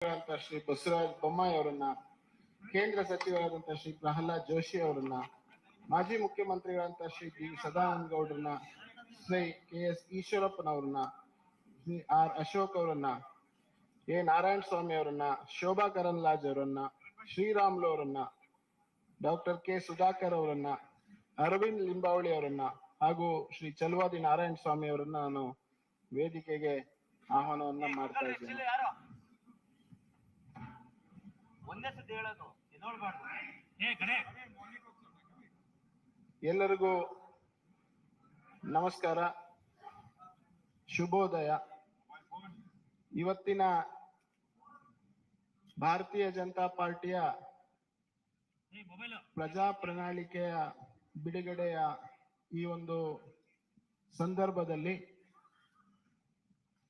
ಶ್ರೀ ಬಸವರಾಜ ಬೊಮ್ಮಾಯಿ ಅವರನ್ನ, ಕೇಂದ್ರ ಸಚಿವರಾದಂತಹ ಶ್ರೀ ಪ್ರಹ್ಲಾದ್ ಜೋಶಿ ಅವರನ್ನ, ಮಾಜಿ ಮುಖ್ಯಮಂತ್ರಿಗಳಂತ ಶ್ರೀ ಬಿ ಸದಾನಂದ ಗೌಡ್ರನ್ನ, ಶ್ರೀ ಕೆ.ಎಸ್. ಈಶ್ವರಪ್ಪನವ್ರನ್ನ, ಶ್ರೀ ಆರ್ ಅಶೋಕ್ ಅವರನ್ನ, ಎ ನಾರಾಯಣ ಸ್ವಾಮಿ ಅವರನ್ನ, ಶೋಭಾ ಕರಂದ್ಲಾಜೆ ಅವರನ್ನ, ಶ್ರೀರಾಮುಲು ಅವರನ್ನ, ಡಾಕ್ಟರ್ ಕೆ ಸುಧಾಕರ್ ಅವರನ್ನ, ಅರವಿಂದ್ ಲಿಂಬಾವಳಿ ಅವರನ್ನ ಹಾಗೂ ಶ್ರೀ ಚಲವಾದಿ ನಾರಾಯಣ ಸ್ವಾಮಿ ಅವರನ್ನ ನಾನು ವೇದಿಕೆಗೆ ಆಹ್ವಾನವನ್ನ ಮಾಡ್ತಾ ಇದ್ದೇನೆ. ಎಲ್ಲರಿಗೂ ನಮಸ್ಕಾರ, ಶುಭೋದಯ. ಇವತ್ತಿನ ಭಾರತೀಯ ಜನತಾ ಪಾರ್ಟಿಯ ಪ್ರಜಾ ಪ್ರಣಾಳಿಕೆಯ ಬಿಡುಗಡೆಯ ಈ ಒಂದು ಸಂದರ್ಭದಲ್ಲಿ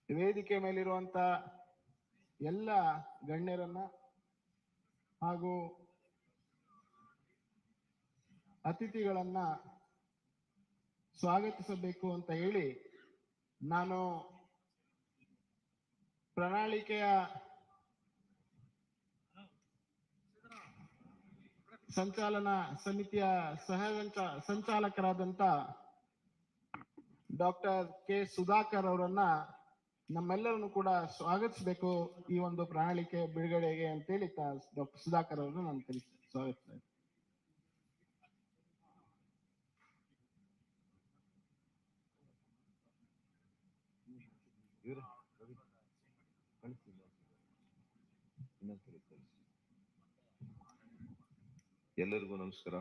ವೇದಿಕೆ ಮೇಲಿರುವಂತ ಎಲ್ಲ ಗಣ್ಯರನ್ನ ಹಾಗೂ ಅತಿಥಿಗಳನ್ನ ಸ್ವಾಗತಿಸಬೇಕು ಅಂತ ಹೇಳಿ ನಾನು ಪ್ರಣಾಳಿಕೆಯ ಸಂಚಾಲನಾ ಸಮಿತಿಯ ಸಂಚಾಲಕರಾದಂತ ಡಾಕ್ಟರ್ ಕೆ ಸುಧಾಕರ್ ಅವರನ್ನ ನಮ್ಮೆಲ್ಲರನ್ನು ಕೂಡ ಸ್ವಾಗತಿಸಬೇಕು ಈ ಒಂದು ಪ್ರಣಾಳಿಕೆ ಬಿಡುಗಡೆಗೆ ಅಂತೇಳಿ ಡಾಕ್ಟರ್ ಸುಧಾಕರ್ ಅವರನ್ನು ನಾನು ಸ್ವಾಗತಿಸ್ತಾ ಇದ್ದೀನಿ. ಎಲ್ಲರಿಗೂ ನಮಸ್ಕಾರ.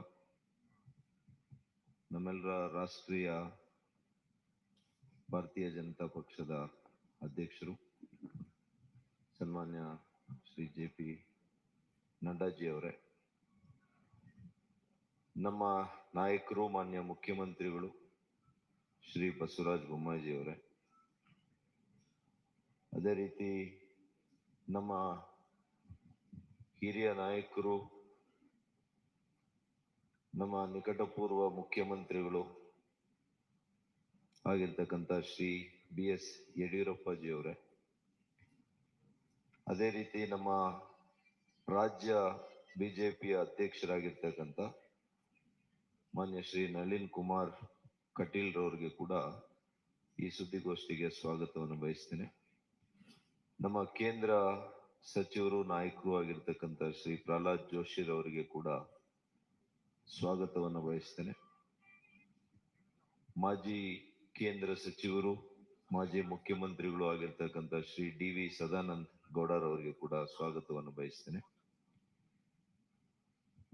ನಮ್ಮೆಲ್ಲರ ರಾಷ್ಟ್ರೀಯ ಭಾರತೀಯ ಜನತಾ ಪಕ್ಷದ ಅಧ್ಯಕ್ಷರು ಸನ್ಮಾನ್ಯ ಶ್ರೀ ಜೆ.ಪಿ. ನಡ್ಡಾಜಿ ಅವರೇ, ನಮ್ಮ ನಾಯಕರು ಮಾನ್ಯ ಮುಖ್ಯಮಂತ್ರಿಗಳು ಶ್ರೀ ಬಸವರಾಜ ಬೊಮ್ಮಾಯಿ ಅವರೇ, ಅದೇ ರೀತಿ ನಮ್ಮ ಹಿರಿಯ ನಾಯಕರು, ನಮ್ಮ ನಿಕಟಪೂರ್ವ ಮುಖ್ಯಮಂತ್ರಿಗಳು ಆಗಿರ್ತಕ್ಕಂಥ ಶ್ರೀ ಬಿ.ಎಸ್. ಯಡಿಯೂರಪ್ಪಾಜಿ ಅವರೇ, ಅದೇ ರೀತಿ ನಮ್ಮ ರಾಜ್ಯ ಬಿಜೆಪಿಯ ಅಧ್ಯಕ್ಷರಾಗಿರ್ತಕ್ಕಂಥ ಮಾನ್ಯ ಶ್ರೀ ನಳಿನ್ ಕುಮಾರ್ ಕಟೀಲ್ ರವರಿಗೆ ಕೂಡ ಈ ಸುದ್ದಿಗೋಷ್ಠಿಗೆ ಸ್ವಾಗತವನ್ನು ಬಯಸ್ತೇನೆ. ನಮ್ಮ ಕೇಂದ್ರ ಸಚಿವರು ನಾಯಕರು ಆಗಿರ್ತಕ್ಕಂಥ ಶ್ರೀ ಪ್ರಹ್ಲಾದ್ ಜೋಶಿ ರವರಿಗೆ ಕೂಡ ಸ್ವಾಗತವನ್ನು ಬಯಸ್ತೇನೆ. ಮಾಜಿ ಕೇಂದ್ರ ಸಚಿವರು, ಮಾಜಿ ಮುಖ್ಯಮಂತ್ರಿಗಳು ಆಗಿರ್ತಕ್ಕಂಥ ಶ್ರೀ ಡಿ.ವಿ. ಸದಾನಂದ ಗೌಡರವರಿಗೆ ಕೂಡ ಸ್ವಾಗತವನ್ನು ಬಯಸ್ತೇನೆ.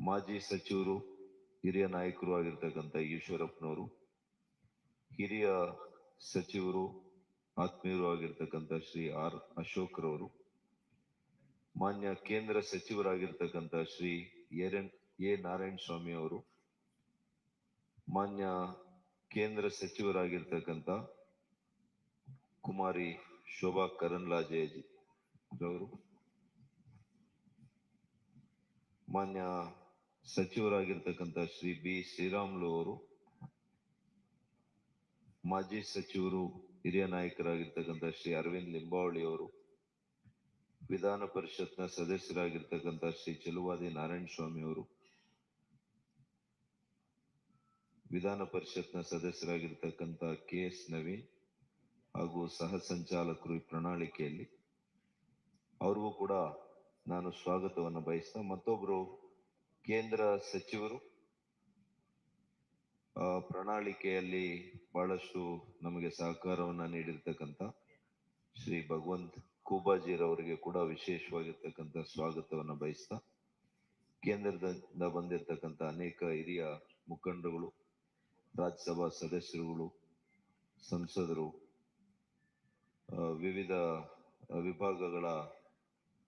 ಮಾಜಿ ಸಚಿವರು, ಹಿರಿಯ ನಾಯಕರು ಆಗಿರ್ತಕ್ಕಂಥ ಈಶ್ವರಪ್ಪನವರು, ಹಿರಿಯ ಸಚಿವರು, ಆತ್ಮೀಯರು ಆಗಿರ್ತಕ್ಕಂಥ ಶ್ರೀ ಆರ್ ಅಶೋಕ್ ರವರು, ಮಾನ್ಯ ಕೇಂದ್ರ ಸಚಿವರಾಗಿರ್ತಕ್ಕಂಥ ಶ್ರೀ ಎ ನಾರಾಯಣ ಸ್ವಾಮಿ ಅವರು, ಮಾನ್ಯ ಕೇಂದ್ರ ಸಚಿವರಾಗಿರ್ತಕ್ಕಂಥ ಕುಮಾರಿ ಶೋಭಾ ಕರಂದ್ಲಾಜೆ ರವರು, ಮಾನ್ಯ ಸಚಿವರಾಗಿರ್ತಕ್ಕಂಥ ಶ್ರೀ ಬಿ ಶ್ರೀರಾಮುಲು ಅವರು, ಮಾಜಿ ಸಚಿವರು, ಹಿರಿಯ ನಾಯಕರಾಗಿರ್ತಕ್ಕಂಥ ಶ್ರೀ ಅರವಿಂದ್ ಲಿಂಬಾವಳಿ ಅವರು, ವಿಧಾನ ಪರಿಷತ್ನ ಸದಸ್ಯರಾಗಿರ್ತಕ್ಕಂಥ ಶ್ರೀ ಚಲವಾದಿ ನಾರಾಯಣ ಸ್ವಾಮಿ ಅವರು, ವಿಧಾನ ಪರಿಷತ್ನ ಸದಸ್ಯರಾಗಿರ್ತಕ್ಕಂಥ ಕೆ.ಎಸ್. ನವೀನ್ ಹಾಗೂ ಸಹ ಸಂಚಾಲಕರು ಈ ಪ್ರಣಾಳಿಕೆಯಲ್ಲಿ, ಅವ್ರಿಗೂ ಕೂಡ ನಾನು ಸ್ವಾಗತವನ್ನು ಬಯಸ್ತಾ, ಮತ್ತೊಬ್ರು ಕೇಂದ್ರ ಸಚಿವರು ಪ್ರಣಾಳಿಕೆಯಲ್ಲಿ ಬಹಳಷ್ಟು ನಮಗೆ ಸಹಕಾರವನ್ನ ನೀಡಿರ್ತಕ್ಕಂಥ ಶ್ರೀ ಭಗವಂತ್ ಖೂಬಾಜಿರವರಿಗೆ ಕೂಡ ವಿಶೇಷವಾಗಿರ್ತಕ್ಕಂಥ ಸ್ವಾಗತವನ್ನು ಬಯಸ್ತಾ, ಕೇಂದ್ರದಿಂದ ಬಂದಿರತಕ್ಕಂಥ ಅನೇಕ ಹಿರಿಯ ಮುಖಂಡರುಗಳು, ರಾಜ್ಯಸಭಾ ಸದಸ್ಯರುಗಳು, ಸಂಸದರು, ವಿವಿಧ ವಿಭಾಗಗಳ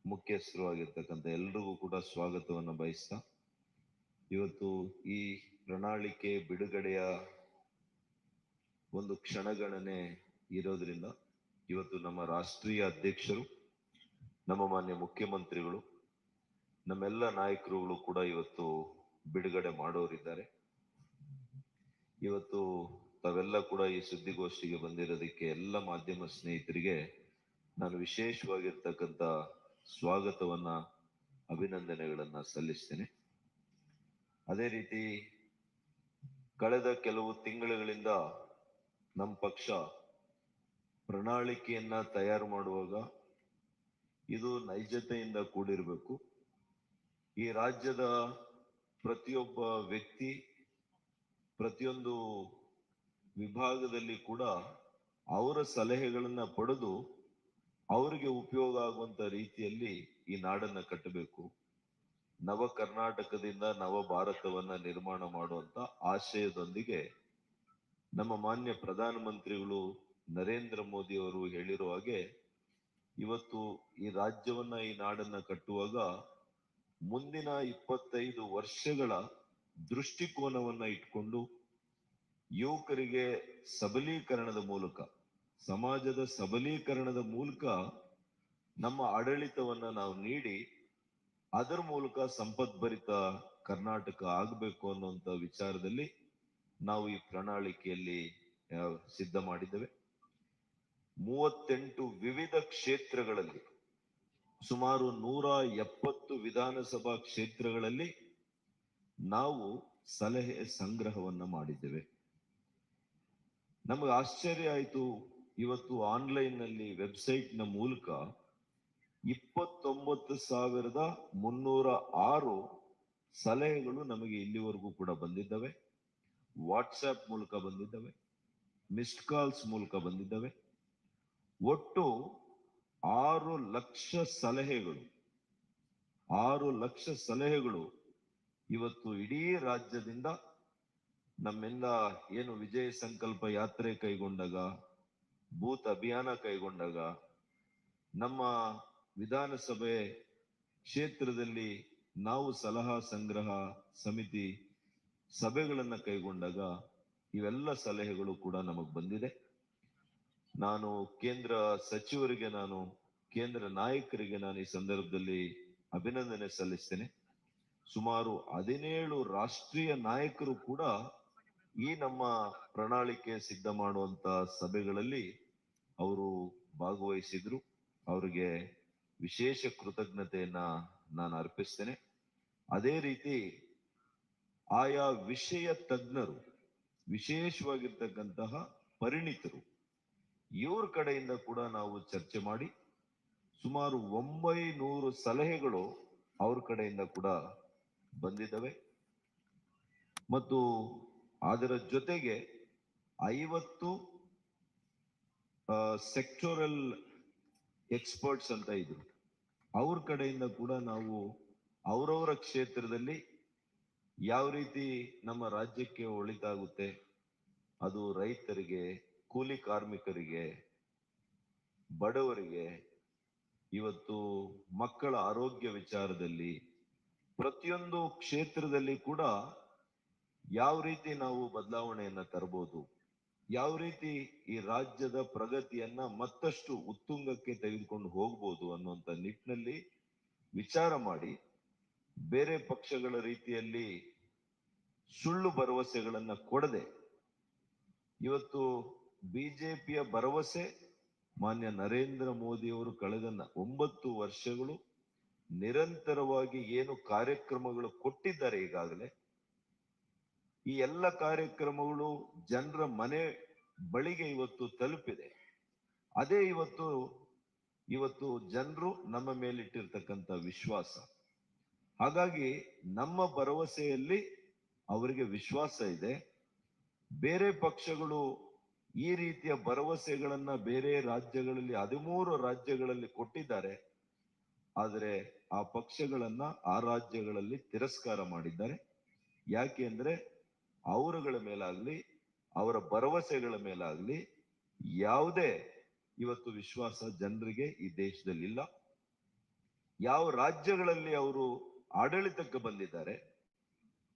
ಮುಖ್ಯಸ್ಥರು ಆಗಿರ್ತಕ್ಕಂಥ ಎಲ್ರಿಗೂ ಕೂಡ ಸ್ವಾಗತವನ್ನು ಬಯಸ್ತಾ, ಇವತ್ತು ಈ ಪ್ರಣಾಳಿಕೆ ಬಿಡುಗಡೆಯ ಒಂದು ಕ್ಷಣಗಣನೆ ಇರೋದ್ರಿಂದ ಇವತ್ತು ನಮ್ಮ ರಾಷ್ಟ್ರೀಯ ಅಧ್ಯಕ್ಷರು, ನಮ್ಮ ಮಾನ್ಯ ಮುಖ್ಯಮಂತ್ರಿಗಳು, ನಮ್ಮೆಲ್ಲ ನಾಯಕರುಗಳು ಕೂಡ ಇವತ್ತು ಬಿಡುಗಡೆ ಮಾಡೋರಿದ್ದಾರೆ. ಇವತ್ತು ತಾವೆಲ್ಲ ಕೂಡ ಈ ಸುದ್ದಿಗೋಷ್ಠಿಗೆ ಬಂದಿರೋದಕ್ಕೆ ಎಲ್ಲ ಮಾಧ್ಯಮ ಸ್ನೇಹಿತರಿಗೆ ನಾನು ವಿಶೇಷವಾಗಿರ್ತಕ್ಕಂಥ ಸ್ವಾಗತವನ್ನ ಅಭಿನಂದನೆಗಳನ್ನ ಸಲ್ಲಿಸ್ತೇನೆ. ಅದೇ ರೀತಿ ಕಳೆದ ಕೆಲವು ತಿಂಗಳುಗಳಿಂದ ನಮ್ಮ ಪಕ್ಷ ಪ್ರಣಾಳಿಕೆಯನ್ನ ತಯಾರು ಮಾಡುವಾಗ ಇದು ನೈಜತೆಯಿಂದ ಕೂಡಿರಬೇಕು. ಈ ರಾಜ್ಯದ ಪ್ರತಿಯೊಬ್ಬ ವ್ಯಕ್ತಿ, ಪ್ರತಿಯೊಂದು ವಿಭಾಗದಲ್ಲಿ ಕೂಡ ಅವರ ಸಲಹೆಗಳನ್ನ ಪಡೆದು ಅವರಿಗೆ ಉಪಯೋಗ ಆಗುವಂತ ರೀತಿಯಲ್ಲಿ ಈ ನಾಡನ್ನ ಕಟ್ಟಬೇಕು. ನವ ಕರ್ನಾಟಕದಿಂದ ನವ ಭಾರತವನ್ನ ನಿರ್ಮಾಣ ಮಾಡುವಂತ ಆಶಯದೊಂದಿಗೆ ನಮ್ಮ ಮಾನ್ಯ ಪ್ರಧಾನಮಂತ್ರಿಗಳು ನರೇಂದ್ರ ಮೋದಿ ಅವರು ಹೇಳಿರುವ ಹಾಗೆ ಇವತ್ತು ಈ ರಾಜ್ಯವನ್ನ, ಈ ನಾಡನ್ನ ಕಟ್ಟುವಾಗ ಮುಂದಿನ 25 ವರ್ಷಗಳ ದೃಷ್ಟಿಕೋನವನ್ನ ಇಟ್ಕೊಂಡು ಯುವಕರಿಗೆ ಸಬಲೀಕರಣದ ಮೂಲಕ, ಸಮಾಜದ ಸಬಲೀಕರಣದ ಮೂಲಕ ನಮ್ಮ ಆಡಳಿತವನ್ನ ನಾವು ನೀಡಿ ಅದರ ಮೂಲಕ ಸಂಪದ್ಭರಿತ ಕರ್ನಾಟಕ ಆಗಬೇಕು ಅನ್ನುವಂತ ವಿಚಾರದಲ್ಲಿ ನಾವು ಈ ಪ್ರಣಾಳಿಕೆಯಲ್ಲಿ ಸಿದ್ಧ ಮಾಡಿದ್ದೇವೆ. 38 ವಿವಿಧ ಕ್ಷೇತ್ರಗಳಲ್ಲಿ ಸುಮಾರು 170 ವಿಧಾನಸಭಾ ಕ್ಷೇತ್ರಗಳಲ್ಲಿ ನಾವು ಸಲಹೆ ಸಂಗ್ರಹವನ್ನ ಮಾಡಿದ್ದೇವೆ. ನಮಗೆ ಆಶ್ಚರ್ಯ ಆಯಿತು, ಇವತ್ತು ಆನ್ಲೈನ್ ನಲ್ಲಿ ವೆಬ್ಸೈಟ್ ನ ಮೂಲಕ 29,306 ಸಲಹೆಗಳು ನಮಗೆ ಇಲ್ಲಿವರೆಗೂ ಕೂಡ ಬಂದಿದ್ದಾವೆ. ವಾಟ್ಸ್ಆಪ್ ಮೂಲಕ ಬಂದಿದ್ದಾವೆ, ಮಿಸ್ಡ್ ಕಾಲ್ಸ್ ಮೂಲಕ ಬಂದಿದ್ದಾವೆ. ಒಟ್ಟು 6 ಲಕ್ಷ ಸಲಹೆಗಳು ಇವತ್ತು ಇಡೀ ರಾಜ್ಯದಿಂದ ನಮ್ಮೆಲ್ಲ ಏನು ವಿಜಯ ಸಂಕಲ್ಪ ಯಾತ್ರೆ ಕೈಗೊಂಡಾಗ, ಬೂತ್ ಅಭಿಯಾನ ಕೈಗೊಂಡಾಗ, ನಮ್ಮ ವಿಧಾನಸಭೆ ಕ್ಷೇತ್ರದಲ್ಲಿ ನಾವು ಸಲಹಾ ಸಂಗ್ರಹ ಸಮಿತಿ ಸಭೆಗಳನ್ನ ಕೈಗೊಂಡಾಗ ಇವೆಲ್ಲ ಸಲಹೆಗಳು ಕೂಡ ನಮಗ್ ಬಂದಿದೆ. ನಾನು ಕೇಂದ್ರ ಸಚಿವರಿಗೆ, ಕೇಂದ್ರ ನಾಯಕರಿಗೆ ನಾನು ಈ ಸಂದರ್ಭದಲ್ಲಿ ಅಭಿನಂದನೆ ಸಲ್ಲಿಸ್ತೇನೆ. ಸುಮಾರು 17 ರಾಷ್ಟ್ರೀಯ ನಾಯಕರು ಕೂಡ ಈ ನಮ್ಮ ಪ್ರಣಾಳಿಕೆ ಸಿದ್ಧ ಮಾಡುವಂತ ಸಭೆಗಳಲ್ಲಿ ಅವರು ಭಾಗವಹಿಸಿದ್ರು. ಅವರಿಗೆ ವಿಶೇಷ ಕೃತಜ್ಞತೆಯನ್ನ ನಾನು ಅರ್ಪಿಸ್ತೇನೆ. ಅದೇ ರೀತಿ ಆಯಾ ವಿಷಯ ತಜ್ಞರು, ವಿಶೇಷವಾಗಿರ್ತಕ್ಕಂತಹ ಪರಿಣಿತರು, ಇವ್ರ ಕಡೆಯಿಂದ ಕೂಡ ನಾವು ಚರ್ಚೆ ಮಾಡಿ ಸುಮಾರು 900 ಸಲಹೆಗಳು ಅವ್ರ ಕಡೆಯಿಂದ ಕೂಡ ಬಂದಿದ್ದಾವೆ. ಮತ್ತು ಅದರ ಜೊತೆಗೆ 50 ಸೆಕ್ಟೋರಲ್ ಎಕ್ಸ್ಪರ್ಟ್ಸ್ ಅಂತ ಇದ್ರು, ಅವ್ರ ಕಡೆಯಿಂದ ಕೂಡ ನಾವು ಅವರವರ ಕ್ಷೇತ್ರದಲ್ಲಿ ಯಾವ ರೀತಿ ನಮ್ಮ ರಾಜ್ಯಕ್ಕೆ ಒಳಿತಾಗುತ್ತೆ, ಅದು ರೈತರಿಗೆ, ಕೂಲಿ ಕಾರ್ಮಿಕರಿಗೆ, ಬಡವರಿಗೆ, ಇವತ್ತು ಮಕ್ಕಳ ಆರೋಗ್ಯ ವಿಚಾರದಲ್ಲಿ, ಪ್ರತಿಯೊಂದು ಕ್ಷೇತ್ರದಲ್ಲಿ ಕೂಡ ಯಾವ ರೀತಿ ನಾವು ಬದಲಾವಣೆಯನ್ನ ತರಬಹುದು, ಯಾವ ರೀತಿ ಈ ರಾಜ್ಯದ ಪ್ರಗತಿಯನ್ನ ಮತ್ತಷ್ಟು ಉತ್ತುಂಗಕ್ಕೆ ತೆಗೆದುಕೊಂಡು ಹೋಗ್ಬೋದು ಅನ್ನುವಂತ ನಿಟ್ಟಿನಲ್ಲಿ ವಿಚಾರ ಮಾಡಿ, ಬೇರೆ ಪಕ್ಷಗಳ ರೀತಿಯಲ್ಲಿ ಸುಳ್ಳು ಭರವಸೆಗಳನ್ನ ಕೊಡದೆ, ಇವತ್ತು ಬಿಜೆಪಿಯ ಭರವಸೆ ಮಾನ್ಯ ನರೇಂದ್ರ ಮೋದಿ ಅವರು ಕಳೆದ 9 ವರ್ಷಗಳು ನಿರಂತರವಾಗಿ ಏನು ಕಾರ್ಯಕ್ರಮಗಳು ಕೊಟ್ಟಿದ್ದಾರೆ, ಈಗಾಗಲೇ ಈ ಎಲ್ಲ ಕಾರ್ಯಕ್ರಮಗಳು ಜನರ ಮನೆ ಬಳಿಗೆ ಇವತ್ತು ತಲುಪಿದೆ. ಅದೇ ಇವತ್ತು ಜನರು ನಮ್ಮ ಮೇಲಿಟ್ಟಿರ್ತಕ್ಕಂಥ ವಿಶ್ವಾಸ. ಹಾಗಾಗಿ ನಮ್ಮ ಭರವಸೆಯಲ್ಲಿ ಅವರಿಗೆ ವಿಶ್ವಾಸ ಇದೆ. ಬೇರೆ ಪಕ್ಷಗಳು ಈ ರೀತಿಯ ಭರವಸೆಗಳನ್ನ ಬೇರೆ ರಾಜ್ಯಗಳಲ್ಲಿ 13 ರಾಜ್ಯಗಳಲ್ಲಿ ಕೊಟ್ಟಿದ್ದಾರೆ. ಆದರೆ ಆ ಪಕ್ಷಗಳನ್ನ ಆ ರಾಜ್ಯಗಳಲ್ಲಿ ತಿರಸ್ಕಾರ ಮಾಡಿದ್ದಾರೆ. ಯಾಕೆ ಅಂದ್ರೆ ಅವರುಗಳ ಮೇಲಾಗ್ಲಿ, ಅವರ ಭರವಸೆಗಳ ಮೇಲಾಗ್ಲಿ ಯಾವುದೇ ಇವತ್ತು ವಿಶ್ವಾಸ ಜನರಿಗೆ ಈ ದೇಶದಲ್ಲಿಲ್ಲ. ಯಾವ ರಾಜ್ಯಗಳಲ್ಲಿ ಅವರು ಆಡಳಿತಕ್ಕೆ ಬಂದಿದ್ದಾರೆ,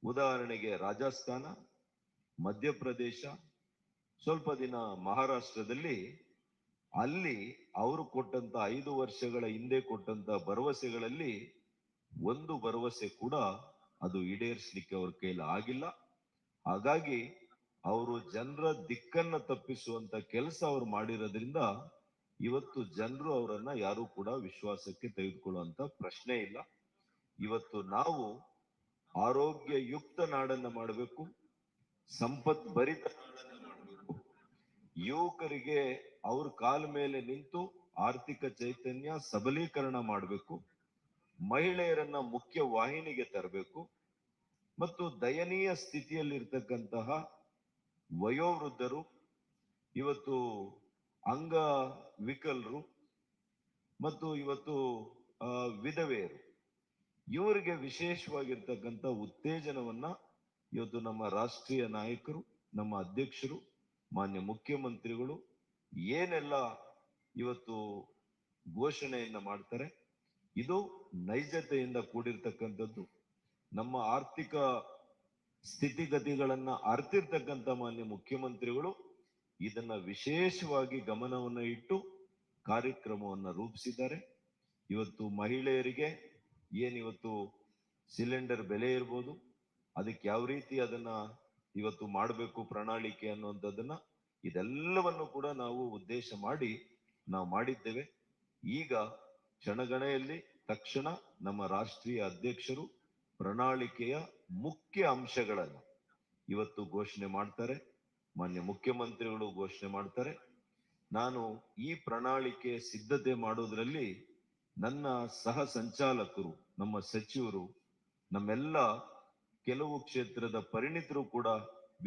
ಉದಾಹರಣೆಗೆ ರಾಜಸ್ಥಾನ, ಮಧ್ಯಪ್ರದೇಶ, ಸ್ವಲ್ಪ ದಿನ ಮಹಾರಾಷ್ಟ್ರದಲ್ಲಿ, ಅಲ್ಲಿ ಅವರು ಕೊಟ್ಟಂತ 5 ವರ್ಷಗಳ ಹಿಂದೆ ಕೊಟ್ಟಂತ ಭರವಸೆಗಳಲ್ಲಿ ಒಂದು ಭರವಸೆ ಕೂಡ ಅದು ಈಡೇರಿಸಲಿಕ್ಕೆ ಅವ್ರ ಕೈಲಿ ಆಗಿಲ್ಲ. ಹಾಗಾಗಿ ಅವರು ಜನರ ದಿಕ್ಕನ್ನ ತಪ್ಪಿಸುವಂತ ಕೆಲಸ ಅವ್ರು ಮಾಡಿರೋದ್ರಿಂದ ಇವತ್ತು ಜನರು ಅವರನ್ನ ಯಾರು ಕೂಡ ವಿಶ್ವಾಸಕ್ಕೆ ತೆಗೆದುಕೊಳ್ಳುವಂತ ಪ್ರಶ್ನೆ ಇಲ್ಲ. ಇವತ್ತು ನಾವು ಆರೋಗ್ಯಯುಕ್ತ ನಾಡನ್ನ ಮಾಡಬೇಕು, ಸಂಪತ್ ಭರಿತ ನಾಡನ್ನ ಮಾಡಬೇಕು, ಯುವಕರಿಗೆ ಅವ್ರ ಕಾಲ ಮೇಲೆ ನಿಂತು ಆರ್ಥಿಕ ಚೈತನ್ಯ ಸಬಲೀಕರಣ ಮಾಡಬೇಕು, ಮಹಿಳೆಯರನ್ನ ಮುಖ್ಯ ವಾಹಿನಿಗೆ ತರಬೇಕು ಮತ್ತು ದಯನೀಯ ಸ್ಥಿತಿಯಲ್ಲಿರ್ತಕ್ಕಂತಹ ವಯೋವೃದ್ಧರು, ಇವತ್ತು ಅಂಗವಿಕಲರು ಮತ್ತು ಇವತ್ತು ವಿಧವೆಯರು, ಇವರಿಗೆ ವಿಶೇಷವಾಗಿರ್ತಕ್ಕಂಥ ಉತ್ತೇಜನವನ್ನ ಇವತ್ತು ನಮ್ಮ ರಾಷ್ಟ್ರೀಯ ನಾಯಕರು, ನಮ್ಮ ಅಧ್ಯಕ್ಷರು, ಮಾನ್ಯ ಮುಖ್ಯಮಂತ್ರಿಗಳು ಏನೆಲ್ಲ ಇವತ್ತು ಘೋಷಣೆಯನ್ನ ಮಾಡ್ತಾರೆ, ಇದು ನೈಜತೆಯಿಂದ ಕೂಡಿರ್ತಕ್ಕಂಥದ್ದು. ನಮ್ಮ ಆರ್ಥಿಕ ಸ್ಥಿತಿಗತಿಗಳನ್ನ ಅರ್ತಿರ್ತಕ್ಕಂಥ ಮಾನ್ಯ ಮುಖ್ಯಮಂತ್ರಿಗಳು ಇದನ್ನ ವಿಶೇಷವಾಗಿ ಗಮನವನ್ನ ಇಟ್ಟು ಕಾರ್ಯಕ್ರಮವನ್ನ ರೂಪಿಸಿದ್ದಾರೆ. ಇವತ್ತು ಮಹಿಳೆಯರಿಗೆ ಏನಿವತ್ತು ಸಿಲಿಂಡರ್ ಬೆಲೆ ಇರ್ಬೋದು, ಅದಕ್ಕೆ ಯಾವ ರೀತಿ ಅದನ್ನ ಇವತ್ತು ಮಾಡಬೇಕು ಪ್ರಣಾಳಿಕೆ ಅನ್ನುವಂಥದ್ದನ್ನ, ಇದೆಲ್ಲವನ್ನು ಕೂಡ ನಾವು ಉದ್ದೇಶ ಮಾಡಿ ನಾವು ಮಾಡಿದ್ದೇವೆ. ಈಗ ಕ್ಷಣಗಣೆಯಲ್ಲಿ ತಕ್ಷಣ ನಮ್ಮ ರಾಷ್ಟ್ರೀಯ ಅಧ್ಯಕ್ಷರು ಪ್ರಣಾಳಿಕೆಯ ಮುಖ್ಯ ಅಂಶಗಳನ್ನು ಇವತ್ತು ಘೋಷಣೆ ಮಾಡ್ತಾರೆ, ಮಾನ್ಯ ಮುಖ್ಯಮಂತ್ರಿಗಳು ಘೋಷಣೆ ಮಾಡ್ತಾರೆ. ನಾನು ಈ ಪ್ರಣಾಳಿಕೆ ಸಿದ್ಧತೆ ಮಾಡೋದ್ರಲ್ಲಿ ನನ್ನ ಸಹ ಸಂಚಾಲಕರು, ನಮ್ಮ ಸಚಿವರು, ನಮ್ಮೆಲ್ಲ ಕೆಲವು ಕ್ಷೇತ್ರದ ಪರಿಣಿತರು ಕೂಡ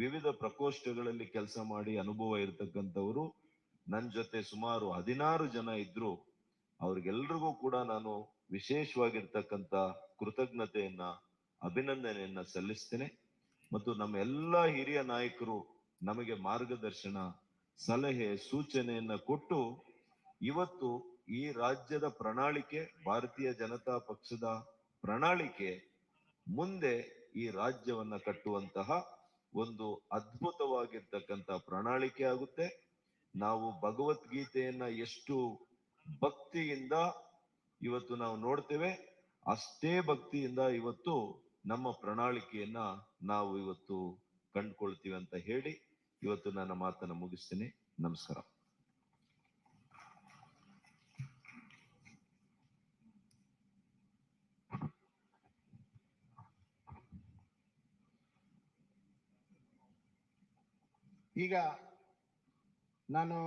ವಿವಿಧ ಪ್ರಕೋಷ್ಠಗಳಲ್ಲಿ ಕೆಲಸ ಮಾಡಿ ಅನುಭವ ಇರತಕ್ಕಂಥವರು ನನ್ನ ಜೊತೆ ಸುಮಾರು 16 ಜನ ಇದ್ರು. ಅವ್ರಿಗೆಲ್ರಿಗೂ ಕೂಡ ನಾನು ವಿಶೇಷವಾಗಿರ್ತಕ್ಕಂಥ ಕೃತಜ್ಞತೆಯನ್ನ, ಅಭಿನಂದನೆಯನ್ನ ಸಲ್ಲಿಸ್ತೇನೆ. ಮತ್ತು ನಮ್ಮ ಎಲ್ಲ ಹಿರಿಯ ನಾಯಕರು ನಮಗೆ ಮಾರ್ಗದರ್ಶನ, ಸಲಹೆ, ಸೂಚನೆಯನ್ನ ಕೊಟ್ಟು ಇವತ್ತು ಈ ರಾಜ್ಯದ ಪ್ರಣಾಳಿಕೆ, ಭಾರತೀಯ ಜನತಾ ಪಕ್ಷದ ಪ್ರಣಾಳಿಕೆ ಮುಂದೆ ಈ ರಾಜ್ಯವನ್ನ ಕಟ್ಟುವಂತಹ ಒಂದು ಅದ್ಭುತವಾಗಿರ್ತಕ್ಕಂಥ ಪ್ರಣಾಳಿಕೆ ಆಗುತ್ತೆ. ನಾವು ಭಗವದ್ಗೀತೆಯನ್ನ ಎಷ್ಟು ಭಕ್ತಿಯಿಂದ ಇವತ್ತು ನಾವು ನೋಡ್ತೇವೆ, ಅಷ್ಟೇ ಭಕ್ತಿಯಿಂದ ಇವತ್ತು ನಮ್ಮ ಪ್ರಣಾಳಿಕೆಯನ್ನ ನಾವು ಇವತ್ತು ಕಂಡುಕೊಳ್ತೀವಿ ಅಂತ ಹೇಳಿ ಇವತ್ತು ನನ್ನ ಮಾತನ್ನ ಮುಗಿಸ್ತೀನಿ. ನಮಸ್ಕಾರ. ಈಗ ನಾನು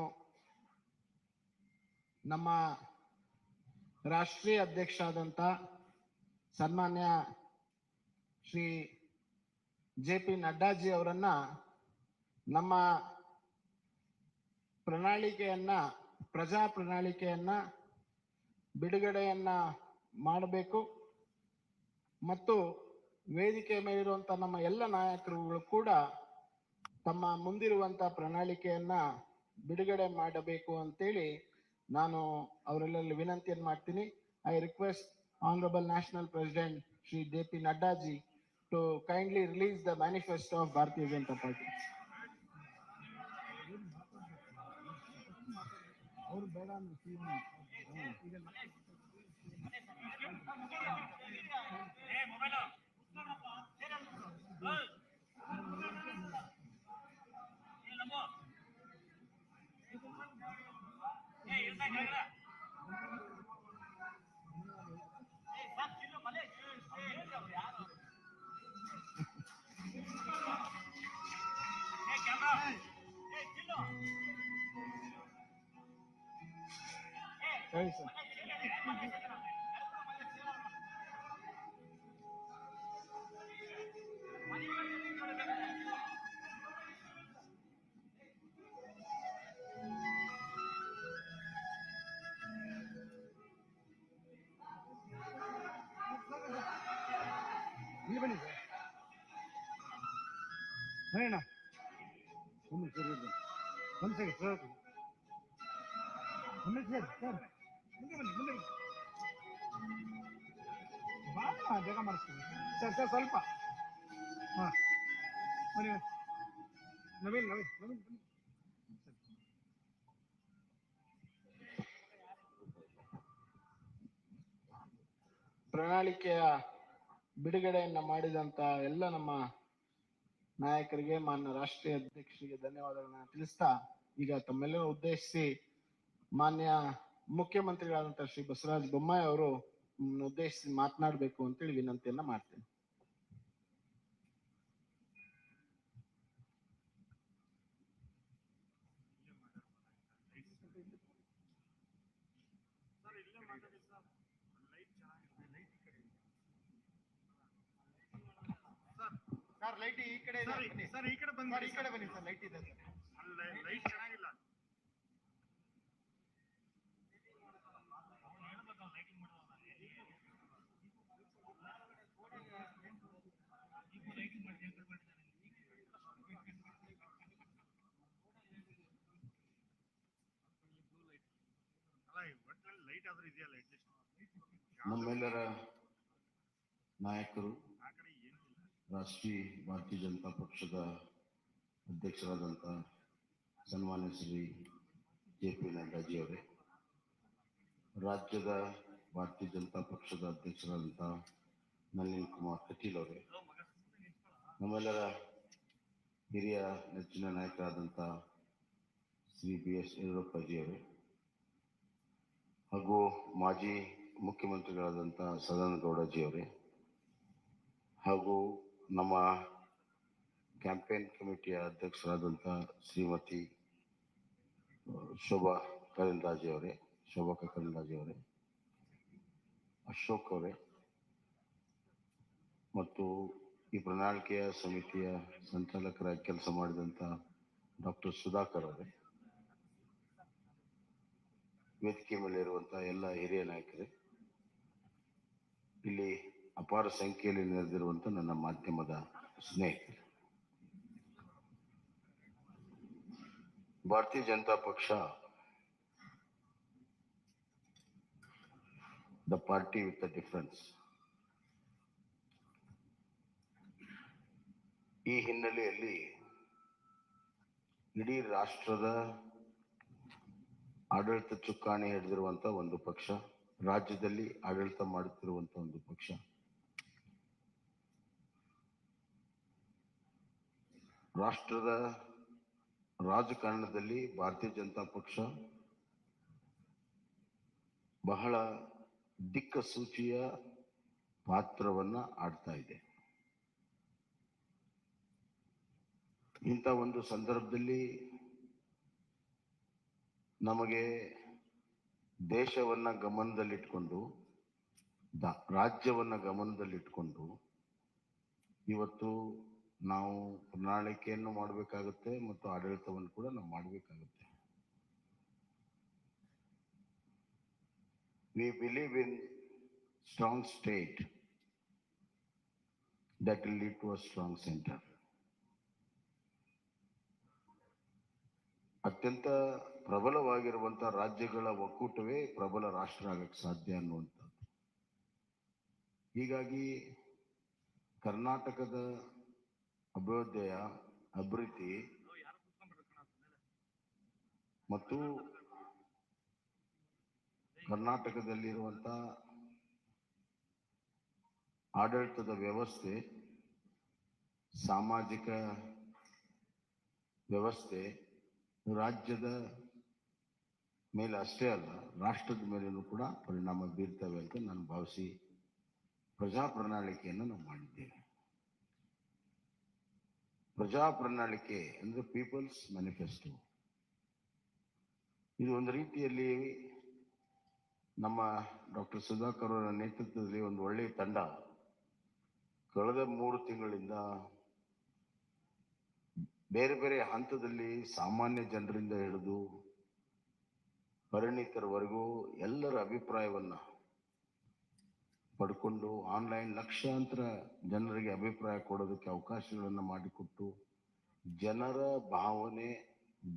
ನಮ್ಮ ರಾಷ್ಟ್ರೀಯ ಅಧ್ಯಕ್ಷ ಆದಂತ ಸನ್ಮಾನ್ಯ ಶ್ರೀ JP ನಡ್ಡಾಜಿ ಅವರನ್ನ ನಮ್ಮ ಪ್ರಣಾಳಿಕೆಯನ್ನ, ಪ್ರಜಾ ಪ್ರಣಾಳಿಕೆಯನ್ನ ಬಿಡುಗಡೆಯನ್ನ ಮಾಡಬೇಕು ಮತ್ತು ವೇದಿಕೆ ಮೇಲಿರುವಂತ ನಮ್ಮ ಎಲ್ಲ ನಾಯಕರುಗಳು ಕೂಡ ತಮ್ಮ ಮುಂದಿರುವಂತ ಪ್ರಣಾಳಿಕೆಯನ್ನ ಬಿಡುಗಡೆ ಮಾಡಬೇಕು ಅಂತೇಳಿ ನಾನು ಅವರೆಲ್ಲರಲ್ಲಿ ವಿನಂತಿಯನ್ನು ಮಾಡ್ತೀನಿ. I request honourable national president Shri JP ನಡ್ಡಾಜಿ to kindly release the manifesto of Bharatiya Janata Party. ಸರಿ ಸರ್. ಇಲ್ಲಿ ಬನ್ನಿ ಸರ್. ಹೇಳಣ್ಣ ಒಂದು ಸರಿ ಒಂದು ಸೆಕೆಂಡ್ ಸರ್. ಮುಂದೆ ಸರ್ ಸರ್ ಮುಂದೆ ಬನ್ನಿ, ಮುಂದೆ ಬಾ, ಬೇಗ ಮಾಡಿಸ್ತೀನಿ ಸರ್. ಸರ್ ಸ್ವಲ್ಪ ಹಾಂ ಬನ್ನಿ ನವೀನ್ ನವೀನ್ ನವೀನ್ ಬನ್ನಿ. ಪ್ರಣಾಳಿಕೆಯ ಬಿಡುಗಡೆಯನ್ನ ಮಾಡಿದಂತ ಎಲ್ಲ ನಮ್ಮ ನಾಯಕರಿಗೆ, ಮಾನ್ಯ ರಾಷ್ಟ್ರೀಯ ಅಧ್ಯಕ್ಷರಿಗೆ ಧನ್ಯವಾದಗಳನ್ನ ತಿಳಿಸ್ತಾ, ಈಗ ತಮ್ಮೆಲ್ಲರೂ ಉದ್ದೇಶಿಸಿ ಮಾನ್ಯ ಮುಖ್ಯಮಂತ್ರಿಗಳಾದಂತಹ ಶ್ರೀ ಬಸವರಾಜ ಬೊಮ್ಮಾಯಿ ಅವರು ಉದ್ದೇಶಿಸಿ ಮಾತನಾಡಬೇಕು ಅಂತೇಳಿ ವಿನಂತಿಯನ್ನ ಮಾಡ್ತೇನೆ. ಸರ್ ಲೈಟ್ ಈ ಕಡೆ ಸರ್ ಈ ಕಡೆ ಬನ್ನಿ ಸರ್ ಲೈಟ್ ಇದೆ ಸರ್ ಲೈಟ್ ಚೆನ್ನಾಗಿಲ್ಲ. ಲೈಟ್ ಆದ್ರೂ ಇದೆಯಲ್ಲ ನಮ್ಮೆಲ್ಲರ ನಾಯಕರು, ರಾಷ್ಟ್ರೀಯ ಭಾರತೀಯ ಜನತಾ ಪಕ್ಷದ ಅಧ್ಯಕ್ಷರಾದಂಥ ಸನ್ಮಾನ್ಯ ಶ್ರೀ JP ನಡ್ಡಾಜಿ ಅವರೇ, ರಾಜ್ಯದ ಭಾರತೀಯ ಜನತಾ ಪಕ್ಷದ ಅಧ್ಯಕ್ಷರಾದಂಥ ನಳಿನ್ ಕುಮಾರ್ ಕಟೀಲ್ ಅವರೇ, ನಮ್ಮೆಲ್ಲರ ಹಿರಿಯ ನೆಚ್ಚಿನ ನಾಯಕರಾದಂಥ ಶ್ರೀ BS ಯಡಿಯೂರಪ್ಪಜಿ ಅವರೇ, ಹಾಗೂ ಮಾಜಿ ಮುಖ್ಯಮಂತ್ರಿಗಳಾದಂಥ ಸದಾನಂದ ಗೌಡಜಿ ಅವರೇ, ಹಾಗೂ ನಮ್ಮ ಕ್ಯಾಂಪೇನ್ ಕಮಿಟಿಯ ಅಧ್ಯಕ್ಷರಾದಂಥ ಶ್ರೀಮತಿ ಶೋಭಾ ಕರಂದ್ಲಾಜೆ ಅವರೇ, ಅಶೋಕ್ ಅವರೇ, ಮತ್ತು ಈ ಪ್ರಣಾಳಿಕೆಯ ಸಮಿತಿಯ ಸಂಚಾಲಕರಾಗಿ ಕೆಲಸ ಮಾಡಿದಂಥ ಡಾಕ್ಟರ್ ಸುಧಾಕರ್ ಅವರೇ, ವೇದಿಕೆ ಮೇಲೆ ಇರುವಂತಹ ಎಲ್ಲ ಹಿರಿಯ ನಾಯಕರೇ, ಇಲ್ಲಿ ಅಪಾರ ಸಂಖ್ಯೆಯಲ್ಲಿ ನೆರೆದಿರುವಂಥ ನನ್ನ ಮಾಧ್ಯಮದ ಸ್ನೇಹಿತರು, ಭಾರತೀಯ ಜನತಾ ಪಕ್ಷ the party with the difference. ಈ ಹಿನ್ನೆಲೆಯಲ್ಲಿ ಇಡೀ ರಾಷ್ಟ್ರದ ಆಡಳಿತ ಚುಕ್ಕಾಣಿ ಹಿಡಿದಿರುವಂತ ಒಂದು ಪಕ್ಷ, ರಾಜ್ಯದಲ್ಲಿ ಆಡಳಿತ ಮಾಡುತ್ತಿರುವಂತ ಒಂದು ಪಕ್ಷ, ರಾಷ್ಟ್ರದ ರಾಜಕಾರಣದಲ್ಲಿ ಭಾರತೀಯ ಜನತಾ ಪಕ್ಷ ಬಹಳ ದಿಕ್ಸೂಚಿಯ ಪಾತ್ರವನ್ನ ಆಡ್ತಾ ಇದೆ. ಇಂಥ ಒಂದು ಸಂದರ್ಭದಲ್ಲಿ ನಮಗೆ ದೇಶವನ್ನ ಗಮನದಲ್ಲಿಟ್ಕೊಂಡು, ರಾಜ್ಯವನ್ನ ಗಮನದಲ್ಲಿಟ್ಕೊಂಡು ಇವತ್ತು ನಾವು ಪ್ರಣಾಳಿಕೆಯನ್ನು ಮಾಡಬೇಕಾಗುತ್ತೆ ಮತ್ತು ಆಡಳಿತವನ್ನು ಕೂಡ ನಾವು ಮಾಡಬೇಕಾಗುತ್ತೆ. We believe in strong state that will lead to a strong center. ಅತ್ಯಂತ ಪ್ರಬಲವಾಗಿರುವಂತಹ ರಾಜ್ಯಗಳ ಒಕ್ಕೂಟವೇ ಪ್ರಬಲ ರಾಷ್ಟ್ರ ಆಗಕ್ಕೆ ಸಾಧ್ಯ ಅನ್ನುವಂಥದ್ದು. ಹೀಗಾಗಿ ಕರ್ನಾಟಕದ ಅಭಿವೃದ್ಧಿ ಮತ್ತು ಕರ್ನಾಟಕದಲ್ಲಿರುವಂಥ ಆಡಳಿತದ ವ್ಯವಸ್ಥೆ, ಸಾಮಾಜಿಕ ವ್ಯವಸ್ಥೆ ರಾಜ್ಯದ ಮೇಲೆ ಅಷ್ಟೇ ಅಲ್ಲ, ರಾಷ್ಟ್ರದ ಮೇಲೂ ಕೂಡ ಪರಿಣಾಮ ಬೀರ್ತವೆ ಅಂತ ನಾನು ಭಾವಿಸಿ ಪ್ರಜಾ ಪ್ರಣಾಳಿಕೆಯನ್ನು ನಾವು ಮಾಡಿದ್ದೇವೆ. ಪ್ರಜಾ ಪ್ರಣಾಳಿಕೆ ಅಂದ್ರೆ ಪೀಪಲ್ಸ್ ಮ್ಯಾನಿಫೆಸ್ಟೋ. ಇದು ಒಂದು ರೀತಿಯಲ್ಲಿ ನಮ್ಮ ಡಾಕ್ಟರ್ ಸುಧಾಕರ್ ಅವರ ನೇತೃತ್ವದಲ್ಲಿ ಒಂದು ಒಳ್ಳೆಯ ತಂಡ ಕಳೆದ 3 ತಿಂಗಳಿಂದ ಬೇರೆ ಬೇರೆ ಹಂತದಲ್ಲಿ ಸಾಮಾನ್ಯ ಜನರಿಂದ ಹಿಡಿದು ಪರಿಣಿತರವರೆಗೂ ಎಲ್ಲರ ಅಭಿಪ್ರಾಯವನ್ನ ಪಡ್ಕೊಂಡು ಆನ್ಲೈನ್ ಲಕ್ಷಾಂತರ ಜನರಿಗೆ ಅಭಿಪ್ರಾಯ ಕೊಡೋದಕ್ಕೆ ಅವಕಾಶಗಳನ್ನು ಮಾಡಿಕೊಟ್ಟು ಜನರ ಭಾವನೆ,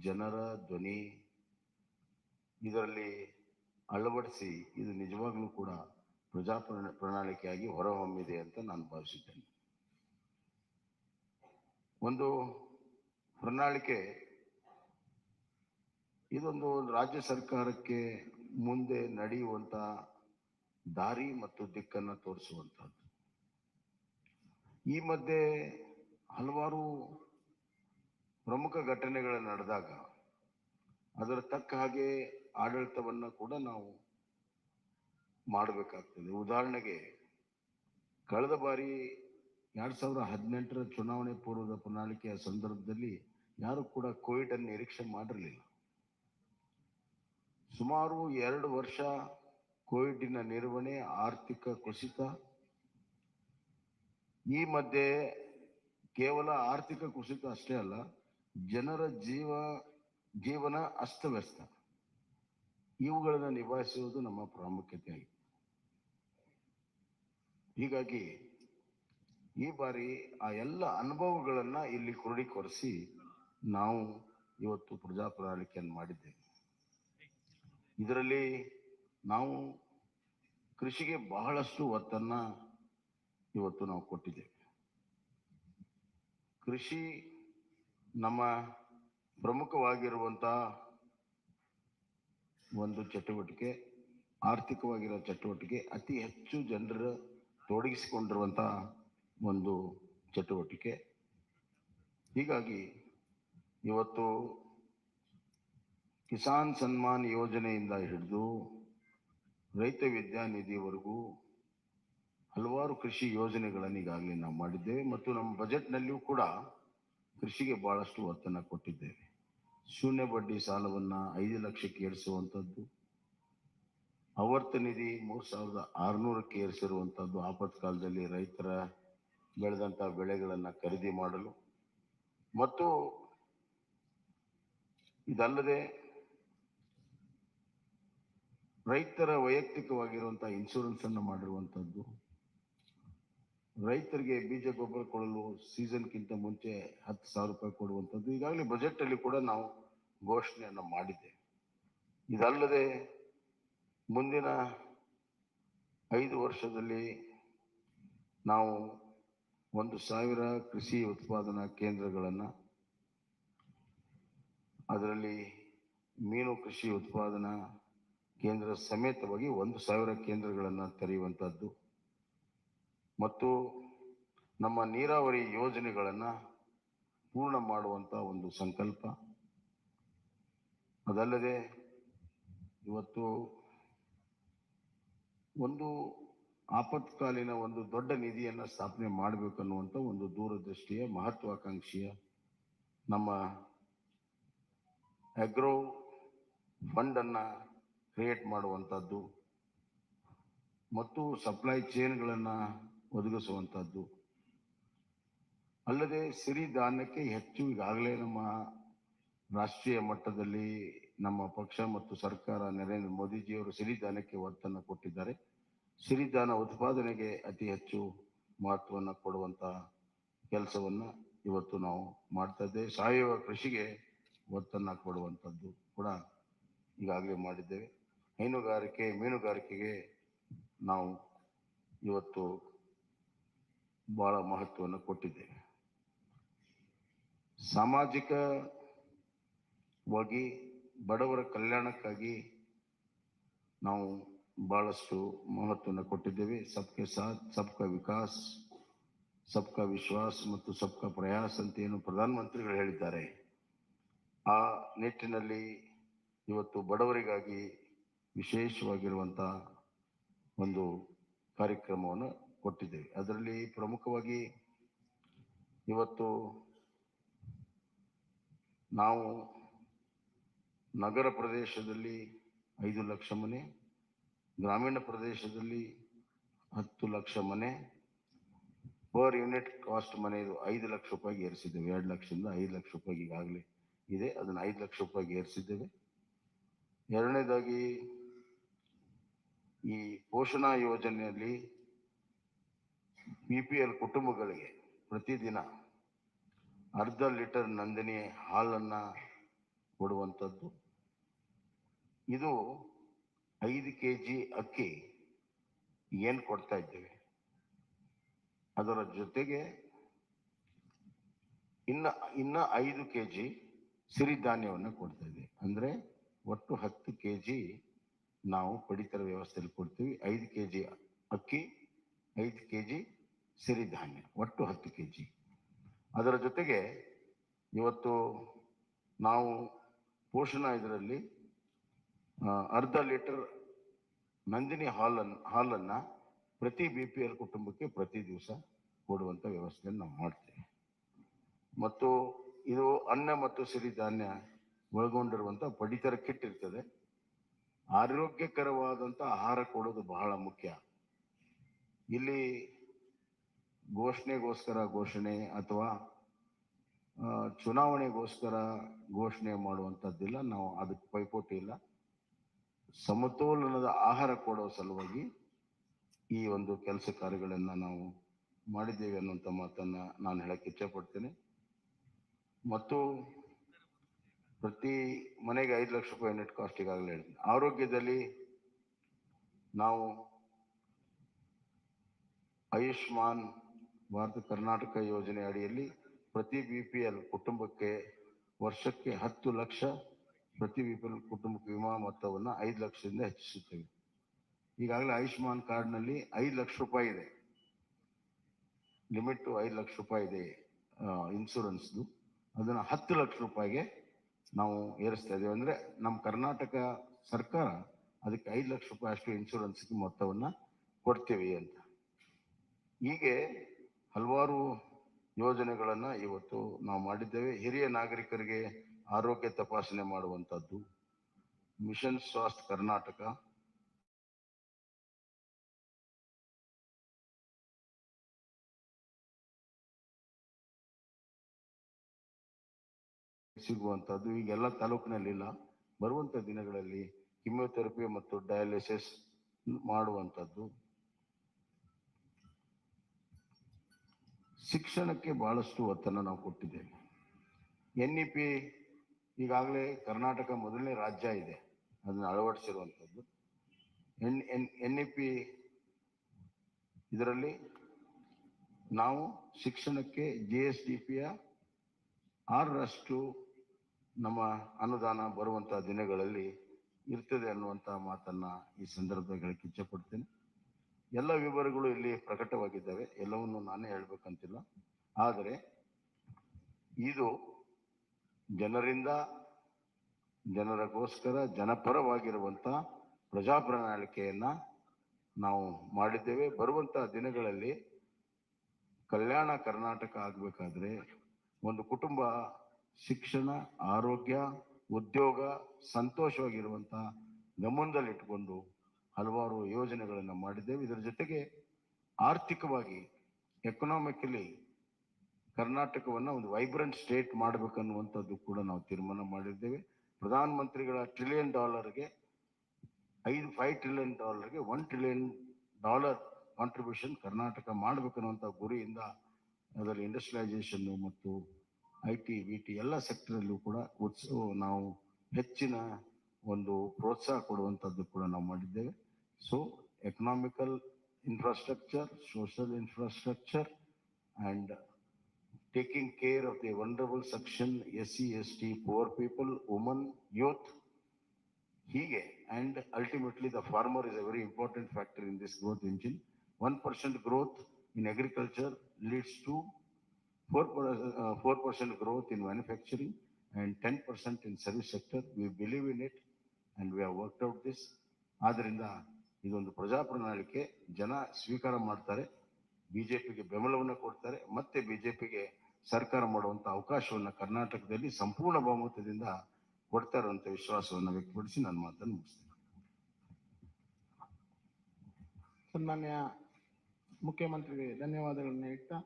ಜನರ ಧ್ವನಿ ಇದರಲ್ಲಿ ಅಳವಡಿಸಿ ಇದು ನಿಜವಾಗ್ಲೂ ಕೂಡ ಪ್ರಜಾ ಪ್ರಣಾಳಿಕೆಯಾಗಿ ಹೊರಹೊಮ್ಮಿದೆ ಅಂತ ನಾನು ಭಾವಿಸಿದ್ದೇನೆ. ಒಂದು ಪ್ರಣಾಳಿಕೆ ಇದೊಂದು ರಾಜ್ಯ ಸರ್ಕಾರಕ್ಕೆ ಮುಂದೆ ನಡೆಯುವಂತ ದಾರಿ ಮತ್ತು ದಿಕ್ಕನ್ನು ತೋರಿಸುವಂತಹದ್ದು. ಈ ಮಧ್ಯೆ ಹಲವಾರು ಪ್ರಮುಖ ಘಟನೆಗಳು ನಡೆದಾಗ ಅದರ ತಕ್ಕ ಹಾಗೆ ಆಡಳಿತವನ್ನು ಕೂಡ ನಾವು ಮಾಡಬೇಕಾಗ್ತದೆ. ಉದಾಹರಣೆಗೆ ಕಳೆದ ಬಾರಿ 2018ರ ಚುನಾವಣೆ ಪೂರ್ವದ ಪ್ರಣಾಳಿಕೆಯ ಸಂದರ್ಭದಲ್ಲಿ ಯಾರು ಕೂಡ ಕೋವಿಡ್ ಅನ್ನು ನಿರೀಕ್ಷೆ ಮಾಡಿರಲಿಲ್ಲ. ಸುಮಾರು 2 ವರ್ಷ ಕೋವಿಡ್ನ ನಿರ್ವಹಣೆ, ಆರ್ಥಿಕ ಕುಸಿತ, ಈ ಮಧ್ಯೆ ಕೇವಲ ಆರ್ಥಿಕ ಕುಸಿತ ಅಷ್ಟೇ ಅಲ್ಲ, ಜನರ ಜೀವನ ಅಸ್ತವ್ಯಸ್ತ, ಇವುಗಳನ್ನು ನಿಭಾಯಿಸುವುದು ನಮ್ಮ ಪ್ರಾಮುಖ್ಯತೆಯಾಗಿದೆ. ಹೀಗಾಗಿ ಈ ಬಾರಿ ಆ ಎಲ್ಲ ಅನುಭವಗಳನ್ನ ಇಲ್ಲಿ ಕ್ರೋಢೀಕರಿಸಿ ನಾವು ಇವತ್ತು ಪ್ರಜಾ ಪ್ರಣಾಳಿಕೆಯನ್ನು ಮಾಡಿದ್ದೇವೆ. ಇದರಲ್ಲಿ ನಾವು ಕೃಷಿಗೆ ಬಹಳಷ್ಟು ಒತ್ತನ್ನ ಇವತ್ತು ನಾವು ಕೊಟ್ಟಿದ್ದೇವೆ. ಕೃಷಿ ನಮ್ಮ ಪ್ರಮುಖವಾಗಿರುವಂತಹ ಒಂದು ಚಟುವಟಿಕೆ, ಆರ್ಥಿಕವಾಗಿರೋ ಚಟುವಟಿಕೆ, ಅತಿ ಹೆಚ್ಚು ಜನರ ತೊಡಗಿಸಿಕೊಂಡಿರುವಂತಹ ಒಂದು ಚಟುವಟಿಕೆ. ಹೀಗಾಗಿ ಇವತ್ತು ಕಿಸಾನ್ ಸನ್ಮಾನ್ ಯೋಜನೆಯಿಂದ ಹಿಡಿದು ರೈತ ವಿದ್ಯಾನಿಧಿವರೆಗೂ ಹಲವಾರು ಕೃಷಿ ಯೋಜನೆಗಳನ್ನು ಈಗಾಗಲೇ ನಾವು ಮಾಡಿದ್ದೇವೆ ಮತ್ತು ನಮ್ಮ ಬಜೆಟ್ನಲ್ಲಿಯೂ ಕೂಡ ಕೃಷಿಗೆ ಬಹಳಷ್ಟು ಒತ್ತನ್ನು ಕೊಟ್ಟಿದ್ದೇವೆ. ಶೂನ್ಯ ಬಡ್ಡಿ ಸಾಲವನ್ನು 5 ಲಕ್ಷಕ್ಕೆ ಏರಿಸುವಂಥದ್ದು, ಆವರ್ತ ನಿಧಿ 3600ಕ್ಕೆ ಏರಿಸಿರುವಂಥದ್ದು, ಆಪತ್ಕಾಲದಲ್ಲಿ ರೈತರ ಬೆಳೆದಂಥ ಬೆಳೆಗಳನ್ನು ಖರೀದಿ ಮಾಡಲು, ಮತ್ತು ಇದಲ್ಲದೆ ರೈತರ ವೈಯಕ್ತಿಕವಾಗಿರುವಂಥ ಇನ್ಶೂರೆನ್ಸ್ ಅನ್ನು ಮಾಡಿರುವಂಥದ್ದು, ರೈತರಿಗೆ ಬೀಜ ಗೊಬ್ಬರ ಕೊಡಲು ಸೀಸನ್ಗಿಂತ ಮುಂಚೆ 10,000 ರೂಪಾಯಿ ಕೊಡುವಂಥದ್ದು ಈಗಾಗಲೇ ಬಜೆಟ್ ಅಲ್ಲಿ ಕೂಡ ನಾವು ಘೋಷಣೆಯನ್ನು ಮಾಡಿದ್ದೇವೆ. ಇದಲ್ಲದೆ ಮುಂದಿನ 5 ವರ್ಷದಲ್ಲಿ ನಾವು 1,000 ಕೃಷಿ ಉತ್ಪಾದನಾ ಕೇಂದ್ರಗಳನ್ನು, ಅದರಲ್ಲಿ ಮೀನು ಕೃಷಿ ಉತ್ಪಾದನಾ ಕೇಂದ್ರ ಸಮೇತವಾಗಿ 1,000 ಕೇಂದ್ರಗಳನ್ನು ತೆರೆಯುವಂಥದ್ದು ಮತ್ತು ನಮ್ಮ ನೀರಾವರಿ ಯೋಜನೆಗಳನ್ನು ಪೂರ್ಣ ಮಾಡುವಂಥ ಒಂದು ಸಂಕಲ್ಪ. ಅದಲ್ಲದೆ ಇವತ್ತು ಒಂದು ಆಪತ್ಕಾಲೀನ ಒಂದು ದೊಡ್ಡ ನಿಧಿಯನ್ನು ಸ್ಥಾಪನೆ ಮಾಡಬೇಕನ್ನುವಂಥ ಒಂದು ದೂರದೃಷ್ಟಿಯ ಮಹತ್ವಾಕಾಂಕ್ಷೆಯ ನಮ್ಮ ಅಗ್ರೋ ಫಂಡನ್ನು ಕ್ರಿಯೇಟ್ ಮಾಡುವಂಥದ್ದು ಮತ್ತು ಸಪ್ಲೈ ಚೈನ್ಗಳನ್ನು ಒದಗಿಸುವಂಥದ್ದು. ಅಲ್ಲದೆ ಸಿರಿಧಾನ್ಯಕ್ಕೆ ಹೆಚ್ಚು ಈಗಾಗಲೇ ನಮ್ಮ ರಾಷ್ಟ್ರೀಯ ಮಟ್ಟದಲ್ಲಿ ನಮ್ಮ ಪಕ್ಷ ಮತ್ತು ಸರ್ಕಾರ ನರೇಂದ್ರ ಮೋದಿಜಿಯವರು ಸಿರಿಧಾನ್ಯಕ್ಕೆ ಒತ್ತನ್ನು ಕೊಟ್ಟಿದ್ದಾರೆ. ಸಿರಿಧಾನ್ಯ ಉತ್ಪಾದನೆಗೆ ಅತಿ ಹೆಚ್ಚು ಮಹತ್ವವನ್ನು ಕೊಡುವಂಥ ಕೆಲಸವನ್ನು ಇವತ್ತು ನಾವು ಮಾಡ್ತಾ ಇದ್ದೇವೆ. ಸಾವಯವ ಕೃಷಿಗೆ ಒತ್ತನ್ನು ಕೊಡುವಂಥದ್ದು ಕೂಡ ಈಗಾಗಲೇ ಮಾಡಿದ್ದೇವೆ. ಹೈನುಗಾರಿಕೆ, ಮೀನುಗಾರಿಕೆಗೆ ನಾವು ಇವತ್ತು ಬಹಳ ಮಹತ್ವವನ್ನು ಕೊಟ್ಟಿದ್ದೇವೆ. ಸಾಮಾಜಿಕವಾಗಿ ಬಡವರ ಕಲ್ಯಾಣಕ್ಕಾಗಿ ನಾವು ಬಹಳಷ್ಟು ಮಹತ್ವವನ್ನು ಕೊಟ್ಟಿದ್ದೇವೆ. ಸಬ್ಕೆ ಸಾಥ್ ಸಬ್ಕಾ ವಿಕಾಸ್, ಸಬ್ಕಾ ವಿಶ್ವಾಸ್ ಮತ್ತು ಸಬ್ಕಾ ಪ್ರಯಾಸ್ ಅಂತ ಏನು ಪ್ರಧಾನಮಂತ್ರಿಗಳು ಹೇಳಿದ್ದಾರೆ, ಆ ನಿಟ್ಟಿನಲ್ಲಿ ಇವತ್ತು ಬಡವರಿಗಾಗಿ ವಿಶೇಷವಾಗಿರುವಂಥ ಒಂದು ಕಾರ್ಯಕ್ರಮವನ್ನು ಕೊಟ್ಟಿದ್ದೇವೆ. ಅದರಲ್ಲಿ ಪ್ರಮುಖವಾಗಿ ಇವತ್ತು ನಾವು ನಗರ ಪ್ರದೇಶದಲ್ಲಿ 5 ಲಕ್ಷ ಮನೆ, ಗ್ರಾಮೀಣ ಪ್ರದೇಶದಲ್ಲಿ 10 ಲಕ್ಷ ಮನೆ, ಪರ್ ಯೂನಿಟ್ ಕಾಸ್ಟ್ ಮನೆಯದು 5 ಲಕ್ಷ ರೂಪಾಯಿಗೆ ಏರಿಸಿದ್ದೇವೆ. 2 ಲಕ್ಷದಿಂದ 5 ಲಕ್ಷ ರೂಪಾಯಿಗೆ ಈಗಾಗಲೇ ಇದೆ, ಅದನ್ನು 5 ಲಕ್ಷ ರೂಪಾಯಿಗೆ ಏರಿಸಿದ್ದೇವೆ. ಎರಡನೇದಾಗಿ ಈ ಪೋಷಣಾ ಯೋಜನೆಯಲ್ಲಿ BPL ಕುಟುಂಬಗಳಿಗೆ ಪ್ರತಿದಿನ ಅರ್ಧ ಲೀಟರ್ ನಂದಿನಿ ಹಾಲನ್ನು ಕೊಡುವಂಥದ್ದು. ಇದು 5 kg ಅಕ್ಕಿ ಏನು ಕೊಡ್ತಾ ಇದ್ದೇವೆ, ಅದರ ಜೊತೆಗೆ ಇನ್ನ 5 kg ಸಿರಿಧಾನ್ಯವನ್ನು ಕೊಡ್ತಾ ಇದ್ದೇವೆ. ಅಂದರೆ ಒಟ್ಟು 10 kg ನಾವು ಪಡಿತರ ವ್ಯವಸ್ಥೆಯಲ್ಲಿ ಕೊಡ್ತೀವಿ. 5 kg ಅಕ್ಕಿ, 5 kg ಸಿರಿಧಾನ್ಯ, ಒಟ್ಟು 10 kg. ಅದರ ಜೊತೆಗೆ ಇವತ್ತು ನಾವು ಪೋಷಣಾ ಇದರಲ್ಲಿ ಅರ್ಧ ಲೀಟರ್ ನಂದಿನಿ ಹಾಲನ್ನು ಪ್ರತಿ BPL ಕುಟುಂಬಕ್ಕೆ ಪ್ರತಿ ದಿವಸ ಕೊಡುವಂಥ ವ್ಯವಸ್ಥೆಯನ್ನು ನಾವು ಮಾಡ್ತೇವೆ. ಮತ್ತು ಇದು ಅನ್ನ ಮತ್ತು ಸಿರಿಧಾನ್ಯ ಒಳಗೊಂಡಿರುವಂಥ ಪಡಿತರ ಕಿಟ್ ಇರ್ತದೆ. ಆರೋಗ್ಯಕರವಾದಂಥ ಆಹಾರ ಕೊಡೋದು ಬಹಳ ಮುಖ್ಯ. ಇಲ್ಲಿ ಘೋಷಣೆ ಅಥವಾ ಚುನಾವಣೆಗೋಸ್ಕರ ಘೋಷಣೆ ಮಾಡುವಂಥದ್ದಿಲ್ಲ. ನಾವು ಅದಕ್ಕೆ ಪೈಪೋಟಿ ಇಲ್ಲ. ಸಮತೋಲನದ ಆಹಾರ ಕೊಡೋ ಸಲುವಾಗಿ ಈ ಒಂದು ಕೆಲಸ ಕಾರ್ಯಗಳನ್ನು ನಾವು ಮಾಡಿದ್ದೇವೆ ಅನ್ನುವಂಥ ಮಾತನ್ನು ನಾನು ಹೇಳಕ್ಕೆ ಇಚ್ಛೆಪಡ್ತೇನೆ. ಮತ್ತು ಪ್ರತಿ ಮನೆಗೆ 5 ಲಕ್ಷ ರೂಪಾಯಿ ನೆಟ್ ಕಾಸ್ಟ್ ಈಗಾಗಲೇ ಹೇಳಿದೆ. ಆರೋಗ್ಯದಲ್ಲಿ ನಾವು ಆಯುಷ್ಮಾನ್ ಭಾರತ ಕರ್ನಾಟಕ ಯೋಜನೆ ಅಡಿಯಲ್ಲಿ ಪ್ರತಿ BPL ಕುಟುಂಬಕ್ಕೆ ವರ್ಷಕ್ಕೆ 10 ಲಕ್ಷ ಪ್ರತಿ BPL ಕುಟುಂಬಕ್ಕೆ ವಿಮಾ ಮೊತ್ತವನ್ನು 5 ಲಕ್ಷದಿಂದ ಹೆಚ್ಚಿಸುತ್ತೇವೆ. ಈಗಾಗಲೇ ಆಯುಷ್ಮಾನ್ ಕಾರ್ಡ್ನಲ್ಲಿ 5 ಲಕ್ಷ ರೂಪಾಯಿ ಇದೆ, ಲಿಮಿಟ್ 5 ಲಕ್ಷ ರೂಪಾಯಿ ಇದೆ ಇನ್ಶೂರೆನ್ಸ್ದು. ಅದನ್ನು 10 ಲಕ್ಷ ರೂಪಾಯಿಗೆ ನಾವು ಏರಿಸ್ತಾ ಇದ್ದೇವೆ. ಅಂದರೆ ನಮ್ಮ ಕರ್ನಾಟಕ ಸರ್ಕಾರ ಅದಕ್ಕೆ 5 ಲಕ್ಷ ರೂಪಾಯಿ ಅಷ್ಟು ಇನ್ಶೂರೆನ್ಸ್ಗೆ ಮೊತ್ತವನ್ನು ಕೊಡ್ತೀವಿ ಅಂತ. ಹೀಗೆ ಹಲವಾರು ಯೋಜನೆಗಳನ್ನು ಇವತ್ತು ನಾವು ಮಾಡಿದ್ದೇವೆ. ಹಿರಿಯ ನಾಗರಿಕರಿಗೆ ಆರೋಗ್ಯ ತಪಾಸಣೆ ಮಾಡುವಂಥದ್ದು, ಮಿಷನ್ ಸ್ವಾಸ್ಥ್ಯ ಕರ್ನಾಟಕ, ಸಿಗುವಂಥದ್ದು ಈಗೆಲ್ಲ ತಾಲೂಕಿನಲ್ಲಿಲ್ಲ. ಬರುವಂಥ ದಿನಗಳಲ್ಲಿ ಕಿಮೋಥೆರಪಿ ಮತ್ತು ಡಯಾಲಿಸಿಸ್ ಮಾಡುವಂಥದ್ದು. ಶಿಕ್ಷಣಕ್ಕೆ ಬಹಳಷ್ಟು ಒತ್ತನ್ನು ನಾವು ಕೊಟ್ಟಿದ್ದೇವೆ. NEP ಈಗಾಗಲೇ ಕರ್ನಾಟಕ ಮೊದಲನೇ ರಾಜ್ಯ ಇದೆ ಅದನ್ನು ಅಳವಡಿಸಿರುವಂಥದ್ದು. NEP ಇದರಲ್ಲಿ ನಾವು ಶಿಕ್ಷಣಕ್ಕೆ GSDPಯ 6ರಷ್ಟು ನಮ್ಮ ಅನುದಾನ ಬರುವಂಥ ದಿನಗಳಲ್ಲಿ ಇರ್ತದೆ ಅನ್ನುವಂಥ ಮಾತನ್ನು ಈ ಸಂದರ್ಭದಲ್ಲಿ ಹೇಳಕ್ಕೆ ಇಚ್ಛೆಪಡ್ತೇನೆ. ಎಲ್ಲ ವಿವರಗಳು ಇಲ್ಲಿ ಪ್ರಕಟವಾಗಿದ್ದಾವೆ, ಎಲ್ಲವನ್ನು ನಾನೇ ಹೇಳ್ಬೇಕಂತಿಲ್ಲ. ಆದರೆ ಇದು ಜನರಿಂದ ಜನರಿಗೋಸ್ಕರ ಜನಪರವಾಗಿರುವಂಥ ಪ್ರಜಾ ಪ್ರಣಾಳಿಕೆಯನ್ನು ನಾವು ಮಾಡಿದ್ದೇವೆ. ಬರುವಂಥ ದಿನಗಳಲ್ಲಿ ಕಲ್ಯಾಣ ಕರ್ನಾಟಕ ಆಗಬೇಕಾದ್ರೆ ಒಂದು ಕುಟುಂಬ ಶಿಕ್ಷಣ, ಆರೋಗ್ಯ, ಉದ್ಯೋಗ, ಸಂತೋಷವಾಗಿರುವಂಥ ಗಮನದಲ್ಲಿಟ್ಟುಕೊಂಡು ಹಲವಾರು ಯೋಜನೆಗಳನ್ನು ಮಾಡಿದ್ದೇವೆ. ಇದರ ಜೊತೆಗೆ ಆರ್ಥಿಕವಾಗಿ ಎಕನಾಮಿಕಲಿ ಕರ್ನಾಟಕವನ್ನು ಒಂದು ವೈಬ್ರೆಂಟ್ ಸ್ಟೇಟ್ ಮಾಡಬೇಕನ್ನುವಂಥದ್ದು ಕೂಡ ನಾವು ತೀರ್ಮಾನ ಮಾಡಿದ್ದೇವೆ. ಪ್ರಧಾನ ಮಂತ್ರಿಗಳ $1 trillion $5 trillion $1 trillion contribution Karnataka ಮಾಡಬೇಕನ್ನುವಂಥ ಗುರಿಯಿಂದ ಅದರಲ್ಲಿ ಇಂಡಸ್ಟ್ರಿಯಲೈಸೇಷನ್ನು ಮತ್ತು IT, VT ಎಲ್ಲ ಸೆಕ್ಟರಲ್ಲೂ ಕೂಡ ನಾವು ಹೆಚ್ಚಿನ ಒಂದು ಪ್ರೋತ್ಸಾಹ ಕೊಡುವಂಥದ್ದು ಕೂಡ ನಾವು ಮಾಡಿದ್ದೇವೆ. So economical infrastructure, social infrastructure and taking care of the vulnerable section, SC, ST, poor people, women, youth, hige, and ultimately the farmer is a very important factor in this growth engine. 1% growth in agriculture leads to 4% growth in manufacturing and 10% in service sector. We believe in it and we have worked out this. ಆದ್ದರಿಂದ ಇದೊಂದು ಪ್ರಜಾ ಪ್ರಣಾಳಿಕೆ ಜನ ಸ್ವೀಕಾರ ಮಾಡ್ತಾರೆ, BJPಗೆ ಬೆಂಬಲವನ್ನು ಕೊಡ್ತಾರೆ, ಮತ್ತೆ BJPಗೆ ಸರ್ಕಾರ ಮಾಡುವಂಥ ಅವಕಾಶವನ್ನು ಕರ್ನಾಟಕದಲ್ಲಿ ಸಂಪೂರ್ಣ ಬಹುಮತದಿಂದ ಕೊಡ್ತಾ ಇರುವಂಥ ವಿಶ್ವಾಸವನ್ನು ವ್ಯಕ್ತಪಡಿಸಿ ನನ್ನ ಮಾತನ್ನು ಮುಗಿಸ್ತೇನೆ. ಸನ್ಮಾನ್ಯ ಮುಖ್ಯಮಂತ್ರಿಗೆ ಧನ್ಯವಾದಗಳನ್ನ ಹೇಳ್ತಾ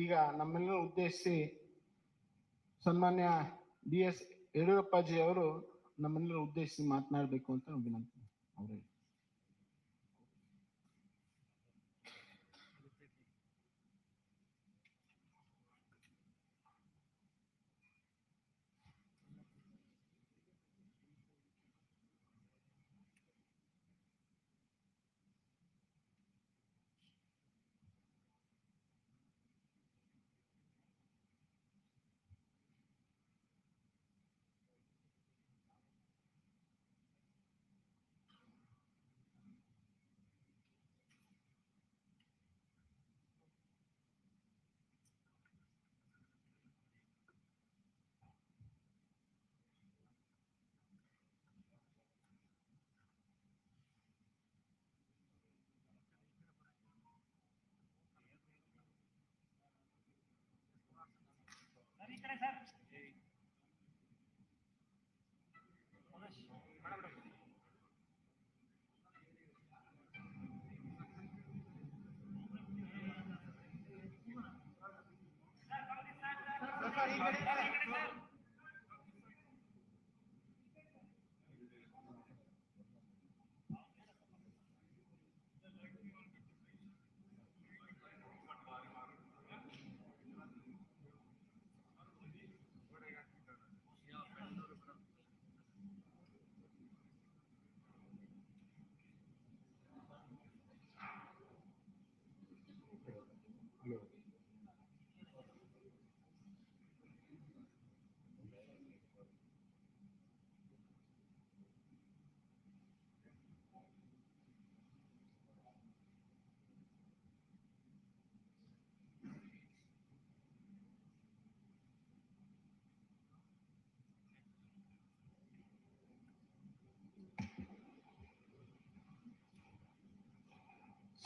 ಈಗ ನಮ್ಮೆಲ್ಲರೂ ಉದ್ದೇಶಿಸಿ ಸನ್ಮಾನ್ಯ DS ಯಡಿಯೂರಪ್ಪಾಜಿ ಅವರು ನಮ್ಮೆಲ್ಲರೂ ಉದ್ದೇಶಿಸಿ ಮಾತನಾಡಬೇಕು ಅಂತ ವಿನಂತಿ. ಅವರೇ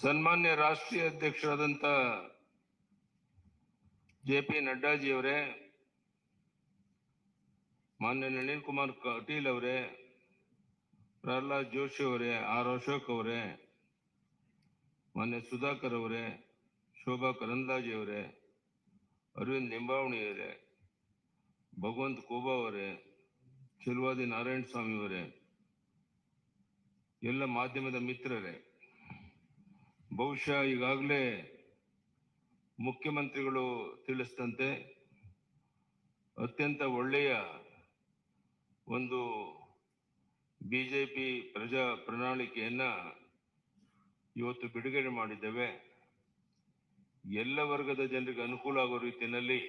ಸನ್ಮಾನ್ಯ ರಾಷ್ಟ್ರೀಯ ಅಧ್ಯಕ್ಷರಾದಂಥ ಜೆ.ಪಿ. ನಡ್ಡಾಜಿ ಅವರೇ, ಮಾನ್ಯ ನಳಿನ್ ಕುಮಾರ್ ಕಟೀಲ್ ಅವರೇ, ಪ್ರಹ್ಲಾದ್ ಜೋಶಿ ಅವರೇ, ಆರ್ ಅಶೋಕ್ ಅವರೇ, ಮಾನ್ಯ ಸುಧಾಕರ್ ಅವರೇ, ಶೋಭಾ ಕರಂದ್ಲಾಜೆ ಅವರೇ, ಅರವಿಂದ್ ಲಿಂಬಾವಣಿ ಅವರೇ, ಭಗವಂತ್ ಕೋಬಾ ಅವರೇ, ಚೆಲುವಾದಿ ನಾರಾಯಣ ಸ್ವಾಮಿ ಅವರೇ, ಎಲ್ಲ ಮಾಧ್ಯಮದ ಮಿತ್ರರೇ, ಬಹುಶಃ ಈಗಾಗಲೇ ಮುಖ್ಯಮಂತ್ರಿಗಳು ತಿಳಿಸಿದಂತೆ ಅತ್ಯಂತ ಒಳ್ಳೆಯ ಒಂದು ಬಿಜೆಪಿ ಪ್ರಜಾ ಪ್ರಣಾಳಿಕೆಯನ್ನ ಇವತ್ತು ಬಿಡುಗಡೆ ಮಾಡಿದ್ದೇವೆ. ಎಲ್ಲ ವರ್ಗದ ಜನರಿಗೆ ಅನುಕೂಲ ಆಗೋ ರೀತಿಯಲ್ಲಿ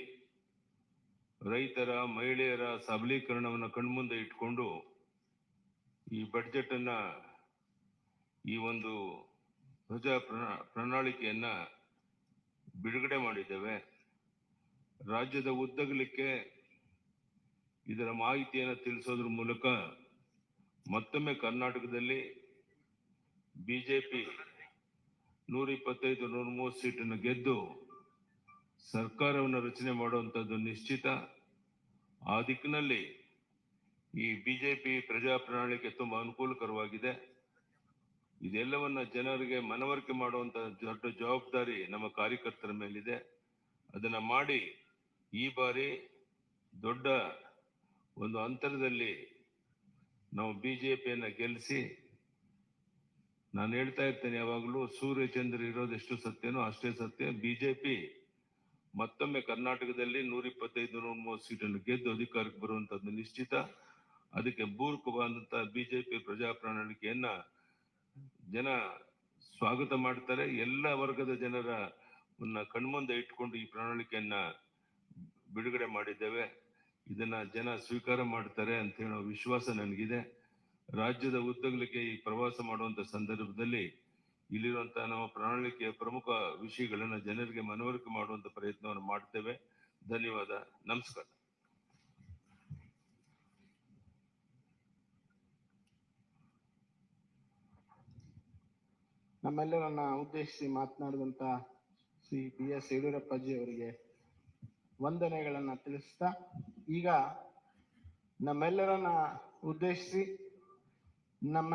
ರೈತರ, ಮಹಿಳೆಯರ ಸಬಲೀಕರಣವನ್ನು ಕಣ್ಮುಂದೆ ಇಟ್ಕೊಂಡು ಈ ಬಡ್ಜೆಟ್ ಅನ್ನ, ಈ ಒಂದು ಪ್ರಜಾ ಪ್ರಣಾಳಿಕೆಯನ್ನ ಬಿಡುಗಡೆ ಮಾಡಿದ್ದೇವೆ. ರಾಜ್ಯದ ಉದ್ದಗಲಿಕ್ಕೆ ಇದರ ಮಾಹಿತಿಯನ್ನು ತಿಳಿಸೋದ್ರ ಮೂಲಕ ಮತ್ತೊಮ್ಮೆ ಕರ್ನಾಟಕದಲ್ಲಿ ಬಿಜೆಪಿ 125-130 ಸೀಟನ್ನು ಗೆದ್ದು ಸರ್ಕಾರವನ್ನು ರಚನೆ ಮಾಡುವಂಥದ್ದು ನಿಶ್ಚಿತ. ಆ ದಿಕ್ಕಿನಲ್ಲಿ ಈ ಬಿಜೆಪಿ ಪ್ರಜಾ ಪ್ರಣಾಳಿಕೆ ತುಂಬಾ ಅನುಕೂಲಕರವಾಗಿದೆ. ಇದೆಲ್ಲವನ್ನ ಜನರಿಗೆ ಮನವರಿಕೆ ಮಾಡುವಂತ ದೊಡ್ಡ ಜವಾಬ್ದಾರಿ ನಮ್ಮ ಕಾರ್ಯಕರ್ತರ ಮೇಲಿದೆ. ಅದನ್ನ ಮಾಡಿ ಈ ಬಾರಿ ದೊಡ್ಡ ಒಂದು ಅಂತರದಲ್ಲಿ ನಾವು ಬಿಜೆಪಿಯನ್ನ ಗೆಲ್ಲಿಸಿ, ನಾನು ಹೇಳ್ತಾ ಇರ್ತೇನೆ ಯಾವಾಗಲೂ, ಸೂರ್ಯಚಂದ್ರ ಇರೋದೆಷ್ಟು ಸತ್ಯನೋ ಅಷ್ಟೇ ಸತ್ಯ. ಬಿಜೆಪಿ ಮತ್ತೊಮ್ಮೆ ಕರ್ನಾಟಕದಲ್ಲಿ 125-130 ಸೀಟನ್ನು ಗೆದ್ದು ಅಧಿಕಾರಕ್ಕೆ ಬರುವಂತದ್ದು ನಿಶ್ಚಿತ. ಅದಕ್ಕೆ ಪೂರಕವಾದಂತಹ ಬಿಜೆಪಿ ಪ್ರಜಾ ಪ್ರಣಾಳಿಕೆಯನ್ನ ಜನ ಸ್ವಾಗತ ಮಾಡ್ತಾರೆ. ಎಲ್ಲ ವರ್ಗದ ಜನರ ಕಣ್ಮುಂದೆ ಇಟ್ಕೊಂಡು ಈ ಪ್ರಣಾಳಿಕೆಯನ್ನ ಬಿಡುಗಡೆ ಮಾಡಿದ್ದೇವೆ. ಇದನ್ನ ಜನ ಸ್ವೀಕಾರ ಮಾಡ್ತಾರೆ ಅಂತ ಹೇಳೋ ವಿಶ್ವಾಸ ನನಗಿದೆ. ರಾಜ್ಯದ ಉದ್ದಗಲಿಕ್ಕೆ ಈ ಪ್ರವಾಸ ಮಾಡುವಂತ ಸಂದರ್ಭದಲ್ಲಿ ಇಲ್ಲಿರುವಂತಹ ನಮ್ಮ ಪ್ರಣಾಳಿಕೆಯ ಪ್ರಮುಖ ವಿಷಯಗಳನ್ನ ಜನರಿಗೆ ಮನವರಿಕೆ ಮಾಡುವಂತ ಪ್ರಯತ್ನವನ್ನು ಮಾಡ್ತೇವೆ. ಧನ್ಯವಾದ, ನಮಸ್ಕಾರ. ನಮ್ಮೆಲ್ಲರನ್ನ ಉದ್ದೇಶಿಸಿ ಮಾತನಾಡಿದಂತ ಶ್ರೀ ಬಿ.ಎಸ್. ಯಡಿಯೂರಪ್ಪಾಜಿ ಅವರಿಗೆ ವಂದನೆಗಳನ್ನ ತಿಳಿಸ್ತಾ, ಈಗ ನಮ್ಮೆಲ್ಲರನ್ನ ಉದ್ದೇಶಿಸಿ ನಮ್ಮ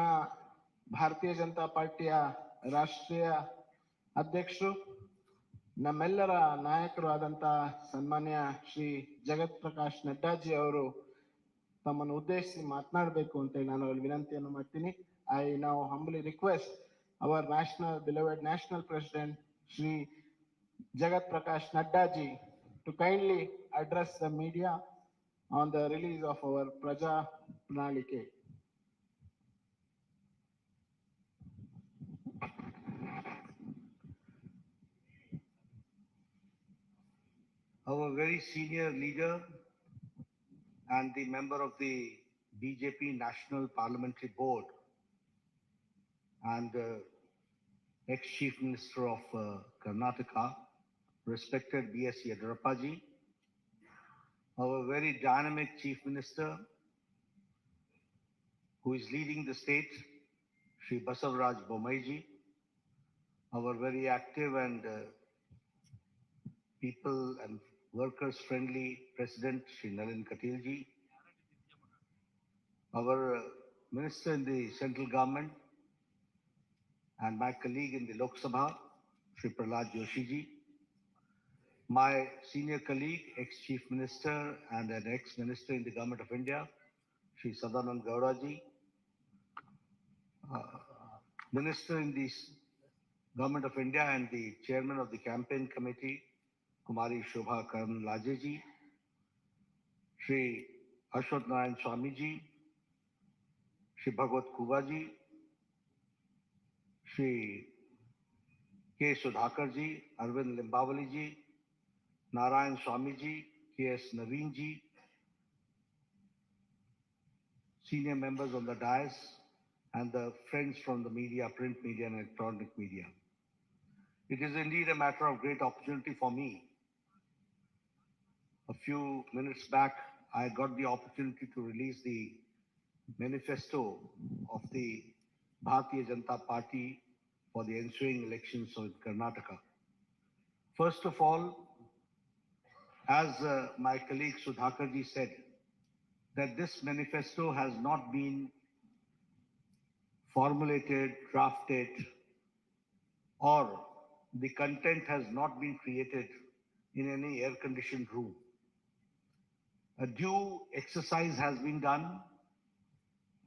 ಭಾರತೀಯ ಜನತಾ ಪಾರ್ಟಿಯ ರಾಷ್ಟ್ರೀಯ ಅಧ್ಯಕ್ಷರು, ನಮ್ಮೆಲ್ಲರ ನಾಯಕರು ಆದಂತ ಸನ್ಮಾನ್ಯ ಶ್ರೀ ಜಗತ್ ಪ್ರಕಾಶ್ ನಡ್ಡಾಜಿ ಅವರು ತಮ್ಮನ್ನು ಉದ್ದೇಶಿಸಿ ಮಾತನಾಡಬೇಕು ಅಂತ ನಾನು ಅವರಲ್ಲಿ ವಿನಂತಿಯನ್ನು ಮಾಡ್ತೀನಿ. I now ಹಂಬಲಿ request our beloved national president Shri Jagat Prakash Nadda ji to kindly address the media on the release of our Praja Pranalike. Our very senior leader and the member of the BJP National Parliamentary Board and ex-Chief Minister of Karnataka, respected B.S. Yediyurappa, our very dynamic Chief Minister who is leading the state, Shri Basavaraj Bomaiji, our very active and people and workers-friendly President Shri Nalin Katilji, our Minister in the central government, and my colleague in the Lok Sabha, Shri Prahlad Joshi ji, my senior colleague, ex-Chief Minister and an ex-Minister in the Government of India, Shri Sadanand Gowda ji, Minister in the Government of India and the Chairman of the Campaign Committee, Kumari Shobha Karnlaje ji, Shri Ashwat Narayan Swami ji, Shri Bhagwat Kuba ji, Shri K. Sudhakar ji, Arvind Limbawali ji, Narayan Swami ji, K.S. Naveen ji, senior members on the dais, and the friends from the media, print media and electronic media. It is indeed a matter of great opportunity for me. A few minutes back, I got the opportunity to release the manifesto of the Bharatiya Janata Party for the ensuing elections in Karnataka. First of all, as my colleague Sudhakar ji said, that this manifesto has not been formulated, drafted, or the content has not been created in any air-conditioned room. A due exercise has been done,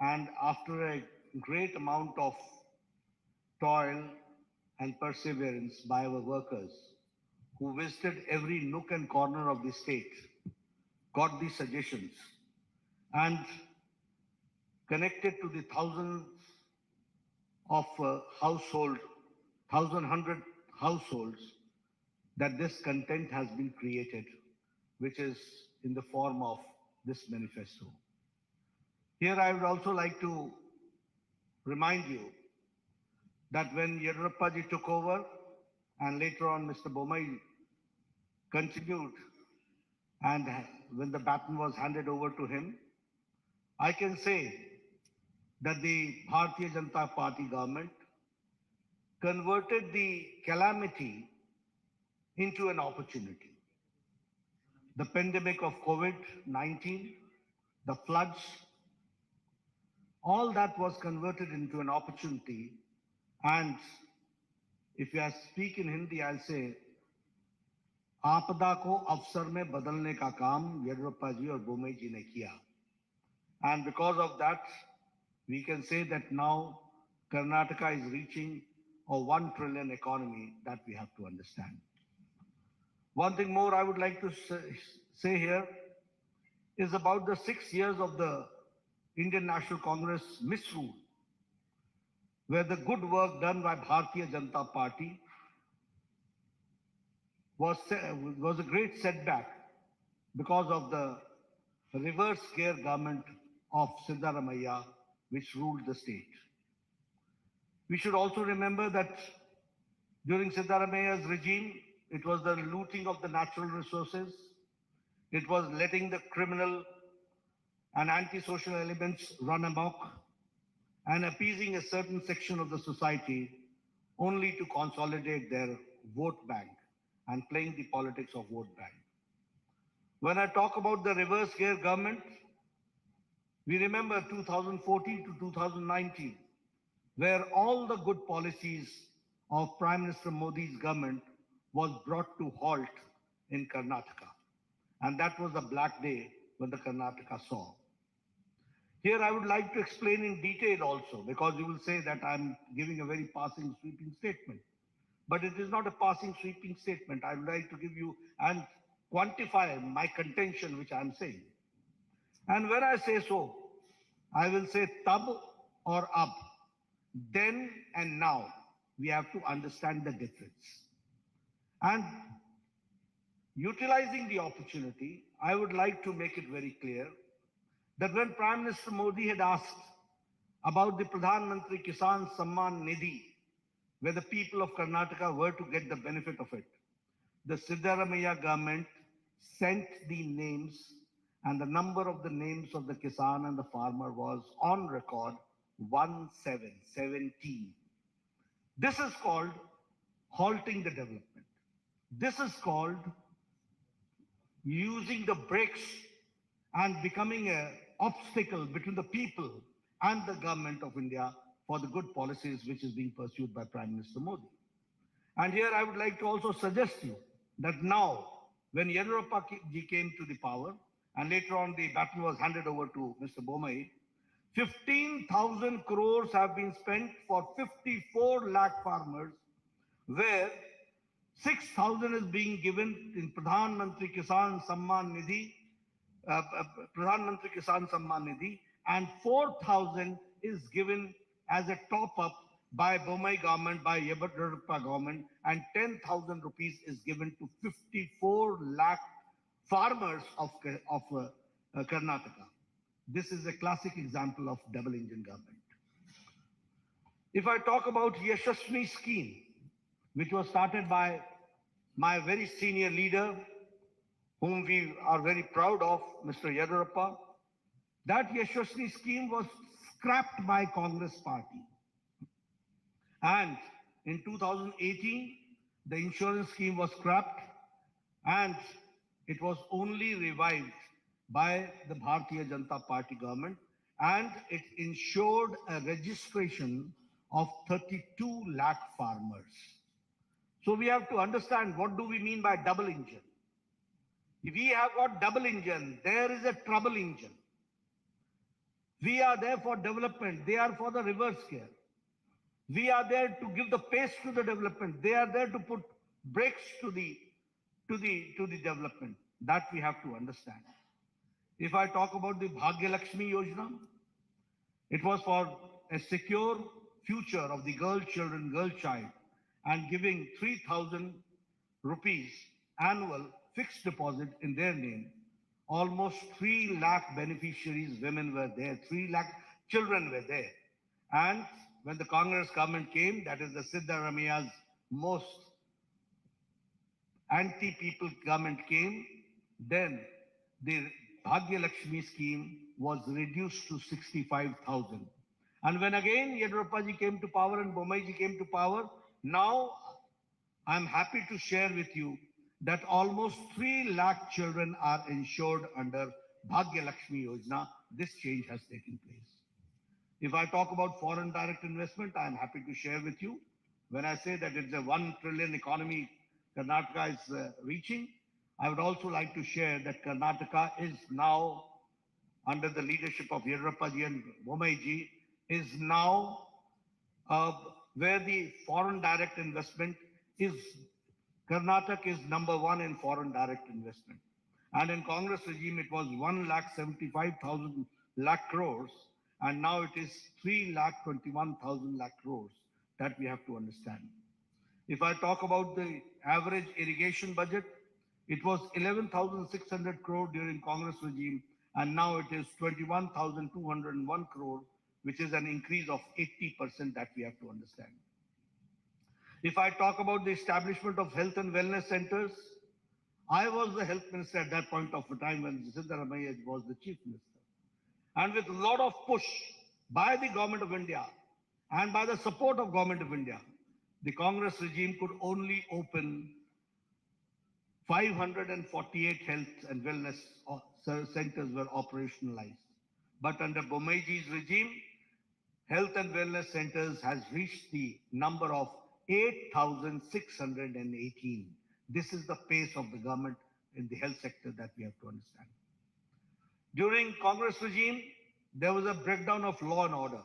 and after a great amount of toil and perseverance by our workers, who visited every nook and corner of the state, got the suggestions, and connected to the thousands of households, 1,100 households, that this content has been created, which is in the form of this manifesto. Here I would also like to remind you that when Yediyurappa ji took over, and later on Mr. Bommai continued, and when the baton was handed over to him, I can say that the Bharatiya Janata Party government converted the calamity into an opportunity. The pandemic of COVID-19, the floods, all that was converted into an opportunity. And if I speak in Hindi, I'll say, आपदा को अवसर में बदलने का काम येदियुरप्पा जी और बोम्मई जी ने किया. And because of that, we can say that now Karnataka is reaching a 1 trillion economy. That we have to understand. One thing more I would like to say here is about the 6 years of the Indian National Congress misrule, where the good work done by Bharatiya Janata Party was a great setback because of the reverse gear government of Siddaramaiah, which ruled the state. We should also remember that during Siddaramaiah's regime, it was the looting of the natural resources. It was letting the criminal and antisocial elements run amok and appeasing a certain section of the society only to consolidate their vote bank and playing the politics of vote bank. When I talk about the reverse gear government, we remember 2014 to 2019, where all the good policies of Prime Minister Modi's government was brought to halt in Karnataka. And that was a black day when the Karnataka saw. Here I would like to explain in detail also, because you will say that I'm giving a very passing sweeping statement. But it is not a passing sweeping statement. I would like to give you and quantify my contention, which I'm saying. And when I say so, I will say tab or ab. Then and now, we have to understand the difference. And utilizing the opportunity, I would like to make it very clear that when Prime Minister Modi had asked about the Pradhan Mantri Kisan Samman Nidhi, where the people of Karnataka were to get the benefit of it, the Siddaramaiah government sent the names, and the number of the names of the Kisan and the farmer was on record 1717. This is called halting the development. This is called using the brakes and becoming an obstacle between the people and the government of India for the good policies which is being pursued by Prime Minister Modi. And here I would like to also suggest you that now, when Yediyurappa ji came to the power, and later on the baton was handed over to Mr. Bomai, 15,000 crores have been spent for 54 lakh farmers, where 6,000 is being given in Pradhan Mantri Kisan Samman Nidhi, and 4,000 is given as a top-up by Bomai government, by Yediyurappa government, and 10,000 rupees is given to 54 lakh farmers of Karnataka. This is a classic example of double engine government. If I talk about Yashasvi scheme, which was started by my very senior leader, whom we are very proud of, Mr. Yediyurappa, that Yashasvi scheme was scrapped by Congress party. And in 2018, the insurance scheme was scrapped and it was only revived by the Bharatiya Janata Party government, and it ensured a registration of 32 lakh farmers. So we have to understand, what do we mean by double engine? If we have got double engine, there is a trouble engine. We are there for development. They are for the reverse gear. We are there to give the pace to the development. They are there to put brakes to the development. That we have to understand. If I talk about the Bhagya Lakshmi Yojana, it was for a secure future of the girl child, and giving 3,000 rupees annual fixed deposit in their name. Almost 3 lakh beneficiaries, women were there, 3 lakh children were there. And when the Congress government came, that is the Siddaramaia's most anti-people government came, then the Bhagya Lakshmi scheme was reduced to 65,000. And when again Yediyurappa ji came to power and Bomai ji came to power, now I'm happy to share with you that almost 3 lakh children are insured under Bhagya Lakshmi Yojana. This change has taken place. If I talk about foreign direct investment, I'm happy to share with you. When I say that it's a 1 trillion economy Karnataka is reaching, I would also like to share that Karnataka is now, under the leadership of Yediyurappa ji and Bomai ji, is now where the foreign direct investment is, Karnataka is number 1 in foreign direct investment. And in Congress regime, it was 1,75,000 lakh crores, and now it is 3,21,000 lakh crores. That we have to understand. If I talk about the average irrigation budget, it was 11,600 crore during Congress regime, and now it is 21,201 crore, which is an increase of 80% that we have to understand. If I talk about the establishment of health and wellness centers, I was the health minister at that point of time when Siddaramaiah was the chief minister. And with a lot of push by the government of India and by the support of government of India, the Congress regime could only open 548 health and wellness centers were operationalized. But under Bomai ji's regime, health and wellness centers has reached the number of 8,618. This is the pace of the government in the health sector that we have to understand. During Congress regime, there was a breakdown of law and order,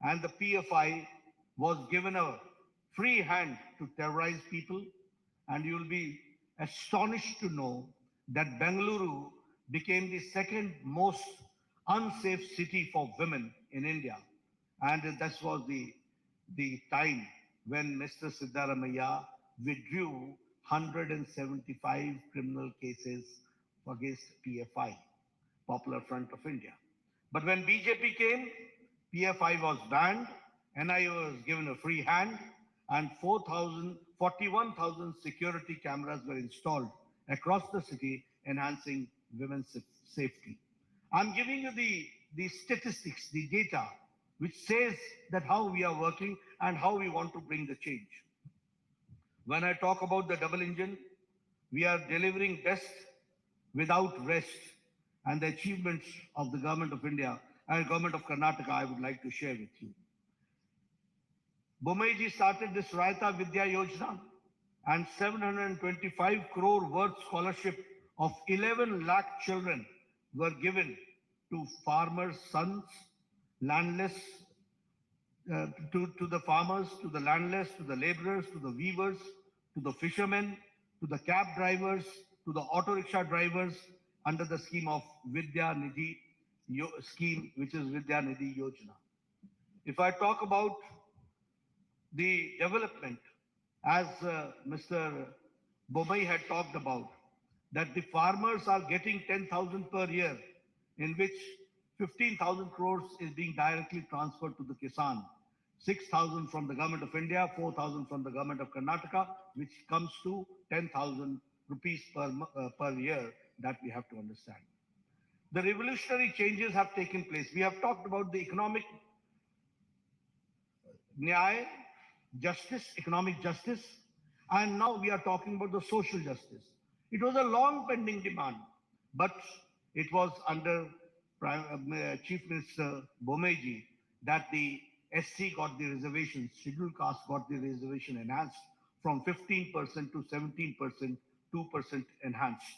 and the PFI was given a free hand to terrorize people. And you will be astonished to know that Bengaluru became the second most unsafe city for women in India. And that was the time when Mr. Siddaramaiah withdrew 175 criminal cases against PFI, Popular Front of India. But when BJP came, PFI was banned, NIA was given a free hand, and 41,000 security cameras were installed across the city, enhancing women's safety. I'm giving you the statistics, the data, which says that how we are working and how we want to bring the change. When I talk about the double engine, we are delivering best without rest, and the achievements of the government of India and government of Karnataka, I would like to share with you. Bomeji started this Raita Vidya Yojana, and 725 crore worth scholarship of 11 lakh children were given to farmers' sons, landless, to the farmers, to the landless, to the laborers, to the weavers, to the fishermen, to the cab drivers, to the auto rickshaw drivers under the scheme of Vidya Nidhi scheme, which is Vidya Nidhi Yojana. If I talk about the development, as Mr. Bobai had talked about, that the farmers are getting 10,000 per year, in which 15,000 crores is being directly transferred to the Kisan, 6,000 from the government of India, 4,000 from the government of Karnataka, which comes to 10,000 rupees per year, that we have to understand. The revolutionary changes have taken place. We have talked about the economic nyaya, justice, economic justice, and now we are talking about the social justice. It was a long pending demand, but it was under Chief Minister Bomeji that the SC got the reservations, scheduled caste got the reservation enhanced from 15% to 17%, 2% enhanced.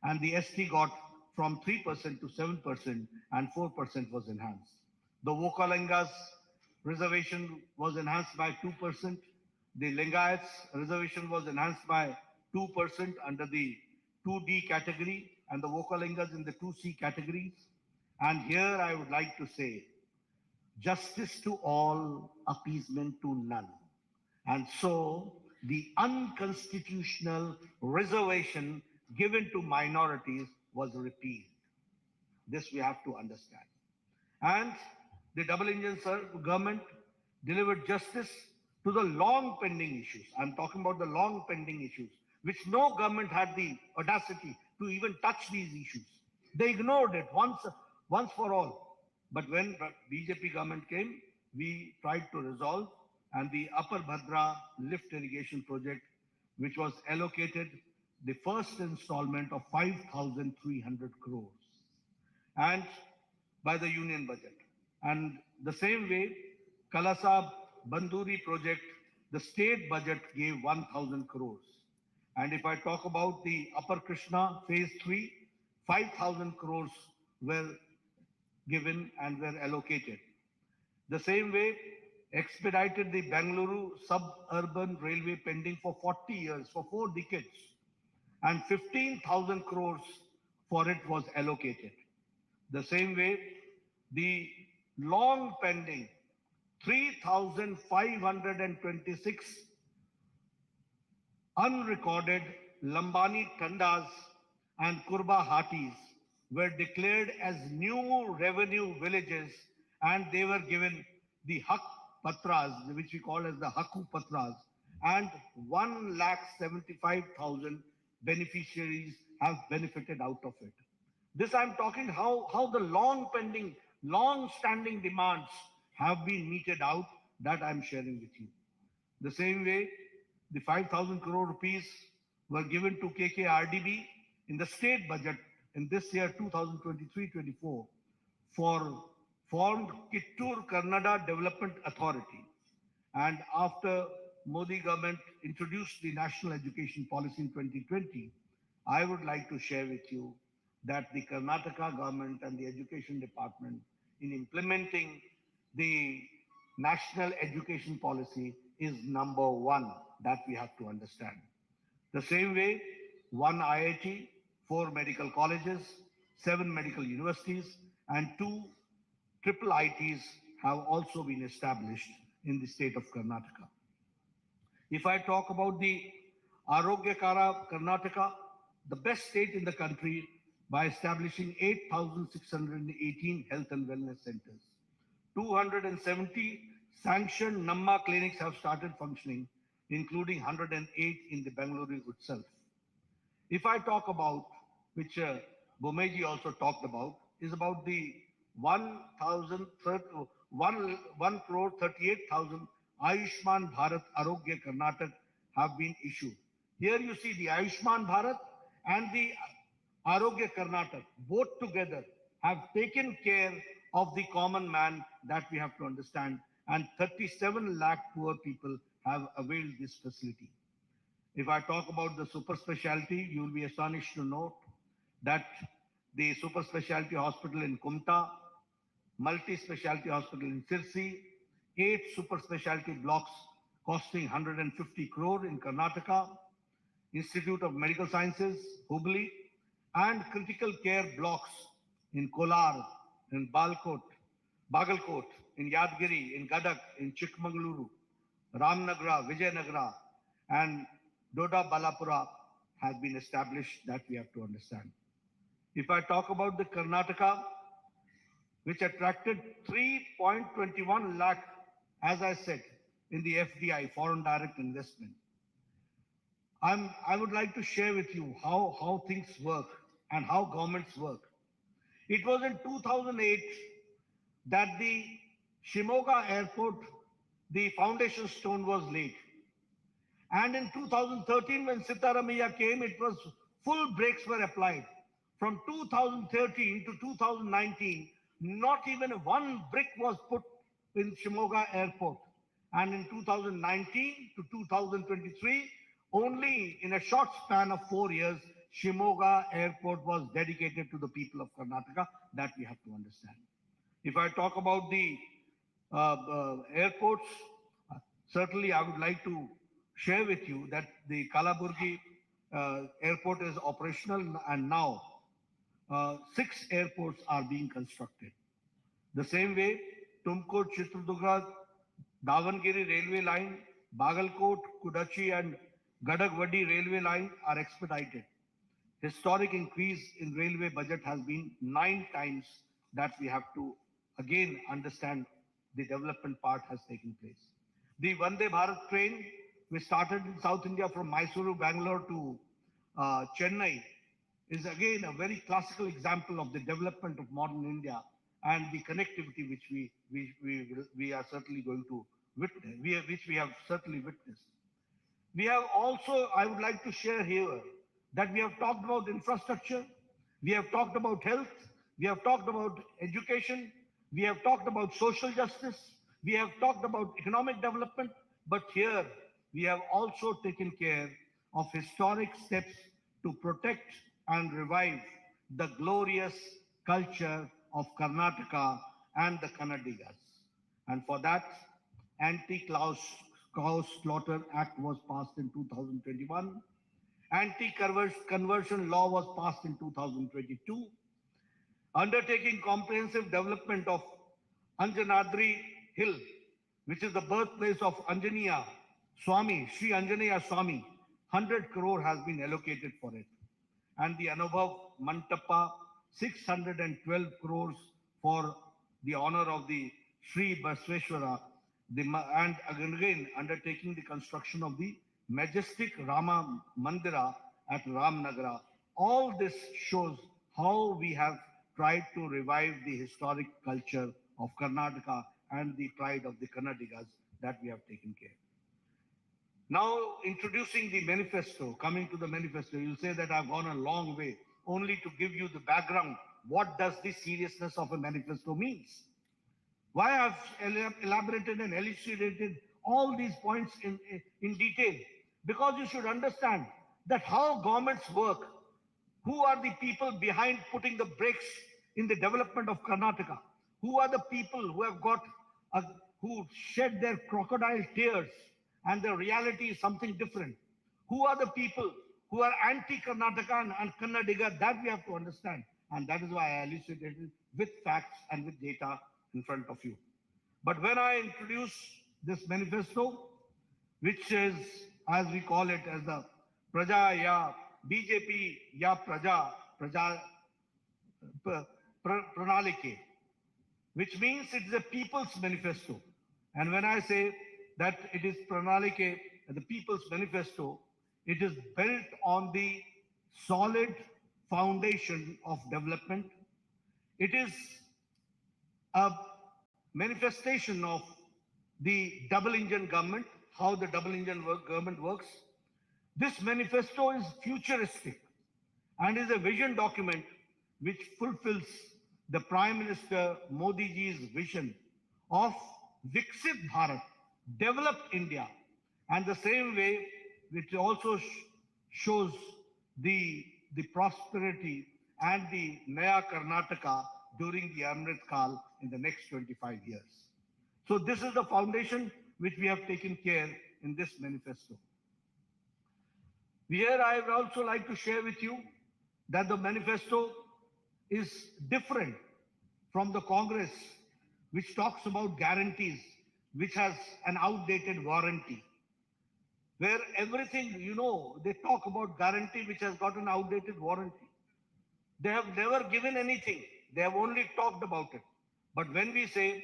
And the ST got from 3% to 7% and 4% was enhanced. The Vokalingas reservation was enhanced by 2%. The Lingayats reservation was enhanced by 2% under the 2D category and the Vokalingas in the 2C categories. And here I would like to say, justice to all, appeasement to none. And so the unconstitutional reservation given to minorities was repealed. This we have to understand. And the double engine government delivered justice to the long pending issues. I'm talking about the long pending issues, which no government had the audacity to even touch these issues. They ignored it once for all. But when BJP government came, we tried to resolve, and the Upper Bhadra lift irrigation project, which was allocated the first installment of 5,300 crores and by the union budget. And the same way, Kalasa Banduri project, the state budget gave 1,000 crores. And if I talk about the Upper Krishna phase 3, 5,000 crores were given and were allocated. The same way, expedited the Bengaluru suburban railway pending for 40 years, for 4 decades, and 15,000 crores for it was allocated. The same way, the long pending 3,526 unrecorded Lambani Tandas and Kurba Hatis were declared as new revenue villages, and they were given the Hak Patras, which we call as the Haku Patras, and 1,75,000 beneficiaries have benefited out of it. This I'm talking how the long pending, long standing demands have been meted out, that I'm sharing with you. The same way, the 5,000 crore rupees were given to KKRDB in the state budget in this year 2023-24 for formed Kittur Kannada Development Authority. And after Modi government introduced the national education policy in 2020, I would like to share with you that the Karnataka government and the education department, in implementing the national education policy, is number one. That we have to understand. The same way, 1 IIT, 4 medical colleges, 7 medical universities, and 2 triple ITs have also been established in the state of Karnataka. If I talk about the Arogyakara Karnataka, the best state in the country, by establishing 8,618 health and wellness centers. 270 sanctioned Namma clinics have started functioning, including 108 in the Bengaluru itself. If I talk about, which Bomeji also talked about, is about the 1,38,000 Ayushman Bharat Arogya Karnataka have been issued. Here you see the Ayushman Bharat and the Arogya Karnataka, both together have taken care of the common man, that we have to understand, and 37 lakh poor people have availed this facility. If I talk about the super specialty, you will be astonished to note that the super specialty hospital in Kumta, multi-specialty hospital in Sirsi, 8 super specialty blocks costing 150 crore in Karnataka, Institute of Medical Sciences, Hubli, and critical care blocks in Kolar, in Bagalkot, in Yadgiri, in Gadak, in Chikmagaluru, Ramnagara, Vijayanagara, and Doda Balapura has been established, that we have to understand. If I talk about the Karnataka, which attracted 3.21 lakh, as I said, in the FDI, foreign direct investment. I would like to share with you how things work and how governments work. It was in 2008 that the Shimoga airport, the foundation stone was laid. And in 2013, when Sitaramaiah came, it was full brakes were applied. From 2013 to 2019, not even one brick was put in Shimoga airport. And in 2019 to 2023, only in a short span of 4 years, Shimoga airport was dedicated to the people of Karnataka. That we have to understand. If I talk about the airports, certainly I would like to share with you that the Kalaburgi airport is operational, and now 6 airports are being constructed. The same way, Tumkur, Chitradurga, Davangere railway line, Bagalkot, Kudachi, and Gadagwadi railway line are expedited. Historic increase in railway budget has been 9 times, that we have to again understand the development part has taken place. The Vande Bharat train, which started in South India from Mysuru, Bangalore to Chennai, is again a very classical example of the development of modern India and the connectivity which we are certainly going to witness, which we have certainly witnessed. We have also, I would like to share here, that we have talked about infrastructure, we have talked about health, we have talked about education, we have talked about social justice, we have talked about economic development, but here we have also taken care of historic steps to protect and revive the glorious culture of Karnataka and the Kannadigas. And for that, Anti-Cow Slaughter Act was passed in 2021. Anti-conversion law was passed in 2022. Undertaking comprehensive development of Anjanadri Hill, which is the birthplace of Anjaneya Swami, Sri Anjaneya Swami, 100 crore has been allocated for it. And the Anubhav Mantapa, 612 crores for the honor of the Sri Basveshwara, and again undertaking the construction of the majestic Rama Mandira at Ramnagara. All this shows how we have tried to revive the historic culture of Karnataka and the pride of the Kannadigas, that we have taken care. Now, introducing the manifesto, coming to the manifesto, you'll say that I've gone a long way, only to give you the background. What does the seriousness of a manifesto means? Why I've elaborated and elucidated all these points in detail? Because you should understand that how governments work, who are the people behind putting the brakes in the development of Karnataka, who are the people who have who shed their crocodile tears, and the reality is something different. Who are the people who are anti-Karnataka and Kannadiga, that we have to understand. And that is why I elucidated with facts and with data in front of you. But when I introduce this manifesto, which is, as we call it, as the Praja Ya BJP Ya Praja Pranalike, which means it is a people's manifesto. And when I say that it is Pranalike, the people's manifesto, it is built on the solid foundation of development. It is a manifestation of the double engine government, how the double engine government works. This manifesto is futuristic and is a vision document which fulfills the Prime Minister Modi ji's vision of Viksit Bharat, developed India, and the same way which also shows the prosperity and the Naya Karnataka during the Amrit Kal in the next 25 years. So this is the foundation which we have taken care in this manifesto. Here I would also like to share with you that the manifesto is different from the Congress, which talks about guarantees, which has an outdated warranty. Where everything, they talk about guarantee which has got an outdated warranty. They have never given anything. They have only talked about it. But when we say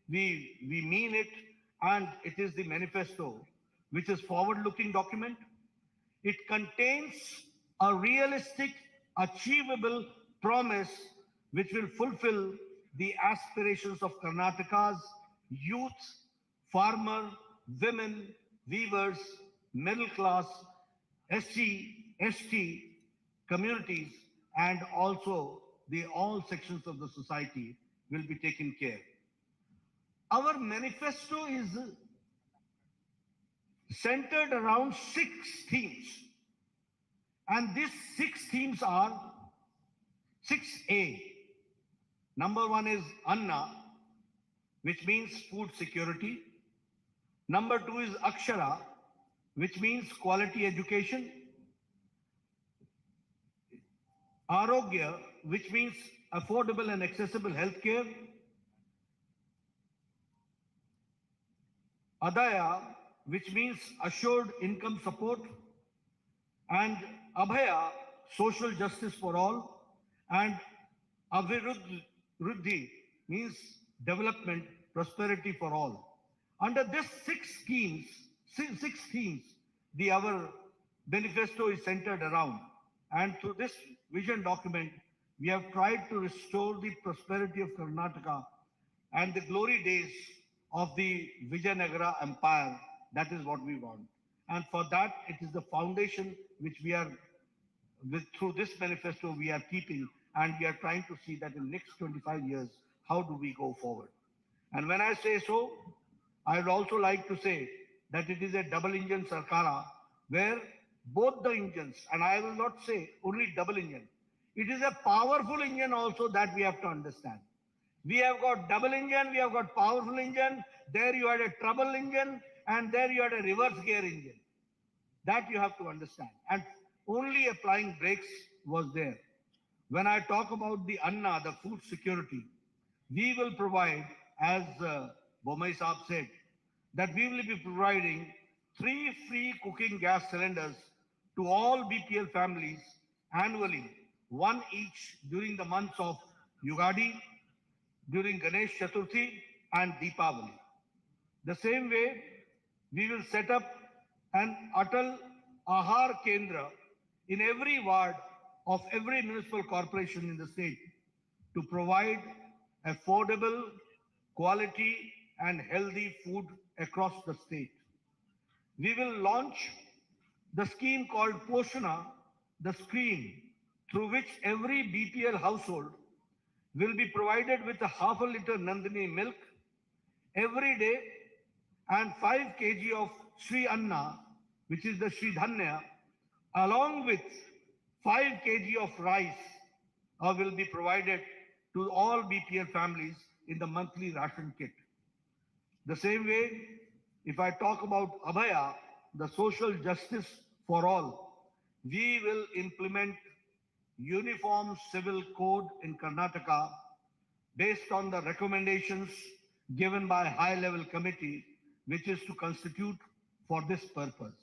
we mean it, and it is the manifesto, which is forward-looking document, it contains a realistic, achievable promise which will fulfill the aspirations of Karnataka's youth, farmer, women, weavers, middle class, SC, ST communities, and also all sections of the society will be taken care. Our manifesto is centered around 6 themes. And these 6 themes are 6A. Number 1 is Anna, which means food security. Number 2 is Akshara, which means quality education. Arogya, which means affordable and accessible healthcare. Adaya, which means assured income support. And Abhaya, social justice for all. And Abhiruddhi means development, prosperity for all. Under this 6 themes, our manifesto is centered around. And through this vision document, we have tried to restore the prosperity of Karnataka and the glory days of the Vijayanagara Empire. That is what we want. And for that, it is the foundation which we are, through this manifesto, we are keeping, and we are trying to see that in the next 25 years, how do we go forward? And when I say so, I would also like to say that it is a double engine Sarkara, where both the engines, and I will not say only double engine, it is a powerful engine also that we have to understand. We have got double engine, we have got powerful engine, there you had a trouble engine, and there you had a reverse gear engine. That you have to understand. And only applying brakes was there. When I talk about the Anna, the food security, we will provide, as Bomai Saab said, that we will be providing 3 free cooking gas cylinders to all BPL families annually, 1 each during the months of Yugadi, during Ganesh Chaturthi and Deepavali. The same way, we will set up an Atal Ahar Kendra in every ward of every municipal corporation in the state to provide affordable, quality and healthy food across the state. We will launch the scheme called Poshana, the scheme through which every BPL household will be provided with a half a liter Nandini milk every day and 5 kg of Sri Anna, which is the Sri Dhanya, along with 5 kg of rice will be provided to all BPL families in the monthly ration kit. The same way, if I talk about Abhaya, the social justice for all, we will implement uniform civil code in Karnataka based on the recommendations given by a high-level committee, which is to constitute for this purpose.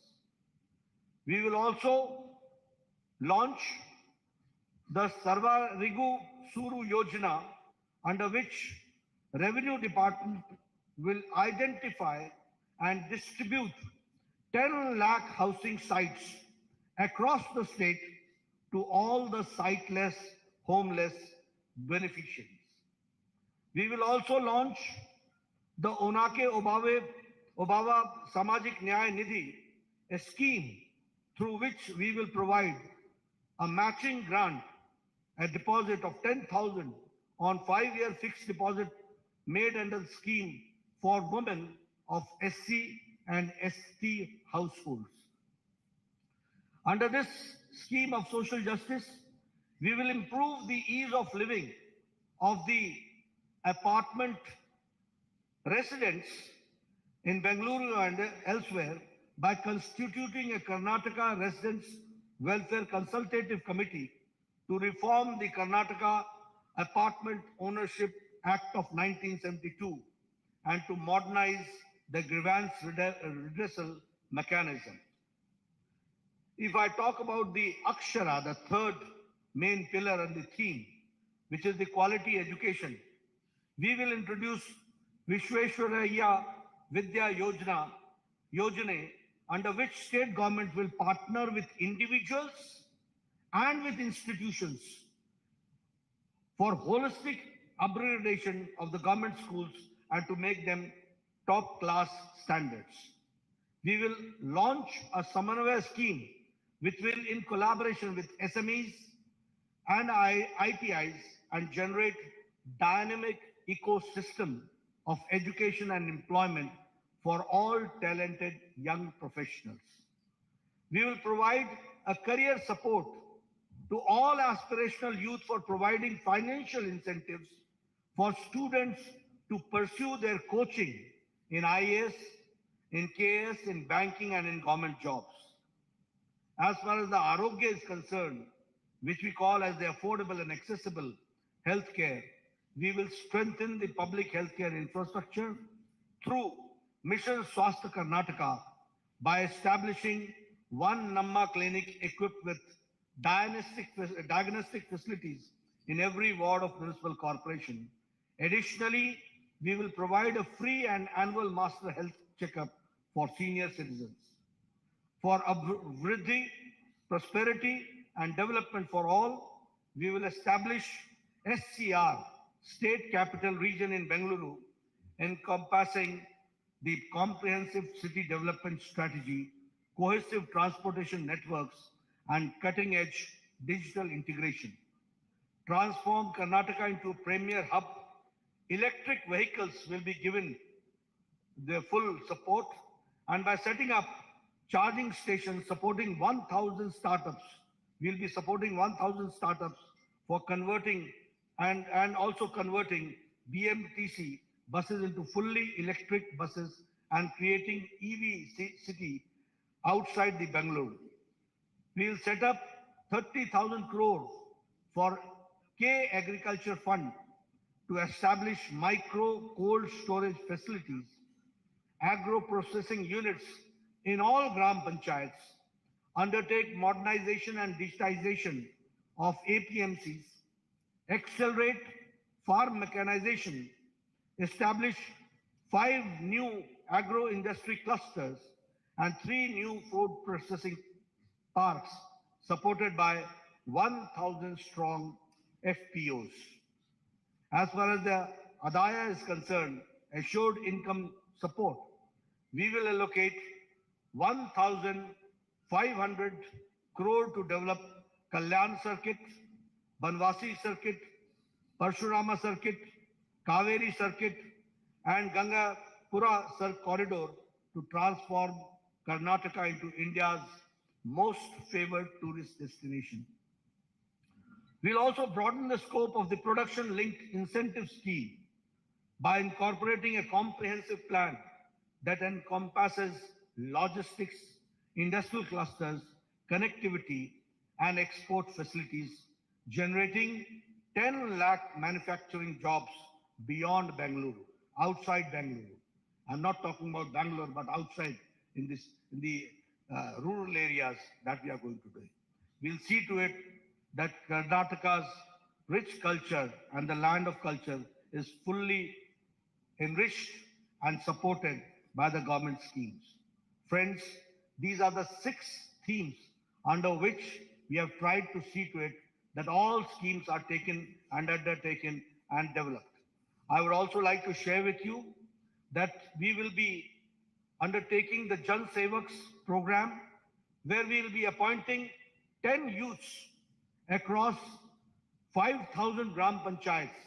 We will also launch the Sarva Rigu Suru Yojana, under which Revenue Department will identify and distribute 10 lakh housing sites across the state to all the siteless, homeless beneficiaries. We will also launch the Onake Obava Samajik Nyaya Nidhi, a scheme through which we will provide a matching grant, a deposit of 10,000 on 5-year fixed deposit made under the scheme for women of SC and ST households. Under this scheme of social justice, we will improve the ease of living of the apartment residents in Bengaluru and elsewhere by constituting a Karnataka Residents Welfare Consultative Committee to reform the Karnataka Apartment Ownership Act of 1972 and to modernize the grievance redressal mechanism. If I talk about the Akshara, the third main pillar and the theme, which is the quality education, we will introduce Vishweshwaraya Vidya Yojana, under which state government will partner with individuals and with institutions for holistic upgradation of the government schools and to make them top class standards. We will launch a Samanvaya scheme which will, in collaboration with SMEs and ITIs, and generate dynamic ecosystem of education and employment for all talented young professionals. We will provide a career support to all aspirational youth for providing financial incentives for students to pursue their coaching in IAS, in KS, in banking and in government jobs. As far as the Arogya is concerned, which we call as the affordable and accessible healthcare, we will strengthen the public healthcare infrastructure through Mission Swasthya Karnataka by establishing one Namma clinic equipped with diagnostic facilities in every ward of municipal corporation. Additionally, we will provide a free and annual master health checkup for senior citizens. For Vriddhi, prosperity and development for all, we will establish SCR, State Capital Region in Bengaluru, encompassing the comprehensive city development strategy, cohesive transportation networks, and cutting-edge digital integration. Transform Karnataka into a premier hub. Electric vehicles will be given their full support, and by setting up charging stations supporting 1,000 startups, we'll be supporting 1,000 startups for converting and also converting BMTC buses into fully electric buses and creating EV city outside the Bangalore. We'll set up 30,000 crore for K Agriculture Fund to establish micro cold storage facilities, agro processing units in all Gram Panchayats, undertake modernization and digitization of APMCs, accelerate farm mechanization, establish 5 new agro-industry clusters and 3 new food processing parks supported by 1,000 strong FPOs. As far as the Adaya is concerned, assured income support, we will allocate 1,500 crore to develop Kalyan Circuit, Banwasi Circuit, Parshurama Circuit, Kaveri Circuit, and Gangapura Corridor to transform Karnataka into India's most favored tourist destination. We'll also broaden the scope of the production-linked incentive scheme by incorporating a comprehensive plan that encompasses logistics, industrial clusters, connectivity, and export facilities, generating 10 lakh manufacturing jobs beyond Bengaluru, outside Bengaluru. I'm not talking about Bangalore, but outside in the rural areas that we are going to do. We'll see to it that Karnataka's rich culture and the land of culture is fully enriched and supported by the government schemes. Friends, these are the 6 themes under which we have tried to see to it that all schemes are taken and undertaken and developed. I would also like to share with you that we will be undertaking the Jan Sevaks program, where we will be appointing 10 youths across 5,000 gram panchayats,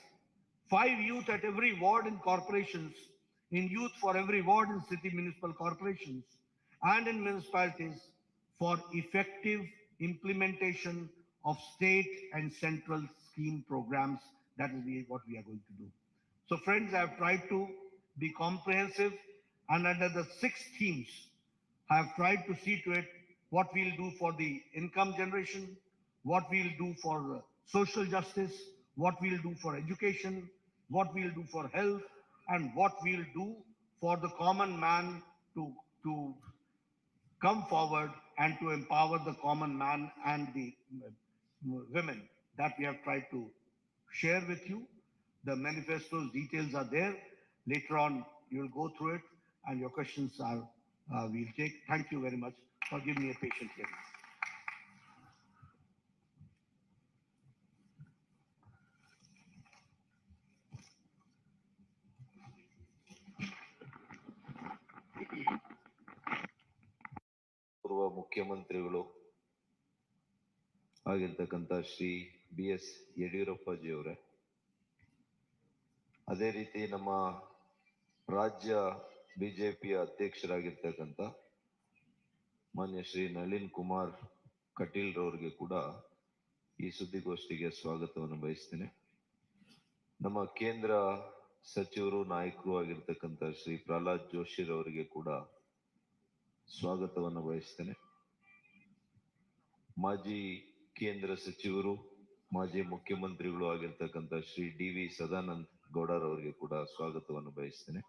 5 youth at every ward in corporations, in youth for every ward in city municipal corporations, and in municipalities for effective implementation of state and central scheme programs. That is what we are going to do. So friends, I have tried to be comprehensive, and under the 6 themes, I have tried to see to it what we'll do for the income generation, what we'll do for social justice, what we'll do for education, what we'll do for health, and what we'll do for the common man to come forward and to empower the common man and the women that we have tried to share with you. The manifesto's details are there. Later on, you will go through it, and your questions are we'll take. Thank you very much for giving me a patient hearing. ಪೂರ್ವ ಮುಖ್ಯಮಂತ್ರಿಗಳು ಆಗಿರ್ತಕ್ಕಂಥ Shri BS ಯಡಿಯೂರಪ್ಪಾಜಿ ಅವರೇ, ಅದೇ ರೀತಿ ನಮ್ಮ ರಾಜ್ಯ ಬಿಜೆಪಿಯ ಅಧ್ಯಕ್ಷರಾಗಿರ್ತಕ್ಕಂಥ ಮಾನ್ಯ ಶ್ರೀ ನಳಿನ್ ಕುಮಾರ್ ಕಟೀಲ್ ರವರಿಗೆ ಕೂಡ ಈ ಸುದ್ದಿಗೋಷ್ಠಿಗೆ ಸ್ವಾಗತವನ್ನು ಬಯಸ್ತೇನೆ. ನಮ್ಮ ಕೇಂದ್ರ ಸಚಿವರು ನಾಯಕರು ಆಗಿರ್ತಕ್ಕಂಥ ಶ್ರೀ ಪ್ರಹ್ಲಾದ್ ಜೋಶಿ ರವರಿಗೆ ಕೂಡ ಸ್ವಾಗತವನ್ನು ಬಯಸ್ತೇನೆ. ಮಾಜಿ ಕೇಂದ್ರ ಸಚಿವರು, ಮಾಜಿ ಮುಖ್ಯಮಂತ್ರಿಗಳು ಆಗಿರ್ತಕ್ಕಂಥ ಶ್ರೀ DV ಸದಾನಂದ ಗೌಡರವರಿಗೆ ಕೂಡ ಸ್ವಾಗತವನ್ನು ಬಯಸ್ತೇನೆ.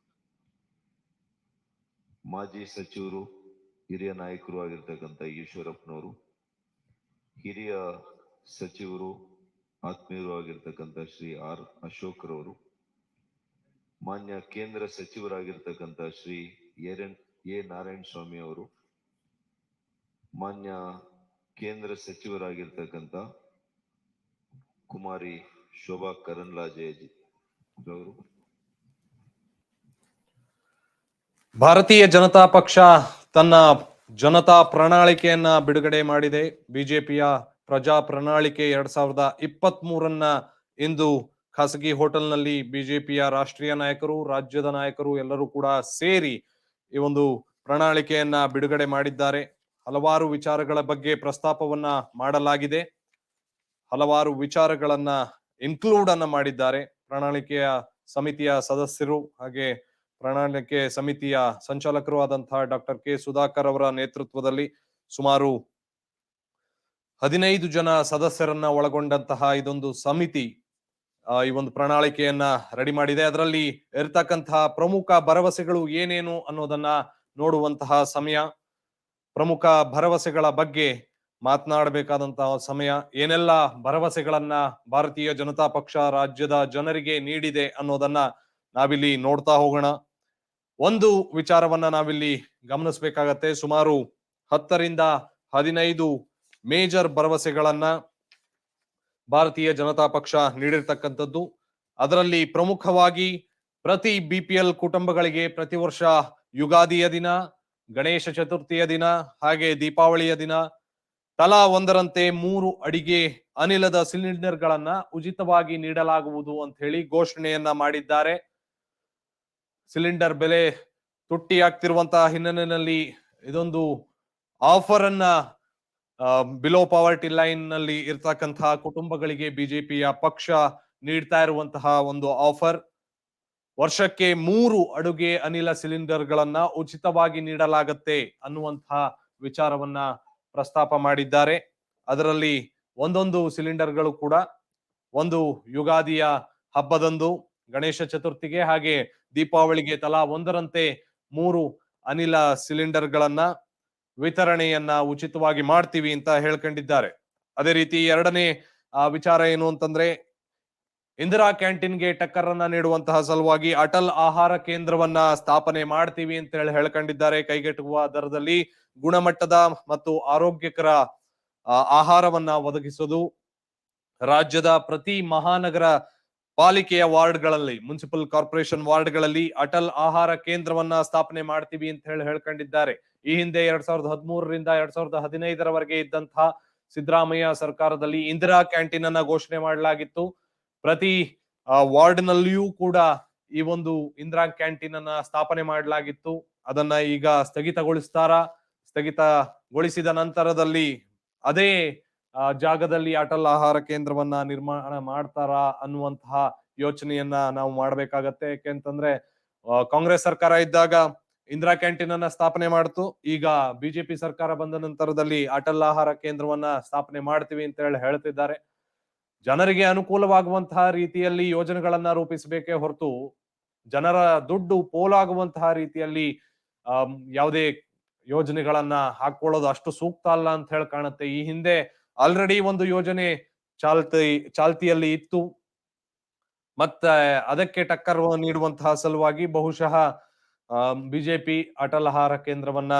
ಮಾಜಿ ಸಚಿವರು, ಹಿರಿಯ ನಾಯಕರು ಆಗಿರ್ತಕ್ಕಂಥ ಈಶ್ವರಪ್ಪನವರು, ಹಿರಿಯ ಸಚಿವರು, ಆತ್ಮೀಯರು ಆಗಿರ್ತಕ್ಕಂಥ ಶ್ರೀ R ಅಶೋಕ್ ರವರು, ಮಾನ್ಯ ಕೇಂದ್ರ ಸಚಿವರಾಗಿರ್ತಕ್ಕಂಥ ಶ್ರೀ ಎ ನಾರಾಯಣ ಸ್ವಾಮಿ ಅವರು, ಮಾನ್ಯ ಕೇಂದ್ರ ಸಚಿವರಾಗಿರ್ತಕ್ಕಂಥ ಕುಮಾರಿ ಶೋಭಾ ಕರಂದ್ಲಾಜೆ ರವರು, ಭಾರತೀಯ ಜನತಾ ಪಕ್ಷ ತನ್ನ ಜನತಾ ಪ್ರಣಾಳಿಕೆಯನ್ನ ಬಿಡುಗಡೆ ಮಾಡಿದೆ. ಬಿಜೆಪಿಯ ಪ್ರಜಾ ಪ್ರಣಾಳಿಕೆ 2023 ಇಂದು ಖಾಸಗಿ ಹೋಟೆಲ್ನಲ್ಲಿ ಬಿಜೆಪಿಯ ರಾಷ್ಟ್ರೀಯ ನಾಯಕರು, ರಾಜ್ಯದ ನಾಯಕರು ಎಲ್ಲರೂ ಕೂಡ ಸೇರಿ ಈ ಒಂದು ಪ್ರಣಾಳಿಕೆಯನ್ನ ಬಿಡುಗಡೆ ಮಾಡಿದ್ದಾರೆ. ಹಲವಾರು ವಿಚಾರಗಳ ಬಗ್ಗೆ ಪ್ರಸ್ತಾಪವನ್ನ ಮಾಡಲಾಗಿದೆ. ಹಲವಾರು ವಿಚಾರಗಳನ್ನ ಇನ್ಕ್ಲೂಡ್ ಅನ್ನ ಮಾಡಿದ್ದಾರೆ. ಪ್ರಣಾಳಿಕೆಯ ಸಮಿತಿಯ ಸದಸ್ಯರು ಹಾಗೆ ಪ್ರಣಾಳಿಕೆ ಸಮಿತಿಯ ಸಂಚಾಲಕರು ಆದಂತಹ ಡಾಕ್ಟರ್ ಕೆ ಸುಧಾಕರ್ ಅವರ ನೇತೃತ್ವದಲ್ಲಿ ಸುಮಾರು 15 ಜನ ಸದಸ್ಯರನ್ನ ಒಳಗೊಂಡಂತಹ ಇದೊಂದು ಸಮಿತಿ ಈ ಒಂದು ಪ್ರಣಾಳಿಕೆಯನ್ನ ರೆಡಿ ಮಾಡಿದೆ. ಅದರಲ್ಲಿ ಇರತಕ್ಕಂತಹ ಪ್ರಮುಖ ಭರವಸೆಗಳು ಏನೇನು ಅನ್ನೋದನ್ನ ನೋಡುವಂತಹ ಸಮಯ, ಪ್ರಮುಖ ಭರವಸೆಗಳ ಬಗ್ಗೆ ಮಾತನಾಡಬೇಕಾದಂತಹ ಸಮಯ, ಏನೆಲ್ಲ ಭರವಸೆಗಳನ್ನ ಭಾರತೀಯ ಜನತಾ ಪಕ್ಷ ರಾಜ್ಯದ ಜನರಿಗೆ ನೀಡಿದೆ ಅನ್ನೋದನ್ನ ನಾವಿಲ್ಲಿ ನೋಡ್ತಾ ಹೋಗೋಣ. ಒಂದು ವಿಚಾರವನ್ನ ನಾವಿಲ್ಲಿ ಗಮನಿಸಬೇಕಾಗತ್ತೆ. ಸುಮಾರು 10 ರಿಂದ 15 ಮೇಜರ್ ಭರವಸೆಗಳನ್ನ ಭಾರತೀಯ ಜನತಾ ಪಕ್ಷ ನೀಡಿರ್ತಕ್ಕಂಥದ್ದು. ಅದರಲ್ಲಿ ಪ್ರಮುಖವಾಗಿ ಪ್ರತಿ BPL ಕುಟುಂಬಗಳಿಗೆ ಪ್ರತಿ ವರ್ಷ ಯುಗಾದಿಯ ದಿನ, ಗಣೇಶ ಚತುರ್ಥಿಯ ದಿನ ಹಾಗೆ ದೀಪಾವಳಿಯ ದಿನ ತಲಾ ಒಂದರಂತೆ 3 ಅಡಿಗೆ ಅನಿಲದ ಸಿಲಿಂಡರ್ಗಳನ್ನ ಉಚಿತವಾಗಿ ನೀಡಲಾಗುವುದು ಅಂತ ಹೇಳಿ ಘೋಷಣೆಯನ್ನ ಮಾಡಿದ್ದಾರೆ. ಸಿಲಿಂಡರ್ ಬೆಲೆ ತುಟ್ಟಿಯಾಗ್ತಿರುವಂತಹ ಹಿನ್ನೆಲೆಯಲ್ಲಿ ಇದೊಂದು ಆಫರ್ ಅನ್ನ ಬಿಲೋ ಪಾವರ್ಟಿ ಲೈನ್ ನಲ್ಲಿ ಇರ್ತಕ್ಕಂತಹ ಕುಟುಂಬಗಳಿಗೆ ಬಿಜೆಪಿಯ ಪಕ್ಷ ನೀಡ್ತಾ ಇರುವಂತಹ ಒಂದು ಆಫರ್. ವರ್ಷಕ್ಕೆ 3 ಅಡುಗೆ ಅನಿಲ ಸಿಲಿಂಡರ್ ಗಳನ್ನ ಉಚಿತವಾಗಿ ನೀಡಲಾಗತ್ತೆ ಅನ್ನುವಂತಹ ವಿಚಾರವನ್ನ ಪ್ರಸ್ತಾಪ ಮಾಡಿದ್ದಾರೆ. ಅದರಲ್ಲಿ ಒಂದೊಂದು ಸಿಲಿಂಡರ್ಗಳು ಕೂಡ ಒಂದು ಯುಗಾದಿಯ ಹಬ್ಬದಂದು, ಗಣೇಶ ಚತುರ್ಥಿಗೆ ಹಾಗೆ ದೀಪಾವಳಿಗೆ ತಲಾ ಒಂದರಂತೆ 3 ಅನಿಲ ಸಿಲಿಂಡರ್ ಗಳನ್ನ ವಿತರಣೆಯನ್ನ ಉಚಿತವಾಗಿ ಮಾಡ್ತೀವಿ ಅಂತ ಹೇಳ್ಕೊಂಡಿದ್ದಾರೆ. ಅದೇ ರೀತಿ ಎರಡನೇ ವಿಚಾರ ಏನು ಅಂತಂದ್ರೆ, ಇಂದಿರಾ ಕ್ಯಾಂಟೀನ್ಗೆ ಟಕ್ಕರನ್ನ ನೀಡುವಂತಹ ಸಲುವಾಗಿ ಅಟಲ್ ಆಹಾರ ಕೇಂದ್ರವನ್ನ ಸ್ಥಾಪನೆ ಮಾಡ್ತೀವಿ ಅಂತ ಹೇಳ್ಕೊಂಡಿದ್ದಾರೆ. ಕೈಗೆಟುಕುವ ದರದಲ್ಲಿ ಗುಣಮಟ್ಟದ ಮತ್ತು ಆರೋಗ್ಯಕರ ಆಹಾರವನ್ನ ಒದಗಿಸೋದು. ರಾಜ್ಯದ ಪ್ರತಿ ಮಹಾನಗರ ಪಾಲಿಕೆಯ ವಾರ್ಡ್ಗಳಲ್ಲಿ, ಮುನ್ಸಿಪಲ್ ಕಾರ್ಪೊರೇಷನ್ ವಾರ್ಡ್ಗಳಲ್ಲಿ ಅಟಲ್ ಆಹಾರ ಕೇಂದ್ರವನ್ನ ಸ್ಥಾಪನೆ ಮಾಡ್ತೀವಿ ಅಂತ ಹೇಳ್ಕೊಂಡಿದ್ದಾರೆ. ಈ ಹಿಂದೆ 2013 ರಿಂದ 2015 ರವರೆಗೆ ಇದ್ದಂತಹ ಸಿದ್ದರಾಮಯ್ಯ ಸರ್ಕಾರದಲ್ಲಿ ಇಂದಿರಾ ಕ್ಯಾಂಟೀನ್ ಅನ್ನ ಘೋಷಣೆ ಮಾಡಲಾಗಿತ್ತು. ಪ್ರತಿ ವಾರ್ಡ್ ನಲ್ಲಿಯೂ ಕೂಡ ಈ ಒಂದು ಇಂದಿರಾ ಕ್ಯಾಂಟೀನ್ ಅನ್ನ ಸ್ಥಾಪನೆ ಮಾಡಲಾಗಿತ್ತು. ಅದನ್ನ ಈಗ ಸ್ಥಗಿತಗೊಳಿಸಿದ ನಂತರದಲ್ಲಿ ಅದೇ ಜಾಗದಲ್ಲಿ ಅಟಲ್ ಆಹಾರ ಕೇಂದ್ರವನ್ನ ನಿರ್ಮಾಣ ಮಾಡ್ತಾರಾ ಅನ್ನುವಂತಹ ಯೋಚನೆಯನ್ನ ನಾವು ಮಾಡ್ಬೇಕಾಗತ್ತೆ. ಯಾಕೆಂತಂದ್ರೆ ಕಾಂಗ್ರೆಸ್ ಸರ್ಕಾರ ಇದ್ದಾಗ ಇಂದಿರಾ ಕ್ಯಾಂಟೀನ್ ಅನ್ನ ಸ್ಥಾಪನೆ ಮಾಡ್ತು. ಈಗ ಬಿಜೆಪಿ ಸರ್ಕಾರ ಬಂದ ನಂತರದಲ್ಲಿ ಅಟಲ್ ಆಹಾರ ಕೇಂದ್ರವನ್ನ ಸ್ಥಾಪನೆ ಮಾಡ್ತೀವಿ ಅಂತ ಹೇಳ್ತಿದ್ದಾರೆ. ಜನರಿಗೆ ಅನುಕೂಲವಾಗುವಂತಹ ರೀತಿಯಲ್ಲಿ ಯೋಜನೆಗಳನ್ನ ರೂಪಿಸಬೇಕೇ ಹೊರತು ಜನರ ದುಡ್ಡು ಪೋಲಾಗುವಂತಹ ರೀತಿಯಲ್ಲಿ ಯಾವುದೇ ಯೋಜನೆಗಳನ್ನ ಹಾಕೊಳ್ಳೋದು ಅಷ್ಟು ಸೂಕ್ತ ಅಲ್ಲ ಅಂತ ಹೇಳಿ ಕಾಣುತ್ತೆ. ಈ ಹಿಂದೆ ಆಲ್ರೆಡಿ ಒಂದು ಯೋಜನೆ ಚಾಲ್ತಿಯಲ್ಲಿ ಇತ್ತು. ಮತ್ತೆ ಅದಕ್ಕೆ ಟಕ್ಕರ್ ನೀಡುವಂತಹ ಸಲುವಾಗಿ ಬಹುಶಃ ಬಿಜೆಪಿ ಅಟಲ್ ಆಹಾರ ಕೇಂದ್ರವನ್ನ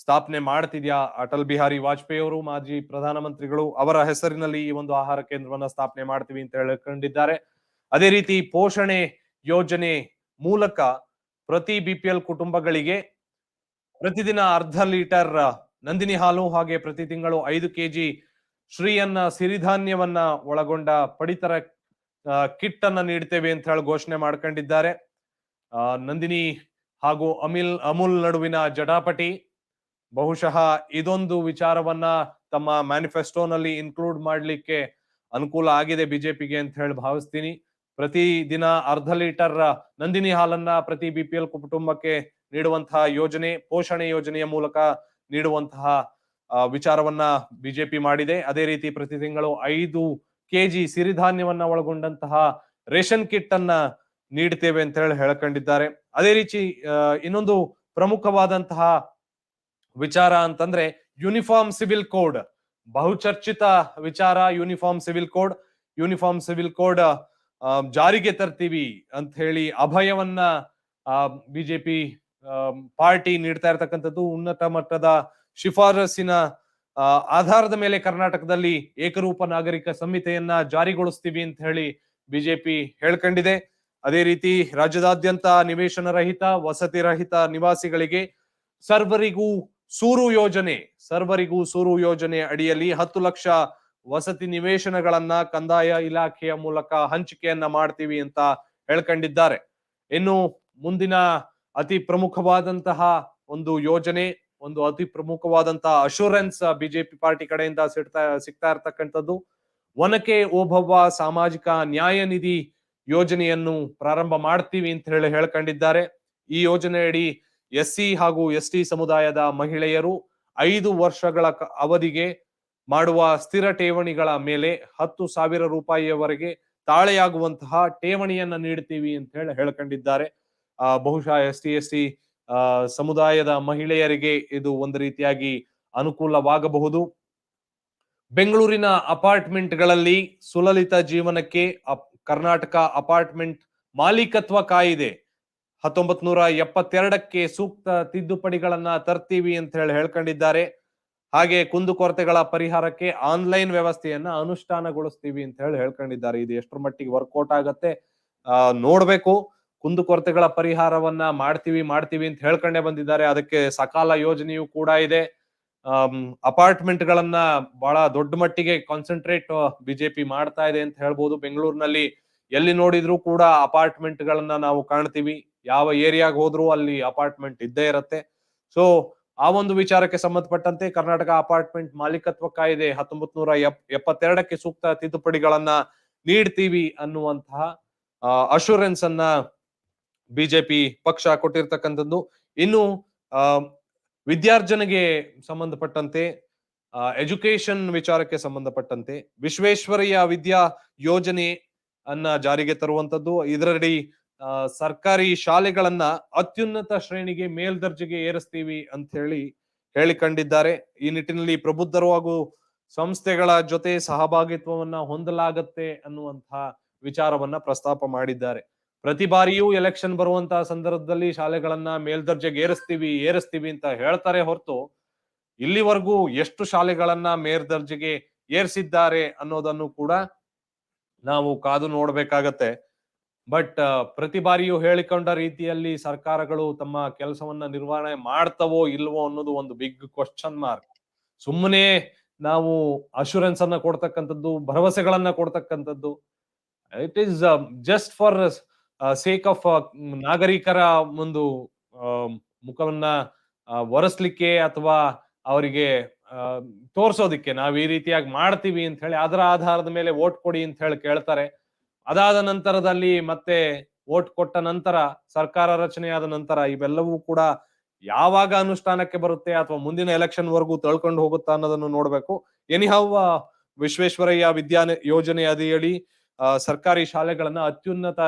ಸ್ಥಾಪನೆ ಮಾಡ್ತಿದ್ಯಾ. ಅಟಲ್ ಬಿಹಾರಿ ವಾಜಪೇಯಿ ಅವರು ಮಾಜಿ ಪ್ರಧಾನಮಂತ್ರಿಗಳು, ಅವರ ಹೆಸರಿನಲ್ಲಿ ಈ ಒಂದು ಆಹಾರ ಕೇಂದ್ರವನ್ನ ಸ್ಥಾಪನೆ ಮಾಡ್ತೀವಿ ಅಂತ ಹೇಳಿಕೊಂಡಿದ್ದಾರೆ. ಅದೇ ರೀತಿ ಪೋಷಣೆ ಯೋಜನೆ ಮೂಲಕ ಪ್ರತಿ ಬಿಪಿಎಲ್ ಕುಟುಂಬಗಳಿಗೆ ಪ್ರತಿದಿನ 1/2 ಲೀಟರ್ ನಂದಿನಿ ಹಾಲು, ಹಾಗೆ ಪ್ರತಿ ತಿಂಗಳು 5 ಕೆಜಿ ಶ್ರೀಯನ್ನ ಸಿರಿಧಾನ್ಯವನ್ನ ಒಳಗೊಂಡ ಪಡಿತರ ಕಿಟ್ ಅನ್ನ ನೀಡ್ತೇವೆ ಅಂತ ಹೇಳಿ ಘೋಷಣೆ ಮಾಡ್ಕೊಂಡಿದ್ದಾರೆ. ನಂದಿನಿ ಹಾಗೂ ಅಮೂಲ್ ನಡುವಿನ ಜಟಾಪಟಿ, ಬಹುಶಃ ಇದೊಂದು ವಿಚಾರವನ್ನ ತಮ್ಮ ಮ್ಯಾನಿಫೆಸ್ಟೋನಲ್ಲಿ ಇನ್ಕ್ಲೂಡ್ ಮಾಡ್ಲಿಕ್ಕೆ ಅನುಕೂಲ ಆಗಿದೆ ಬಿಜೆಪಿಗೆ ಅಂತ ಹೇಳಿ ಭಾವಿಸ್ತೀನಿ. ಪ್ರತಿ ದಿನ 1/2 ಲೀಟರ್ ನಂದಿನಿ ಹಾಲನ್ನ ಪ್ರತಿ ಬಿಪಿಎಲ್ ಕುಟುಂಬಕ್ಕೆ ನೀಡುವಂತಹ ಯೋಜನೆ, ಪೋಷಣೆ ಯೋಜನೆಯ ಮೂಲಕ ನೀಡುವಂತಹ ವಿಚಾರವನ್ನ ಬಿಜೆಪಿ ಮಾಡಿದೆ. ಅದೇ ರೀತಿ ಪ್ರತಿ ತಿಂಗಳು 5 ಕೆಜಿ ಸಿರಿಧಾನ್ಯವನ್ನ ಒಳಗೊಂಡಂತಹ ರೇಷನ್ ಕಿಟ್ ಅನ್ನ ನೀಡ್ತೇವೆ ಅಂತ ಹೇಳಿ ಹೇಳ್ಕೊಂಡಿದ್ದಾರೆ. ಅದೇ ರೀತಿ ಇನ್ನೊಂದು ಪ್ರಮುಖವಾದಂತಹ ವಿಚಾರ ಅಂತಂದ್ರೆ ಯೂನಿಫಾರ್ಮ್ ಸಿವಿಲ್ ಕೋಡ್, ಬಹುಚರ್ಚಿತ ವಿಚಾರ. ಯೂನಿಫಾರ್ಮ್ ಸಿವಿಲ್ ಕೋಡ್ ಜಾರಿಗೆ ತರ್ತೀವಿ ಅಂತ ಹೇಳಿ ಅಭಯವನ್ನ ಬಿಜೆಪಿ ಪಾರ್ಟಿ ನೀಡ್ತಾ ಇರತಕ್ಕಂಥದ್ದು. ಉನ್ನತ ಮಟ್ಟದ ಶಿಫಾರಸಿನ ಆಧಾರದ ಮೇಲೆ ಕರ್ನಾಟಕದಲ್ಲಿ ಏಕರೂಪ ನಾಗರಿಕ ಸಂಹಿತೆಯನ್ನ ಜಾರಿಗೊಳಿಸ್ತೀವಿ ಅಂತ ಹೇಳಿ ಬಿಜೆಪಿ ಹೇಳ್ಕೊಂಡಿದೆ. ಅದೇ ರೀತಿ ರಾಜ್ಯದಾದ್ಯಂತ ನಿವೇಶನ ರಹಿತ, ವಸತಿ ರಹಿತ ನಿವಾಸಿಗಳಿಗೆ ಸರ್ವರಿಗೂ ಸೂರು ಯೋಜನೆ ಅಡಿಯಲ್ಲಿ 10 ಲಕ್ಷ ವಸತಿ ನಿವೇಶನಗಳನ್ನ ಕಂದಾಯ ಇಲಾಖೆಯ ಮೂಲಕ ಹಂಚಿಕೆಯನ್ನ ಮಾಡ್ತೀವಿ ಅಂತ ಹೇಳ್ಕೊಂಡಿದ್ದಾರೆ. ಇನ್ನು ಮುಂದಿನ ಅತಿ ಪ್ರಮುಖವಾದಂತಹ ಒಂದು ಯೋಜನೆ, ಒಂದು ಅತಿ ಪ್ರಮುಖವಾದಂತಹ ಅಶೂರೆನ್ಸ್ ಬಿಜೆಪಿ ಪಾರ್ಟಿ ಕಡೆಯಿಂದ ಸಿಗ್ತಾ ಇರ್ತಕ್ಕಂಥದ್ದು. ಒನಕೆ ಓಬವ್ವ ಸಾಮಾಜಿಕ ನ್ಯಾಯ ನಿಧಿ ಯೋಜನೆಯನ್ನು ಪ್ರಾರಂಭ ಮಾಡ್ತೀವಿ ಅಂತ ಹೇಳ್ಕೊಂಡಿದ್ದಾರೆ. ಈ ಯೋಜನೆಯಡಿ SC ಹಾಗೂ ST ಸಮುದಾಯದ ಮಹಿಳೆಯರು 5 ವರ್ಷಗಳ ಅವಧಿಗೆ ಮಾಡುವ ಸ್ಥಿರ ಠೇವಣಿಗಳ ಮೇಲೆ 10,000 ರೂಪಾಯಿಯವರೆಗೆ ತಾಳೆಯಾಗುವಂತಹ ಠೇವಣಿಯನ್ನ ನೀಡ್ತೀವಿ ಅಂತ ಹೇಳ್ಕೊಂಡಿದ್ದಾರೆ. ಬಹುಶಃ ST ಸಮುದಾಯದ ಮಹಿಳೆಯರಿಗೆ ಇದು ಒಂದು ರೀತಿಯಾಗಿ ಅನುಕೂಲವಾಗಬಹುದು. ಬೆಂಗಳೂರಿನ ಅಪಾರ್ಟ್ಮೆಂಟ್ಗಳಲ್ಲಿ ಸುಲಲಿತ ಜೀವನಕ್ಕೆ ಕರ್ನಾಟಕ ಅಪಾರ್ಟ್ಮೆಂಟ್ ಮಾಲೀಕತ್ವ ಕಾಯಿದೆ 1972ಕ್ಕೆ ಸೂಕ್ತ ತಿದ್ದುಪಡಿಗಳನ್ನ ತರ್ತೀವಿ ಅಂತ ಹೇಳ್ಕೊಂಡಿದ್ದಾರೆ. ಹಾಗೆ ಕುಂದುಕೊರತೆಗಳ ಪರಿಹಾರಕ್ಕೆ ಆನ್ಲೈನ್ ವ್ಯವಸ್ಥೆಯನ್ನ ಅನುಷ್ಠಾನಗೊಳಿಸ್ತೀವಿ ಅಂತ ಹೇಳ್ಕೊಂಡಿದ್ದಾರೆ. ಇದು ಎಷ್ಟರ ಮಟ್ಟಿಗೆ ವರ್ಕೌಟ್ ಆಗತ್ತೆ ನೋಡ್ಬೇಕು. ಕುಂದುಕೊರತೆಗಳ ಪರಿಹಾರವನ್ನ ಮಾಡ್ತೀವಿ ಅಂತ ಹೇಳ್ಕೊಂಡೇ ಬಂದಿದ್ದಾರೆ. ಅದಕ್ಕೆ ಸಕಾಲ ಯೋಜನೆಯೂ ಕೂಡ ಇದೆ. ಅಪಾರ್ಟ್ಮೆಂಟ್ ಗಳನ್ನ ಬಹಳ ದೊಡ್ಡ ಮಟ್ಟಿಗೆ ಕಾನ್ಸಂಟ್ರೇಟ್ ಬಿಜೆಪಿ ಮಾಡ್ತಾ ಇದೆ ಅಂತ ಹೇಳ್ಬೋದು. ಬೆಂಗಳೂರಿನಲ್ಲಿ ಎಲ್ಲಿ ನೋಡಿದ್ರು ಕೂಡ ಅಪಾರ್ಟ್ಮೆಂಟ್ ಗಳನ್ನ ನಾವು ಕಾಣ್ತೀವಿ. ಯಾವ ಏರಿಯಾಗ ಹೋದ್ರು ಅಲ್ಲಿ ಅಪಾರ್ಟ್ಮೆಂಟ್ ಇದ್ದೇ ಇರತ್ತೆ. ಸೊ ಆ ಒಂದು ವಿಚಾರಕ್ಕೆ ಸಂಬಂಧಪಟ್ಟಂತೆ ಕರ್ನಾಟಕ ಅಪಾರ್ಟ್ಮೆಂಟ್ ಮಾಲೀಕತ್ವ ಕಾಯ್ದೆ 1972ಕ್ಕೆ ಸೂಕ್ತ ತಿದ್ದುಪಡಿಗಳನ್ನ ನೀಡ್ತೀವಿ ಅನ್ನುವಂತಹ ಅಶೂರೆನ್ಸ್ ಅನ್ನ ಬಿಜೆಪಿ ಪಕ್ಷ ಕೊಟ್ಟಿರ್ತಕ್ಕಂಥದ್ದು. ಇನ್ನು ವಿದ್ಯಾರ್ಜನೆಗೆ ಸಂಬಂಧಪಟ್ಟಂತೆ, ಎಜುಕೇಶನ್ ವಿಚಾರಕ್ಕೆ ಸಂಬಂಧಪಟ್ಟಂತೆ ವಿಶ್ವೇಶ್ವರಯ್ಯ ವಿದ್ಯಾ ಯೋಜನೆ ಅನ್ನ ಜಾರಿಗೆ ತರುವಂತದ್ದು. ಇದರಡಿ ಸರ್ಕಾರಿ ಶಾಲೆಗಳನ್ನ ಅತ್ಯುನ್ನತ ಶ್ರೇಣಿಗೆ ಮೇಲ್ದರ್ಜೆಗೆ ಏರಿಸ್ತೀವಿ ಅಂತ ಹೇಳಿಕೊಂಡಿದ್ದಾರೆ. ಈ ನಿಟ್ಟಿನಲ್ಲಿ ಪ್ರಬುದ್ಧರು ಹಾಗೂ ಸಂಸ್ಥೆಗಳ ಜೊತೆ ಸಹಭಾಗಿತ್ವವನ್ನ ಹೊಂದಲಾಗತ್ತೆ ಅನ್ನುವಂತಹ ವಿಚಾರವನ್ನ ಪ್ರಸ್ತಾಪ ಮಾಡಿದ್ದಾರೆ. ಪ್ರತಿ ಬಾರಿಯೂ ಎಲೆಕ್ಷನ್ ಬರುವಂತಹ ಸಂದರ್ಭದಲ್ಲಿ ಶಾಲೆಗಳನ್ನ ಮೇಲ್ದರ್ಜೆಗೆ ಏರಿಸ್ತೀವಿ ಅಂತ ಹೇಳ್ತಾರೆ ಹೊರತು ಇಲ್ಲಿವರೆಗೂ ಎಷ್ಟು ಶಾಲೆಗಳನ್ನ ಮೇಲ್ದರ್ಜೆಗೆ ಏರಿಸಿದ್ದಾರೆ ಅನ್ನೋದನ್ನು ಕೂಡ ನಾವು ಕಾದು ನೋಡ್ಬೇಕಾಗತ್ತೆ. ಬಟ್ ಪ್ರತಿ ಬಾರಿಯೂ ಹೇಳಿಕೊಂಡ ರೀತಿಯಲ್ಲಿ ಸರ್ಕಾರಗಳು ತಮ್ಮ ಕೆಲಸವನ್ನ ನಿರ್ವಹಣೆ ಮಾಡ್ತವೋ ಇಲ್ವೋ ಅನ್ನೋದು ಒಂದು ಬಿಗ್ ಕ್ವಶನ್ ಮಾರ್ಕ್. ಸುಮ್ಮನೆ ನಾವು ಅಶೂರೆನ್ಸ್ ಅನ್ನ ಕೊಡ್ತಕ್ಕಂಥದ್ದು, ಭರವಸೆಗಳನ್ನ ಕೊಡ್ತಕ್ಕಂಥದ್ದು. It is just for sake of ನಾಗರಿಕರ ಒಂದು ಮುಖವನ್ನ ಒರೆಸ್ಲಿಕ್ಕೆ ಅಥವಾ ಅವರಿಗೆ ತೋರ್ಸೋದಿಕ್ಕೆ ನಾವ್ ಈ ರೀತಿಯಾಗಿ ಮಾಡ್ತೀವಿ ಅಂತ ಹೇಳಿ ಅದರ ಆಧಾರದ ಮೇಲೆ ವೋಟ್ ಕೊಡಿ ಅಂತ ಹೇಳಿ ಕೇಳ್ತಾರೆ. ಅದಾದ ನಂತರದಲ್ಲಿ ಮತ್ತೆ ವೋಟ್ ಕೊಟ್ಟ ನಂತರ ಸರ್ಕಾರ ರಚನೆಯಾದ ನಂತರ ಇವೆಲ್ಲವೂ ಕೂಡ ಯಾವಾಗ ಅನುಷ್ಠಾನಕ್ಕೆ ಬರುತ್ತೆ ಅಥವಾ ಮುಂದಿನ ಎಲೆಕ್ಷನ್ ವರೆಗೂ ತಳ್ಕೊಂಡು ಹೋಗುತ್ತಾ ಅನ್ನೋದನ್ನು ನೋಡ್ಬೇಕು. ಎನಿಹೌ ವಿಶ್ವೇಶ್ವರಯ್ಯ ಯೋಜನೆ ಅಡಿಯಲ್ಲಿ ಸರ್ಕಾರಿ ಶಾಲೆಗಳನ್ನ ಅತ್ಯುನ್ನತ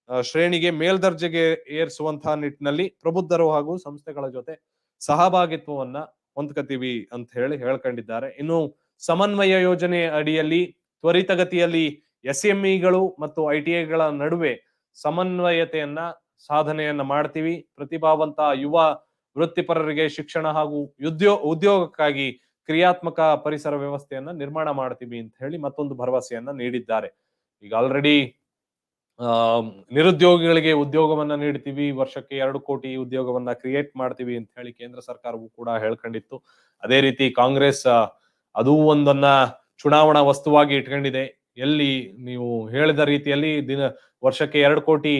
ಶ್ರೇಣಿಗೆ ಮೇಲ್ದರ್ಜೆಗೆ ಏರಿಸುವಂತಹ ನಿಟ್ಟಿನಲ್ಲಿ ಪ್ರಬುದ್ಧರು ಹಾಗೂ ಸಂಸ್ಥೆಗಳ ಜೊತೆ ಸಹಭಾಗಿತ್ವವನ್ನ ಹೊಂದ್ಕತೀವಿ ಅಂತ ಹೇಳಿ ಹೇಳ್ಕೊಂಡಿದ್ದಾರೆ. ಇನ್ನು ಸಮನ್ವಯ ಯೋಜನೆ ಅಡಿಯಲ್ಲಿ ತ್ವರಿತಗತಿಯಲ್ಲಿ SMEಗಳು ಮತ್ತು ITIಗಳ ನಡುವೆ ಸಮನ್ವಯತೆಯನ್ನ ಸಾಧನೆಯನ್ನ ಮಾಡ್ತೀವಿ. ಪ್ರತಿಭಾವಂತ ಯುವ ವೃತ್ತಿಪರರಿಗೆ ಶಿಕ್ಷಣ ಹಾಗೂ ಉದ್ಯೋಗಕ್ಕಾಗಿ ಕ್ರಿಯಾತ್ಮಕ ಪರಿಸರ ವ್ಯವಸ್ಥೆಯನ್ನ ನಿರ್ಮಾಣ ಮಾಡ್ತೀವಿ ಅಂತ ಹೇಳಿ ಮತ್ತೊಂದು ಭರವಸೆಯನ್ನ ನೀಡಿದ್ದಾರೆ. ಈಗ ಆಲ್ರೆಡಿ ನಿರುದ್ಯೋಗಿಗಳಿಗೆ ಉದ್ಯೋಗವನ್ನ ನೀಡ್ತೀವಿ, ವರ್ಷಕ್ಕೆ 2 ಕೋಟಿ ಉದ್ಯೋಗವನ್ನ ಕ್ರಿಯೇಟ್ ಮಾಡ್ತೀವಿ ಅಂತ ಹೇಳಿ ಕೇಂದ್ರ ಸರ್ಕಾರವು ಕೂಡ ಹೇಳ್ಕೊಂಡಿತ್ತು. ಅದೇ ರೀತಿ ಕಾಂಗ್ರೆಸ್ ಅದೂ ಒಂದನ್ನ ಚುನಾವಣಾ ವಸ್ತುವಾಗಿ ಇಟ್ಕೊಂಡಿದೆ. ಎಲ್ಲಿ ನೀವು ಹೇಳಿದ ರೀತಿಯಲ್ಲಿ ವರ್ಷಕ್ಕೆ 2 ಕೋಟಿ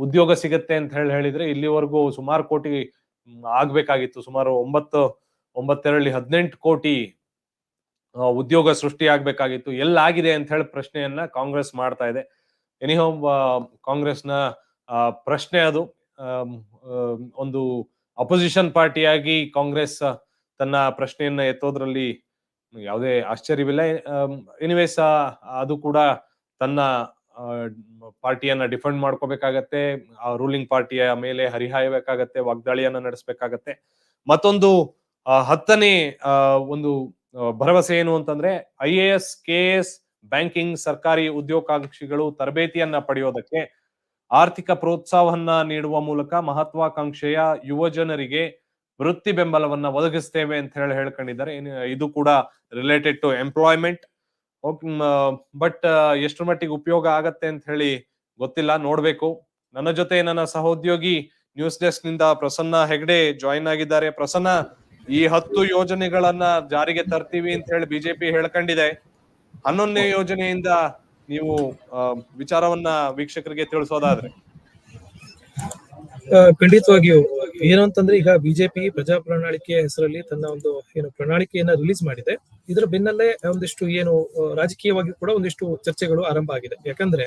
ಉದ್ಯೋಗ ಸಿಗತ್ತೆ ಅಂತ ಹೇಳಿದ್ರೆ ಇಲ್ಲಿವರೆಗೂ ಸುಮಾರು ಕೋಟಿ ಆಗ್ಬೇಕಾಗಿತ್ತು. ಸುಮಾರು 18 ಕೋಟಿ ಉದ್ಯೋಗ ಸೃಷ್ಟಿ ಆಗ್ಬೇಕಾಗಿತ್ತು. ಎಲ್ಲಾಗಿದೆ ಅಂತ ಹೇಳಿ ಪ್ರಶ್ನೆಯನ್ನ ಕಾಂಗ್ರೆಸ್ ಮಾಡ್ತಾ ಇದೆ. ಎನಿಹೌ ಕಾಂಗ್ರೆಸ್ನ ಪ್ರಶ್ನೆ ಅದು. ಒಂದು ಅಪೋಸಿಷನ್ ಪಾರ್ಟಿಯಾಗಿ ಕಾಂಗ್ರೆಸ್ ತನ್ನ ಪ್ರಶ್ನೆಯನ್ನ ಎತ್ತೋದ್ರಲ್ಲಿ ಯಾವುದೇ ಆಶ್ಚರ್ಯವಿಲ್ಲ. ಎನಿವೇಸ್ ಅದು ಕೂಡ ತನ್ನ ಪಾರ್ಟಿಯನ್ನ ಡಿಫೆಂಡ್ ಮಾಡ್ಕೋಬೇಕಾಗತ್ತೆ, ರೂಲಿಂಗ್ ಪಾರ್ಟಿಯ ಮೇಲೆ ಹರಿಹಾಯಬೇಕಾಗತ್ತೆ, ವಾಗ್ದಾಳಿಯನ್ನ ನಡೆಸಬೇಕಾಗತ್ತೆ. ಮತ್ತೊಂದು 10ನೇ ಒಂದು ಭರವಸೆ ಏನು ಅಂತಂದ್ರೆ IAS, KS, ಬ್ಯಾಂಕಿಂಗ್ ಸರ್ಕಾರಿ ಉದ್ಯೋಗಾಕಾಂಕ್ಷಿಗಳು ತರಬೇತಿಯನ್ನ ಪಡೆಯೋದಕ್ಕೆ ಆರ್ಥಿಕ ಪ್ರೋತ್ಸಾಹವನ್ನ ನೀಡುವ ಮೂಲಕ ಮಹತ್ವಾಕಾಂಕ್ಷೆಯ ಯುವ ಜನರಿಗೆ ವೃತ್ತಿ ಬೆಂಬಲವನ್ನ ಒದಗಿಸ್ತೇವೆ ಅಂತ ಹೇಳಿ ಹೇಳ್ಕೊಂಡಿದ್ದಾರೆ. ಇದು ಕೂಡ ರಿಲೇಟೆಡ್ ಟು ಎಂಪ್ಲಾಯ್ಮೆಂಟ್. ಬಟ್ ಎಷ್ಟರ ಮಟ್ಟಿಗೆ ಉಪಯೋಗ ಆಗತ್ತೆ ಅಂತ ಹೇಳಿ ಗೊತ್ತಿಲ್ಲ, ನೋಡ್ಬೇಕು. ನನ್ನ ಜೊತೆ ನನ್ನ ಸಹೋದ್ಯೋಗಿ ನ್ಯೂಸ್ ಡೆಸ್ಕ್ ನಿಂದ ಪ್ರಸನ್ನ ಹೆಗ್ಡೆ ಜಾಯಿನ್ ಆಗಿದ್ದಾರೆ. ಪ್ರಸನ್ನ, ಈ 10 ಯೋಜನೆಗಳನ್ನ ಜಾರಿಗೆ ತರ್ತೀವಿ ಅಂತ ಹೇಳಿ ಬಿಜೆಪಿ ಹೇಳ್ಕೊಂಡಿದೆ. 11ನೇ ಯೋಜನೆಯಿಂದ ನೀವು ವಿಚಾರವನ್ನ ವೀಕ್ಷಕರಿಗೆ ತಿಳಿಸೋದಾದ್ರೆ? ಖಂಡಿತವಾಗಿಯೂ ಏನು ಅಂತಂದ್ರೆ, ಈಗ ಬಿಜೆಪಿ ಪ್ರಜಾ ಪ್ರಣಾಳಿಕೆಯ ಹೆಸರಲ್ಲಿ ತನ್ನ ಒಂದು ಪ್ರಣಾಳಿಕೆಯನ್ನ ರಿಲೀಸ್ ಮಾಡಿದೆ. ಇದರ ಬೆನ್ನಲ್ಲೇ ಒಂದಿಷ್ಟು ರಾಜಕೀಯವಾಗಿ ಕೂಡ ಒಂದಿಷ್ಟು ಚರ್ಚೆಗಳು ಆರಂಭ ಆಗಿದೆ. ಯಾಕಂದ್ರೆ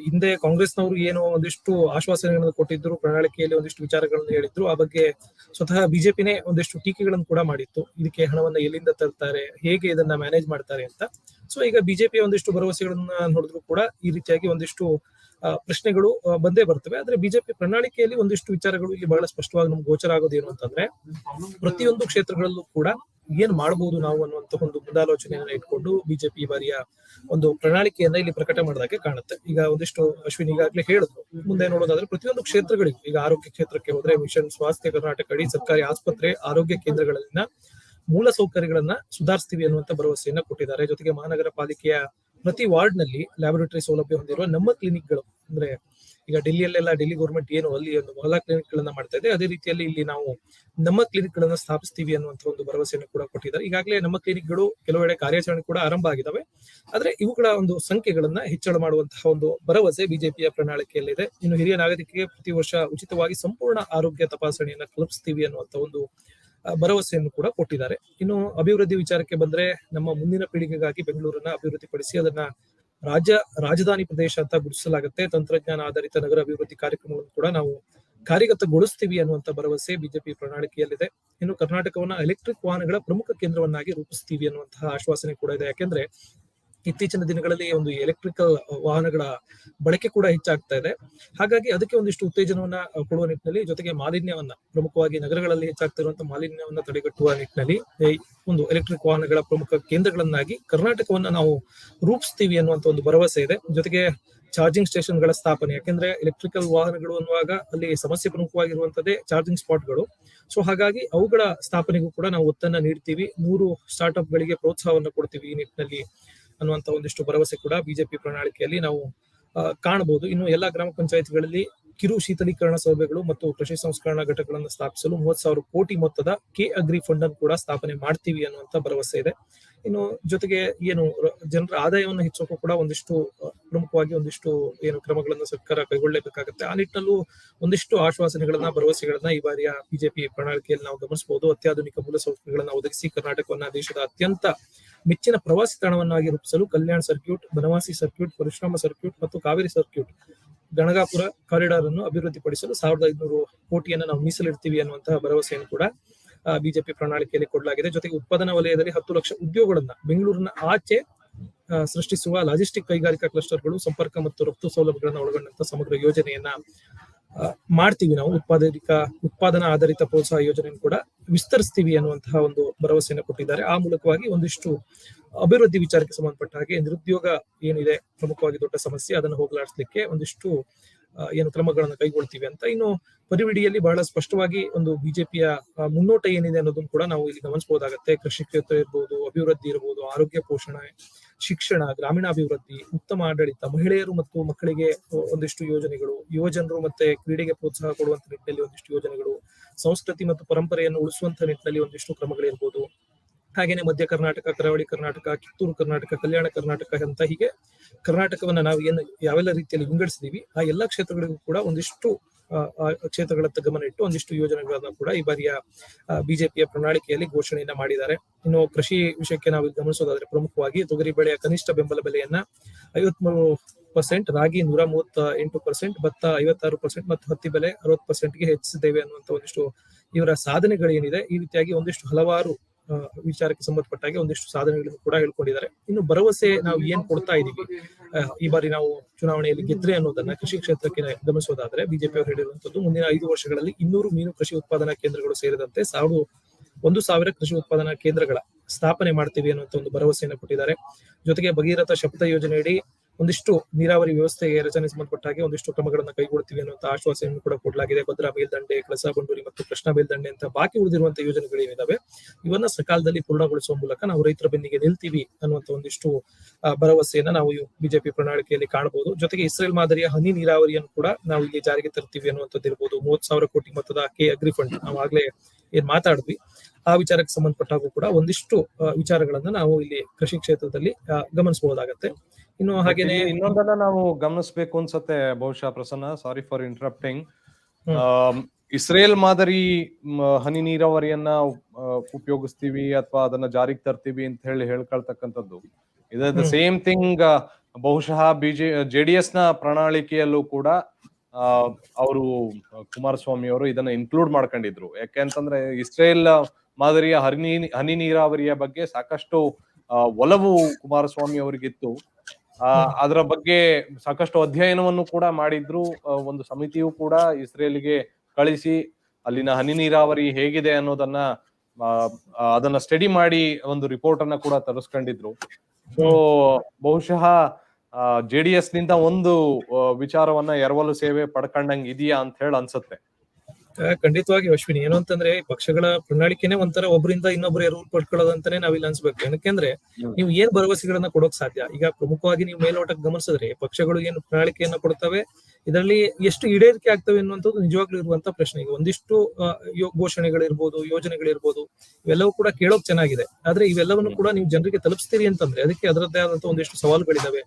ಹಿಂದೆ ಕಾಂಗ್ರೆಸ್ನವರು ಒಂದಿಷ್ಟು ಆಶ್ವಾಸನೆಗಳನ್ನು ಕೊಟ್ಟಿದ್ರು, ಪ್ರಣಾಳಿಕೆಯಲ್ಲಿ ಒಂದಿಷ್ಟು ವಿಚಾರಗಳನ್ನು ಹೇಳಿದ್ರು. ಆ ಬಗ್ಗೆ ಸ್ವತಃ ಬಿಜೆಪಿನೇ ಒಂದಿಷ್ಟು ಟೀಕೆಗಳನ್ನು ಕೂಡ ಮಾಡಿತ್ತು. ಇದಕ್ಕೆ ಹಣವನ್ನ ಎಲ್ಲಿಂದ ತರ್ತಾರೆ, ಹೇಗೆ ಇದನ್ನ ಮ್ಯಾನೇಜ್ ಮಾಡ್ತಾರೆ ಅಂತ. ಸೊ ಈಗ ಬಿಜೆಪಿಯ ಒಂದಿಷ್ಟು ಭರವಸೆಗಳನ್ನ ನೋಡಿದ್ರು ಕೂಡ ಈ ರೀತಿಯಾಗಿ ಒಂದಿಷ್ಟು ಪ್ರಶ್ನೆಗಳು ಬಂದೇ ಬರ್ತವೆ. ಆದ್ರೆ ಬಿಜೆಪಿ ಪ್ರಣಾಳಿಕೆಯಲ್ಲಿ ಒಂದಿಷ್ಟು ವಿಚಾರಗಳು ಇಲ್ಲಿ ಬಹಳ ಸ್ಪಷ್ಟವಾಗಿ ನಮ್ಗೆ ಗೋಚರ ಆಗೋದು ಏನು ಅಂತಂದ್ರೆ, ಪ್ರತಿಯೊಂದು ಕ್ಷೇತ್ರಗಳಲ್ಲೂ ಕೂಡ ಏನ್ ಮಾಡಬಹುದು ನಾವು ಅನ್ನುವಂತ ಒಂದು ಮುಂದಾಲೋಚನೆಯನ್ನ ಇಟ್ಕೊಂಡು ಬಿಜೆಪಿ ಈ ಬಾರಿಯ ಒಂದು ಪ್ರಣಾಳಿಕೆಯನ್ನ ಇಲ್ಲಿ ಪ್ರಕಟ ಮಾಡಿದಾಗೆ ಕಾಣುತ್ತೆ. ಈಗ ಒಂದಿಷ್ಟು ಅಶ್ವಿನ್ ಈಗಾಗಲೇ ಹೇಳಿದ್ರು, ಮುಂದೆ ನೋಡೋದಾದ್ರೆ ಪ್ರತಿಯೊಂದು ಕ್ಷೇತ್ರಗಳಿಗೂ, ಈಗ ಆರೋಗ್ಯ ಕ್ಷೇತ್ರಕ್ಕೆ ಹೋದ್ರೆ ಮಿಷನ್ ಸ್ವಾಸ್ಥ್ಯ ಕರ್ನಾಟಕ ಅಡಿ ಸರ್ಕಾರಿ ಆಸ್ಪತ್ರೆ, ಆರೋಗ್ಯ ಕೇಂದ್ರಗಳಲ್ಲಿನ ಮೂಲ ಸೌಕರ್ಯಗಳನ್ನ ಸುಧಾರಿಸ್ತೀವಿ ಅನ್ನುವಂತ ಭರವಸೆಯನ್ನ ಕೊಟ್ಟಿದ್ದಾರೆ. ಜೊತೆಗೆ ಮಹಾನಗರ ಪಾಲಿಕೆಯ ಪ್ರತಿ ವಾರ್ಡ್ ನಲ್ಲಿ ಲ್ಯಾಬೊರೇಟರಿ ಸೌಲಭ್ಯ ಹೊಂದಿರುವ ನಮ್ಮ ಕ್ಲಿನಿಕ್ಗಳು, ಅಂದ್ರೆ ಈಗ ಡೆಲ್ಲಿಯಲ್ಲೆಲ್ಲ ಡೆಲ್ಲಿ ಗೌರ್ಮೆಂಟ್ ಅಲ್ಲಿ ಒಂದು ಮೊಹಲ್ಲಾ ಕ್ಲಿನಿಕ್ ಗಳನ್ನ ಮಾಡ್ತಾ ಇದೆ, ಅದೇ ರೀತಿಯಲ್ಲಿ ಇಲ್ಲಿ ನಾವು ನಮ್ಮ ಕ್ಲಿನಿಕ್ ಗಳನ್ನ ಸ್ಥಾಪಿಸ್ತೀವಿ ಅನ್ನುವಂತ ಒಂದು ಭರವಸೆಯನ್ನು ಕೂಡ ಕೊಟ್ಟಿದ್ದಾರೆ. ಈಗಾಗಲೇ ನಮ್ಮ ಕ್ಲಿನಿಕ್ಗಳು ಕೆಲವೆಡೆ ಕಾರ್ಯಾಚರಣೆ ಕೂಡ ಆರಂಭ ಆಗಿದ್ದಾವೆ. ಆದ್ರೆ ಇವುಗಳ ಒಂದು ಸಂಖ್ಯೆಗಳನ್ನ ಹೆಚ್ಚಳ ಮಾಡುವಂತಹ ಒಂದು ಭರವಸೆ ಬಿಜೆಪಿಯ ಪ್ರಣಾಳಿಕೆಯಲ್ಲಿದೆ. ಇನ್ನು ಹಿರಿಯ ನಾಗರಿಕರಿಗೆ ಪ್ರತಿ ವರ್ಷ ಉಚಿತವಾಗಿ ಸಂಪೂರ್ಣ ಆರೋಗ್ಯ ತಪಾಸಣೆಯನ್ನ ಕಲ್ಪಿಸ್ತೀವಿ ಅನ್ನುವಂತ ಒಂದು ಭರವಸೆಯನ್ನು ಕೂಡ ಕೊಟ್ಟಿದ್ದಾರೆ. ಇನ್ನು ಅಭಿವೃದ್ಧಿ ವಿಚಾರಕ್ಕೆ ಬಂದ್ರೆ, ನಮ್ಮ ಮುಂದಿನ ಪೀಳಿಗೆಗಾಗಿ ಬೆಂಗಳೂರನ್ನ ಅಭಿವೃದ್ಧಿಪಡಿಸಿ ಅದನ್ನ ರಾಜಧಾನಿ ಪ್ರದೇಶ ಅಂತ ಗುರುತಿಸಲಾಗುತ್ತೆ. ತಂತ್ರಜ್ಞಾನ ಆಧಾರಿತ ನಗರ ಅಭಿವೃದ್ಧಿ ಕಾರ್ಯಕ್ರಮಗಳನ್ನು ಕೂಡ ನಾವು ಕಾರ್ಯಗತಗೊಳಿಸ್ತೀವಿ ಅನ್ನುವಂತ ಭರವಸೆ ಬಿಜೆಪಿ ಪ್ರಣಾಳಿಕೆಯಲ್ಲಿದೆ. ಇನ್ನು ಕರ್ನಾಟಕವನ್ನ ಎಲೆಕ್ಟ್ರಿಕ್ ವಾಹನಗಳ ಪ್ರಮುಖ ಕೇಂದ್ರವನ್ನಾಗಿ ರೂಪಿಸ್ತೀವಿ ಅನ್ನುವಂತಹ ಆಶ್ವಾಸನೆ ಕೂಡ ಇದೆ. ಯಾಕೆಂದ್ರೆ ಇತ್ತೀಚಿನ ದಿನಗಳಲ್ಲಿ ಒಂದು ಎಲೆಕ್ಟ್ರಿಕಲ್ ವಾಹನಗಳ ಬಳಕೆ ಕೂಡ ಹೆಚ್ಚಾಗ್ತಾ ಇದೆ. ಹಾಗಾಗಿ ಅದಕ್ಕೆ ಒಂದಿಷ್ಟು ಉತ್ತೇಜನವನ್ನ ಕೊಡುವ ನಿಟ್ಟಿನಲ್ಲಿ, ಜೊತೆಗೆ ಮಾಲಿನ್ಯವನ್ನ, ಪ್ರಮುಖವಾಗಿ ನಗರಗಳಲ್ಲಿ ಹೆಚ್ಚಾಗ್ತಿರುವಂತಹ ಮಾಲಿನ್ಯವನ್ನ ತಡೆಗಟ್ಟುವ ನಿಟ್ಟಿನಲ್ಲಿ ಒಂದು ಎಲೆಕ್ಟ್ರಿಕ್ ವಾಹನಗಳ ಪ್ರಮುಖ ಕೇಂದ್ರಗಳನ್ನಾಗಿ ಕರ್ನಾಟಕವನ್ನ ನಾವು ರೂಪಿಸ್ತೀವಿ ಅನ್ನುವಂತ ಒಂದು ಭರವಸೆ ಇದೆ. ಜೊತೆಗೆ ಚಾರ್ಜಿಂಗ್ ಸ್ಟೇಷನ್ಗಳ ಸ್ಥಾಪನೆ, ಯಾಕೆಂದ್ರೆ ಎಲೆಕ್ಟ್ರಿಕಲ್ ವಾಹನಗಳು ಅನ್ನುವಾಗ ಅಲ್ಲಿ ಸಮಸ್ಯೆ ಪ್ರಮುಖವಾಗಿರುವಂತದ್ದೇ ಚಾರ್ಜಿಂಗ್ ಸ್ಪಾಟ್ಗಳು. ಸೊ ಹಾಗಾಗಿ ಅವುಗಳ ಸ್ಥಾಪನೆಗೂ ಕೂಡ ನಾವು ಒತ್ತನ್ನ ನೀಡ್ತೀವಿ. 100 ಸ್ಟಾರ್ಟ್ಅಪ್ ಗಳಿಗೆ ಪ್ರೋತ್ಸಾಹವನ್ನು ಕೊಡ್ತೀವಿ ಈ ನಿಟ್ಟಿನಲ್ಲಿ ಅನ್ನುವಂತ ಒಂದಿಷ್ಟು ಭರವಸೆ ಕೂಡ ಬಿಜೆಪಿ ಪ್ರಣಾಳಿಕೆಯಲ್ಲಿ ನಾವು ಕಾಣಬಹುದು. ಇನ್ನು ಎಲ್ಲಾ ಗ್ರಾಮ ಪಂಚಾಯತ್ಗಳಲ್ಲಿ ಕಿರು ಶೀತಲೀಕರಣ ಸೌಲಭ್ಯಗಳು ಮತ್ತು ಕೃಷಿ ಸಂಸ್ಕರಣಾ ಘಟಕಗಳನ್ನು ಸ್ಥಾಪಿಸಲು 30,000 ಕೋಟಿ ಮೊತ್ತದ ಕೆ-ಅಗ್ರಿ ಫಂಡ್ ಅನ್ನು ಕೂಡ ಸ್ಥಾಪನೆ ಮಾಡ್ತೀವಿ ಅನ್ನುವಂತ ಭರವಸೆ ಇದೆ. ಇನ್ನು ಜೊತೆಗೆ ಏನು ಜನರ ಆದಾಯವನ್ನು ಹೆಚ್ಚೋಕ್ಕೂ ಕೂಡ ಒಂದಿಷ್ಟು ಪ್ರಮುಖವಾಗಿ ಒಂದಿಷ್ಟು ಏನು ಕ್ರಮಗಳನ್ನು ಸರ್ಕಾರ ಕೈಗೊಳ್ಳಬೇಕಾಗುತ್ತೆ. ಆ ನಿಟ್ಟಿನಲ್ಲೂ ಒಂದಿಷ್ಟು ಆಶ್ವಾಸನೆಗಳನ್ನ, ಭರವಸೆಗಳನ್ನ ಈ ಬಾರಿಯ ಬಿಜೆಪಿ ಪ್ರಣಾಳಿಕೆಯಲ್ಲಿ ನಾವು ಗಮನಿಸಬಹುದು. ಅತ್ಯಾಧುನಿಕ ಮೂಲಸೌಕರ್ಯಗಳನ್ನು ಒದಗಿಸಿ ಕರ್ನಾಟಕವನ್ನ ದೇಶದ ಅತ್ಯಂತ ಮೆಚ್ಚಿನ ಪ್ರವಾಸಿ ತಾಣವನ್ನಾಗಿ ರೂಪಿಸಲು Kalyana circuit, Banavasi circuit, Parashurama circuit ಮತ್ತು ಕಾವೇರಿ ಸರ್ಕ್ಯೂಟ್ ಗಣಗಾಪುರ ಕಾರಿಡಾರ್ ಅನ್ನು ಅಭಿವೃದ್ಧಿಪಡಿಸಲು 1,500 ಕೋಟಿಯನ್ನು ನಾವು ಮೀಸಲಿಡ್ತೀವಿ ಅನ್ನುವಂತಹ ಭರವಸೆಯನ್ನು ಕೂಡ ಬಿಜೆಪಿ ಪ್ರಣಾಳಿಕೆಯಲ್ಲಿ ಕೊಡಲಾಗಿದೆ. ಜೊತೆಗೆ ಉತ್ಪಾದನಾ ವಲಯದಲ್ಲಿ 10 ಲಕ್ಷ ಉದ್ಯೋಗಗಳನ್ನ ಬೆಂಗಳೂರಿನ ಆಚೆ ಸೃಷ್ಟಿಸುವ ಲಾಜಿಸ್ಟಿಕ್ ಕೈಗಾರಿಕಾ ಕ್ಲಸ್ಟರ್ಗಳು, ಸಂಪರ್ಕ ಮತ್ತು ರಫ್ತು ಸೌಲಭ್ಯಗಳನ್ನು ಒಳಗೊಂಡಂತ ಸಮಗ್ರ ಯೋಜನೆಯನ್ನ ಮಾಡ್ತೀವಿ. ನಾವು ಉತ್ಪಾದನಾ ಆಧಾರಿತ ಪ್ರೋತ್ಸಾಹ ಯೋಜನೆಯನ್ನು ಕೂಡ ವಿಸ್ತರಿಸ್ತೀವಿ ಅನ್ನುವಂತಹ ಒಂದು ಭರವಸೆಯನ್ನು ಕೊಟ್ಟಿದ್ದಾರೆ. ಆ ಮೂಲಕವಾಗಿ ಒಂದಿಷ್ಟು ಅಭಿವೃದ್ಧಿ ವಿಚಾರಕ್ಕೆ ಸಂಬಂಧಪಟ್ಟ ಹಾಗೆ ನಿರುದ್ಯೋಗ ಏನಿದೆ ಪ್ರಮುಖವಾಗಿ ದೊಡ್ಡ ಸಮಸ್ಯೆ, ಅದನ್ನು ಹೋಗಲಾಡಿಸಲಿಕ್ಕೆ ಒಂದಿಷ್ಟು ಏನು ಕ್ರಮಗಳನ್ನು ಕೈಗೊಳ್ತೀವಿ ಅಂತ. ಇನ್ನು ಪರಿವಿಡಿಯಲ್ಲಿ ಬಹಳ ಸ್ಪಷ್ಟವಾಗಿ ಒಂದು ಬಿಜೆಪಿಯ ಮುನ್ನೋಟ ಏನಿದೆ ಅನ್ನೋದನ್ನು ಕೂಡ ನಾವು ಇಲ್ಲಿ ಗಮನಿಸಬಹುದಾಗುತ್ತೆ. ಕೃಷಿ ಕ್ಷೇತ್ರ ಇರ್ಬೋದು, ಅಭಿವೃದ್ಧಿ ಇರ್ಬೋದು, ಆರೋಗ್ಯ ಪೋಷಣೆ, ಶಿಕ್ಷಣ, ಗ್ರಾಮೀಣಾಭಿವೃದ್ಧಿ, ಉತ್ತಮ ಆಡಳಿತ, ಮಹಿಳೆಯರು ಮತ್ತು ಮಕ್ಕಳಿಗೆ ಒಂದಿಷ್ಟು ಯೋಜನೆಗಳು, ಯುವಜನರು ಮತ್ತೆ ಕ್ರೀಡೆಗೆ ಪ್ರೋತ್ಸಾಹ ಕೊಡುವಂತ ನಿಟ್ಟಿನಲ್ಲಿ ಒಂದಿಷ್ಟು ಯೋಜನೆಗಳು, ಸಂಸ್ಕೃತಿ ಮತ್ತು ಪರಂಪರೆಯನ್ನು ಉಳಿಸುವಂತ ನಿಟ್ಟಿನಲ್ಲಿ ಒಂದಿಷ್ಟು ಕ್ರಮಗಳಿರ್ಬೋದು. ಹಾಗೇನೆ ಮಧ್ಯ ಕರ್ನಾಟಕ, ಕರಾವಳಿ ಕರ್ನಾಟಕ, ಕಿತ್ತೂರು ಕರ್ನಾಟಕ, ಕಲ್ಯಾಣ ಕರ್ನಾಟಕ ಅಂತ ಹೀಗೆ ಕರ್ನಾಟಕವನ್ನ ನಾವು ಏನು ಯಾವೆಲ್ಲ ರೀತಿಯಲ್ಲಿ ವಿಂಗಡಿಸಿದೀವಿ ಆ ಎಲ್ಲಾ ಕ್ಷೇತ್ರಗಳಿಗೂ ಕೂಡ ಒಂದಿಷ್ಟು ಕ್ಷೇತ್ರಗಳತ್ತ ಗಮನ ಇಟ್ಟು ಒಂದಿಷ್ಟು ಯೋಜನೆಗಳನ್ನ ಕೂಡ ಈ ಬಾರಿಯ ಬಿಜೆಪಿಯ ಪ್ರಣಾಳಿಕೆಯಲ್ಲಿ ಘೋಷಣೆಯನ್ನ ಮಾಡಿದ್ದಾರೆ. ಇನ್ನು ಕೃಷಿ ವಿಷಯಕ್ಕೆ ನಾವು ಗಮನಿಸೋದಾದ್ರೆ ಪ್ರಮುಖವಾಗಿ ತೊಗರಿ ಬೆಳೆಯ ಕನಿಷ್ಠ ಬೆಂಬಲ ಬೆಲೆಯನ್ನ 53%, ರಾಗಿ 138%, ಭತ್ತ 56% ಮತ್ತು ಹತ್ತಿ ಬೆಲೆ 60%ಗೆ ಹೆಚ್ಚಿಸಿದ್ದೇವೆ ಅನ್ನುವಂತ ಒಂದಿಷ್ಟು ಇವರ ಸಾಧನೆಗಳೇನಿದೆ. ಈ ರೀತಿಯಾಗಿ ಒಂದಿಷ್ಟು ಹಲವಾರು ವಿಚಾರಕ್ಕೆ ಸಂಬಂಧಪಟ್ಟಾಗೆ ಒಂದಿಷ್ಟು ಸಾಧನೆಗಳನ್ನು ಕೂಡ ಹೇಳ್ಕೊಂಡಿದ್ದಾರೆ. ಇನ್ನು ಭರವಸೆ ನಾವು ಏನ್ ಕೊಡ್ತಾ ಇದೀವಿ ಈ ಬಾರಿ ನಾವು ಚುನಾವಣೆಯಲ್ಲಿ ಗೆದ್ರೆ ಅನ್ನೋದನ್ನ ಕೃಷಿ ಕ್ಷೇತ್ರಕ್ಕೆ ಗಮನಿಸೋದಾದ್ರೆ ಬಿಜೆಪಿ ಅವರು ಹೇಳಿರುವಂತದ್ದು ಮುಂದಿನ 5 ವರ್ಷಗಳಲ್ಲಿ 200 ಮೀನು ಕೃಷಿ ಉತ್ಪಾದನಾ ಕೇಂದ್ರಗಳು ಸೇರಿದಂತೆ 1,000 ಕೃಷಿ ಉತ್ಪಾದನಾ ಕೇಂದ್ರಗಳ ಸ್ಥಾಪನೆ ಮಾಡ್ತೀವಿ ಅನ್ನುವಂತ ಒಂದು ಭರವಸೆಯನ್ನು ಕೊಟ್ಟಿದ್ದಾರೆ. ಜೊತೆಗೆ ಭಗೀರಥ ಶಪಥ ಯೋಜನೆಯಡಿ ಒಂದಿಷ್ಟು ನೀರಾವರಿ ವ್ಯವಸ್ಥೆಗೆ ರಚನೆ ಸಂಬಂಧಪಟ್ಟ ಹಾಗೆ ಒಂದಿಷ್ಟು ಕ್ರಮಗಳನ್ನು ಕೈಗೊಳ್ತೀವಿ ಅನ್ನುವಂತ ಆಶ್ವಾಸನೆಯನ್ನು ಕೂಡ ಕೊಡಲಾಗಿದೆ. ಭದ್ರಾ ಮೇಲ್ದಂಡೆ, ಕಳಸಾ ಬಂಡೂರಿ ಮತ್ತು ಕೃಷ್ಣಾ ಮೇಲ್ದಂಡೆ ಅಂತ ಬಾಕಿ ಉಳಿದಿರುವಂತಹ ಯೋಜನೆಗಳೇನಿದಾವೆ ಇವನ್ನ ಸಕಾಲದಲ್ಲಿ ಪೂರ್ಣಗೊಳಿಸುವ ಮೂಲಕ ನಾವು ರೈತರ ಬೆನ್ನಿಗೆ ನಿಲ್ತೀವಿ ಅನ್ನುವಂತ ಒಂದಿಷ್ಟು ಭರವಸೆಯನ್ನ ನಾವು ಬಿಜೆಪಿ ಪ್ರಣಾಳಿಕೆಯಲ್ಲಿ ಕಾಣಬಹುದು. ಜೊತೆಗೆ ಇಸ್ರೇಲ್ ಮಾದರಿಯ ಹನಿ ನೀರಾವರಿಯನ್ನು ಕೂಡ ನಾವು ಇಲ್ಲಿ ಜಾರಿಗೆ ತರ್ತೀವಿ ಅನ್ನುವಂಥದ್ದು ಇರ್ಬೋದು. 30,000 ಕೋಟಿ ಮೊತ್ತದ ಕೆ-ಅಗ್ರಿ ಫಂಡ್ ನಾವು ಆಗ್ಲೇ ಏನ್ ಮಾತಾಡಿದ್ವಿ ಆ ವಿಚಾರಕ್ಕೆ ಸಂಬಂಧಪಟ್ಟಾಗೂ ಕೂಡ ಒಂದಿಷ್ಟು ವಿಚಾರಗಳನ್ನ ನಾವು ಇಲ್ಲಿ ಕೃಷಿ ಕ್ಷೇತ್ರದಲ್ಲಿ ಗಮನಿಸಬಹುದಾಗತ್ತೆ. ಇನ್ನು ಹಾಗೇನೆ ಇನ್ನೊಂದನ್ನ ನಾವು ಗಮನಿಸಬೇಕು ಅನ್ಸತ್ತೆ ಬಹುಶಃ ಪ್ರಸನ್ನ, ಸಾರಿ ಫಾರ್ ಇಂಟರಪ್ಟಿಂಗ್. ಇಸ್ರೇಲ್ ಮಾದರಿ ಹನಿ ನೀರಾವರಿಯನ್ನ ಉಪಯೋಗಿಸ್ತೀವಿ ಅಥವಾ ಅದನ್ನ ಜಾರಿಗೆ ತರ್ತೀವಿ ಅಂತ ಹೇಳ್ಕೊಳ್ತಕ್ಕಂಥದ್ದು ಇದ ದ ಸೇಮ್ ಥಿಂಗ್ ಬಹುಶಃ ಜೆಡಿಎಸ್ ನ ಪ್ರಣಾಳಿಕೆಯಲ್ಲೂ ಕೂಡ ಅವರು ಕುಮಾರಸ್ವಾಮಿ ಅವರು ಇದನ್ನ ಇನ್ಕ್ಲೂಡ್ ಮಾಡ್ಕೊಂಡಿದ್ರು. ಯಾಕೆಂತಂದ್ರೆ ಇಸ್ರೇಲ್ ಮಾದರಿಯ ಹನಿ ನೀರಾವರಿಯ ಬಗ್ಗೆ ಸಾಕಷ್ಟು ಒಲವು ಕುಮಾರಸ್ವಾಮಿ ಅವರಿಗಿತ್ತು. ಅದರ ಬಗ್ಗೆ ಸಾಕಷ್ಟು ಅಧ್ಯಯನವನ್ನು ಕೂಡ ಮಾಡಿದ್ರು. ಒಂದು ಸಮಿತಿಯು ಕೂಡ ಇಸ್ರೇಲ್ಗೆ ಕಳಿಸಿ ಅಲ್ಲಿನ ಹನಿ ನೀರಾವರಿ ಹೇಗಿದೆ ಅನ್ನೋದನ್ನ ಅದನ್ನ ಸ್ಟಡಿ ಮಾಡಿ ಒಂದು ರಿಪೋರ್ಟ್ ಅನ್ನ ಕೂಡ ತರಿಸ್ಕೊಂಡಿದ್ರು. ಸೊ ಬಹುಶಃ ಜೆಡಿಎಸ್ ನಿಂದ ಒಂದು ವಿಚಾರವನ್ನ ಎರವಲು ಸೇವೆ ಪಡ್ಕೊಂಡಂಗ್ ಇದೆಯಾ ಅಂತ ಹೇಳಿ ಅನ್ಸುತ್ತೆ. ಖಂಡಿತವಾಗಿ ಅಶ್ವಿನಿ, ಏನು ಅಂತಂದ್ರೆ ಪಕ್ಷಗಳ ಪ್ರಣಾಳಿಕೆನೆ ಒಂಥರ ಒಬ್ಬರಿಂದ ಇನ್ನೊಬ್ರು ಎರವಲು ಪಡ್ಕೊಳ್ಳೋದಂತಾನೆ ನಾವಿಲ್ಲಿ ಅನ್ಸ್ಬೇಕು. ಯಾಕೆಂದ್ರೆ ನೀವು ಏನ್ ಭರವಸೆಗಳನ್ನ ಕೊಡೋಕ್ ಸಾಧ್ಯ? ಈಗ ಪ್ರಮುಖವಾಗಿ ನೀವು ಮೇಲ್ನೋಟಕ್ಕೆ ಗಮನಿಸಿದ್ರೆ ಪಕ್ಷಗಳು ಏನು ಪ್ರಣಾಳಿಕೆಯನ್ನ ಕೊಡ್ತವೆ ಇದರಲ್ಲಿ ಎಷ್ಟು ಈಡೇರಿಕೆ ಆಗ್ತವೆ ಅನ್ನುವಂಥದ್ದು ನಿಜವಾಗ್ಲೂ ಇರುವಂತ ಪ್ರಶ್ನೆ. ಈಗ ಒಂದಿಷ್ಟು ಘೋಷಣೆಗಳಿರ್ಬೋದು, ಯೋಜನೆಗಳಿರ್ಬೋದು, ಇವೆಲ್ಲವೂ ಕೂಡ ಕೇಳೋಕ್ ಚೆನ್ನಾಗಿದೆ. ಆದ್ರೆ ಇವೆಲ್ಲವನ್ನು ಕೂಡ ನೀವು ಜನರಿಗೆ ತಲುಪಿಸ್ತೀರಿ ಅಂತಂದ್ರೆ ಅದಕ್ಕೆ ಅದರದ್ದೇ ಆದಂತಹ ಒಂದಿಷ್ಟು ಸವಾಲುಗಳಿದಾವೆ.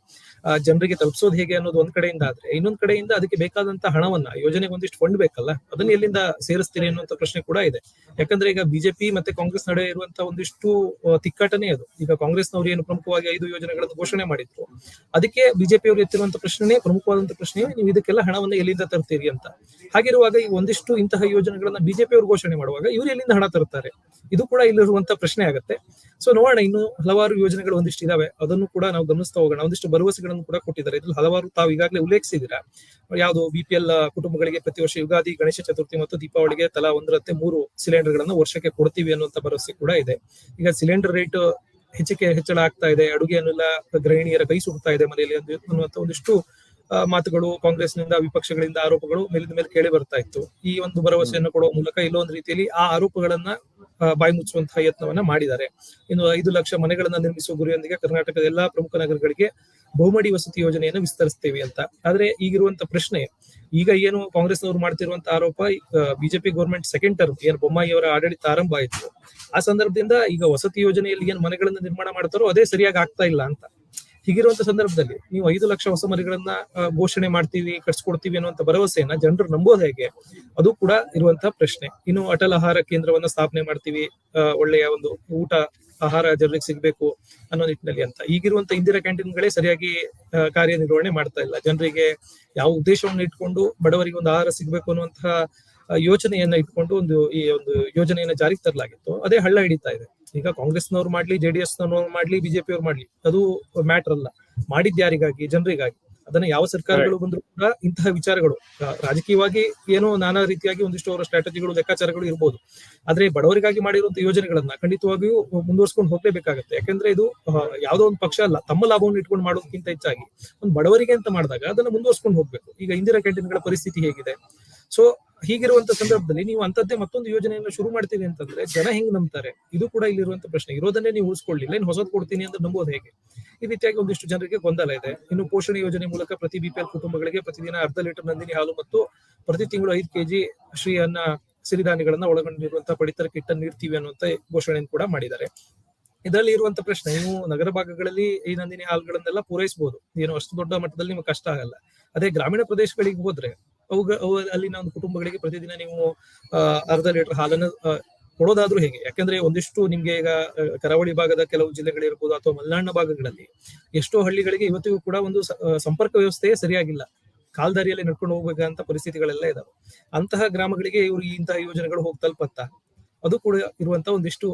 ಜನರಿಗೆ ತಲುಪಿಸೋದು ಹೇಗೆ ಅನ್ನೋದು ಒಂದ್ ಕಡೆಯಿಂದ ಆದ್ರೆ, ಇನ್ನೊಂದ್ ಕಡೆಯಿಂದ ಅದಕ್ಕೆ ಬೇಕಾದಂತ ಹಣವನ್ನ, ಯೋಜನೆಗೆ ಒಂದಿಷ್ಟು ಫಂಡ್ ಬೇಕಲ್ಲ, ಅದನ್ನ ಎಲ್ಲಿಂದ ಸೇರಿಸ್ತೀರಿ ಅನ್ನುವಂತ ಪ್ರಶ್ನೆ ಕೂಡ ಇದೆ. ಯಾಕಂದ್ರೆ ಈಗ ಬಿಜೆಪಿ ಮತ್ತೆ ಕಾಂಗ್ರೆಸ್ ನಡುವೆ ಇರುವಂತಹ ಒಂದಿಷ್ಟು ತಿಕ್ಕಾಟನೇ ಅದು. ಈಗ ಕಾಂಗ್ರೆಸ್ನವರು ಏನು ಪ್ರಮುಖವಾಗಿ 5 ಯೋಜನೆಗಳನ್ನು ಘೋಷಣೆ ಮಾಡಿದ್ರು, ಅದಕ್ಕೆ ಬಿಜೆಪಿ ಅವರು ಎತ್ತಿರುವಂತ ಪ್ರಶ್ನೆ, ಪ್ರಮುಖವಾದಂತ ಪ್ರಶ್ನೆ, ನೀವು ಇದಕ್ಕೆಲ್ಲ ಹಣವನ್ನ ಎಲ್ಲಿಂದ ತರ್ತೀರಿ ಅಂತ. ಹಾಗಿರುವಾಗ ಈ ಒಂದಿಷ್ಟು ಇಂತಹ ಯೋಜನೆಗಳನ್ನ ಬಿಜೆಪಿ ಅವರು ಘೋಷಣೆ ಮಾಡುವಾಗ ಇವ್ರು ಎಲ್ಲಿಂದ ಹಣ ತರ್ತಾರೆ? ಇದು ಕೂಡ ಇಲ್ಲಿರುವಂತ ಪ್ರಶ್ನೆ ಆಗುತ್ತೆ. ಸೊ ನೋಡೋಣ, ಇನ್ನು ಹಲವಾರು ಯೋಜನೆಗಳು ಒಂದಿಷ್ಟು ಇದಾವೆ, ಅದನ್ನು ಕೂಡ ನಾವು ಗಮನಿಸ್ತಾ ಹೋಗೋಣ. ಒಂದಿಷ್ಟು ಭರವಸೆಗಳನ್ನು ಕೂಡ ಕೊಟ್ಟಿದ್ದಾರೆ. ಇದ್ರಲ್ಲಿ ಹಲವಾರು ತಾವು ಈಗಾಗಲೇ ಉಲ್ಲೇಖಿಸಿದ್ದೀರಾ. ಯಾವುದು BPL ಕುಟುಂಬಗಳಿಗೆ ಪ್ರತಿ ವರ್ಷ ಯುಗಾದಿ, ಗಣೇಶ ಚತುರ್ಥಿ ಮತ್ತು ದೀಪಾವಳಿಗೆ ತಲಾ 1ರಂತೆ 3 ಸಿಲಿಂಡರ್ಗಳನ್ನು ವರ್ಷಕ್ಕೆ ಕೊಡ್ತೀವಿ ಅನ್ನುವಂತ ಭರವಸೆ ಕೂಡ ಇದೆ. ಈಗ ಸಿಲಿಂಡರ್ ರೇಟ್ ಹೆಚ್ಚಳ ಆಗ್ತಾ ಇದೆ, ಅಡುಗೆ ಅನಿಲ ಗೃಹಿಣಿಯರ ಕೈ ಸುಡ್ತಾ ಇದೆ ಮನೆಯಲ್ಲಿ ಅನ್ನುವಂತ ಒಂದಿಷ್ಟು ಮಾತುಗಳು ಕಾಂಗ್ರೆಸ್ನಿಂದ, ವಿಪಕ್ಷಗಳಿಂದ ಆರೋಪಗಳು ಮೇಲಿನ ಮೇಲೆ ಕೇಳಿ ಬರ್ತಾ ಇತ್ತು. ಈ ಒಂದು ಭರವಸೆಯನ್ನು ಕೊಡುವ ಮೂಲಕ ಇಲ್ಲೊಂದು ರೀತಿಯಲ್ಲಿ ಆ ಆರೋಪಗಳನ್ನ ಬಾಯಿ ಮುಚ್ಚುವಂತಹ ಯತ್ನವನ್ನ ಮಾಡಿದ್ದಾರೆ. ಇನ್ನು 5 ಲಕ್ಷ ಮನೆಗಳನ್ನ ನಿರ್ಮಿಸುವ ಗುರಿಯೊಂದಿಗೆ ಕರ್ನಾಟಕದ ಎಲ್ಲಾ ಪ್ರಮುಖ ನಗರಗಳಿಗೆ ಬಹುಮಡಿ ವಸತಿ ಯೋಜನೆಯನ್ನು ವಿಸ್ತರಿಸ್ತೇವೆ ಅಂತ. ಆದ್ರೆ ಈಗಿರುವಂತ ಪ್ರಶ್ನೆ, ಈಗ ಏನು ಕಾಂಗ್ರೆಸ್ನವರು ಮಾಡ್ತಿರುವಂತ ಆರೋಪ, ಬಿಜೆಪಿ ಗೌರ್ಮೆಂಟ್ ಸೆಕೆಂಡ್ ಟರ್ಮ್ ಏನು ಬೊಮ್ಮಾಯಿ ಅವರ ಆಡಳಿತ ಆರಂಭ ಆಯಿತು, ಆ ಸಂದರ್ಭದಿಂದ ಈಗ ವಸತಿ ಯೋಜನೆಯಲ್ಲಿ ಏನು ಮನೆಗಳನ್ನ ನಿರ್ಮಾಣ ಮಾಡ್ತಾರೋ ಅದೇ ಸರಿಯಾಗಿ ಆಗ್ತಾ ಇಲ್ಲ ಅಂತ. ಹೀಗಿರುವಂತ ಸಂದರ್ಭದಲ್ಲಿ ನೀವು 5 ಲಕ್ಷ ಹೊಸ ಮನೆಗಳನ್ನ ಘೋಷಣೆ ಮಾಡ್ತೀವಿ, ಕಟ್ಸ್ಕೊಡ್ತೀವಿ ಅನ್ನುವಂತ ಭರವಸೆಯನ್ನ ಜನರು ನಂಬೋದು ಹೇಗೆ? ಅದು ಕೂಡ ಇರುವಂತಹ ಪ್ರಶ್ನೆ. ಇನ್ನು ಅಟಲ್ ಆಹಾರ ಕೇಂದ್ರವನ್ನ ಸ್ಥಾಪನೆ ಮಾಡ್ತೀವಿ, ಒಳ್ಳೆಯ ಒಂದು ಊಟ ಆಹಾರ ಜನರಿಗೆ ಸಿಗ್ಬೇಕು ಅನ್ನೋ ನಿಟ್ಟಿನಲ್ಲಿ ಅಂತ. ಈಗಿರುವಂತ ಇಂದಿರಾ ಕ್ಯಾಂಟೀನ್ಗಳೇ ಸರಿಯಾಗಿ ಕಾರ್ಯನಿರ್ವಹಣೆ ಮಾಡ್ತಾ ಇಲ್ಲ. ಜನರಿಗೆ ಯಾವ ಉದ್ದೇಶವನ್ನು ಇಟ್ಕೊಂಡು ಬಡವರಿಗೆ ಒಂದು ಆಹಾರ ಸಿಗ್ಬೇಕು ಅನ್ನುವಂತಹ ಯೋಚನೆಯನ್ನ ಇಟ್ಕೊಂಡು ಈ ಒಂದು ಯೋಜನೆಯನ್ನ ಜಾರಿಗೆ ತರಲಾಗಿತ್ತು, ಅದೇ ಹಳ್ಳ ಹಿಡಿತಾ ಇದೆ. ಈಗ ಕಾಂಗ್ರೆಸ್ನವ್ರು ಮಾಡ್ಲಿ, JDS ನವ್ರು ಮಾಡ್ಲಿ, ಬಿಜೆಪಿ ಅವ್ರು ಮಾಡ್ಲಿ, ಅದು ಮ್ಯಾಟರ್ ಅಲ್ಲ. ಮಾಡಿದ್ ಯಾರಿಗಾಗಿ? ಜನರಿಗಾಗಿ. ಅದನ್ನ ಯಾವ ಸರ್ಕಾರಗಳು ಬಂದ್ರು ಕೂಡ ಇಂತಹ ವಿಚಾರಗಳು ರಾಜಕೀಯವಾಗಿ ಏನೋ ನಾನಾ ರೀತಿಯಾಗಿ ಒಂದಿಷ್ಟು ಅವರ ಸ್ಟ್ರಾಟಜಿಗಳು, ಲೆಕ್ಕಾಚಾರಗಳು ಇರ್ಬೋದು. ಆದ್ರೆ ಬಡವರಿಗಾಗಿ ಮಾಡಿರುವಂತಹ ಯೋಜನೆಗಳನ್ನ ಖಂಡಿತವಾಗಿಯೂ ಮುಂದುವರ್ಸ್ಕೊಂಡು ಹೋಗ್ಲೇಬೇಕಾಗತ್ತೆ. ಯಾಕಂದ್ರೆ ಇದು ಯಾವುದೋ ಒಂದು ಪಕ್ಷ ಅಲ್ಲ, ತಮ್ಮ ಲಾಭವನ್ನು ಇಟ್ಕೊಂಡು ಮಾಡೋದಕ್ಕಿಂತ ಹೆಚ್ಚಾಗಿ ಒಂದು ಬಡವರಿಗೆ ಅಂತ ಮಾಡಿದಾಗ ಅದನ್ನ ಮುಂದುವರ್ಸ್ಕೊಂಡು ಹೋಗ್ಬೇಕು. ಈಗ ಇಂದಿರಾ ಕ್ಯಾಂಟೀನ್ಗಳ ಪರಿಸ್ಥಿತಿ ಹೇಗಿದೆ? ಸೊ ಹೀಗಿರುವಂತ ಸಂದರ್ಭದಲ್ಲಿ ನೀವು ಅಂತದ್ದೇ ಮತ್ತೊಂದು ಯೋಜನೆಯನ್ನು ಶುರು ಮಾಡ್ತೀವಿ ಅಂತಂದ್ರೆ ಜನ ಹೆಂಗ್ ನಂಬ್ತಾರೆ? ಇದು ಕೂಡ ಇಲ್ಲಿರುವಂತ ಪ್ರಶ್ನೆ. ಇರೋದನ್ನೇ ನೀವು ಉಳಿಸ್ಕೊಳ್ಳಿಲ್ಲ, ಇನ್ನು ಹೊಸದ್ ಕೊಡ್ತೀನಿ ಅಂತ ನಂಬೋದು ಹೇಗೆ? ಈ ರೀತಿಯಾಗಿ ಒಂದಿಷ್ಟು ಜನರಿಗೆ ಗೊಂದಲ ಇದೆ. ಇನ್ನು ಪೋಷಣೆ ಯೋಜನೆ ಮೂಲಕ ಪ್ರತಿ BPL ಕುಟುಂಬಗಳಿಗೆ ಪ್ರತಿದಿನ 1/2 ಲೀಟರ್ ನಂದಿನಿ ಹಾಲು ಮತ್ತು ಪ್ರತಿ ತಿಂಗಳು 5 kg ಶ್ರೀ ಅನ್ನ ಸಿರಿಧಾನ್ಯಗಳನ್ನ ಒಳಗೊಂಡಿರುವಂತಹ ಪಡಿತರ ಕಿಟ್ ಅನ್ನು ನೀಡ್ತೀವಿ ಅನ್ನುವಂತ ಘೋಷಣೆಯನ್ನು ಕೂಡ ಮಾಡಿದ್ದಾರೆ. ಇದರಲ್ಲಿ ಇರುವಂತ ಪ್ರಶ್ನೆ, ನೀವು ನಗರ ಭಾಗಗಳಲ್ಲಿ ಈ ನಂದಿನಿ ಹಾಲುಗಳನ್ನೆಲ್ಲ ಪೂರೈಸಬಹುದು, ಏನು ಅಷ್ಟು ದೊಡ್ಡ ಮಟ್ಟದಲ್ಲಿ ನಿಮ್ಗೆ ಕಷ್ಟ ಆಗಲ್ಲ. ಅದೇ ಗ್ರಾಮೀಣ ಪ್ರದೇಶಗಳಿಗೆ ಹೋದ್ರೆ ಅಲ್ಲಿನ ಒಂದು ಕುಟುಂಬಗಳಿಗೆ ಪ್ರತಿದಿನ ನೀವು 1/2 ಲೀಟರ್ ಹಾಲನ್ನು ಕೊಡೋದಾದ್ರೂ ಹೇಗೆ? ಯಾಕಂದ್ರೆ ಒಂದಿಷ್ಟು ನಿಮ್ಗೆ ಈಗ ಕರಾವಳಿ ಭಾಗದ ಕೆಲವು ಜಿಲ್ಲೆಗಳಿರ್ಬೋದು ಅಥವಾ ಮಲೆನಾಡಿನ ಭಾಗಗಳಲ್ಲಿ ಎಷ್ಟೋ ಹಳ್ಳಿಗಳಿಗೆ ಇವತ್ತಿಗೂ ಕೂಡ ಒಂದು ಸಂಪರ್ಕ ವ್ಯವಸ್ಥೆಯೇ ಸರಿಯಾಗಿಲ್ಲ. ಕಾಲ್ದಾರಿಯಲ್ಲಿ ನಡ್ಕೊಂಡು ಹೋಗ್ಬೇಕಂತ ಪರಿಸ್ಥಿತಿಗಳೆಲ್ಲ ಇದಾವೆ. ಅಂತಹ ಗ್ರಾಮಗಳಿಗೆ ಇವರು ಇಂತಹ ಯೋಜನೆಗಳು ಹೋಗಿ ತಲುಪತ್ತಾ? ಅದು ಕೂಡ ಇರುವಂತ ಒಂದಿಷ್ಟು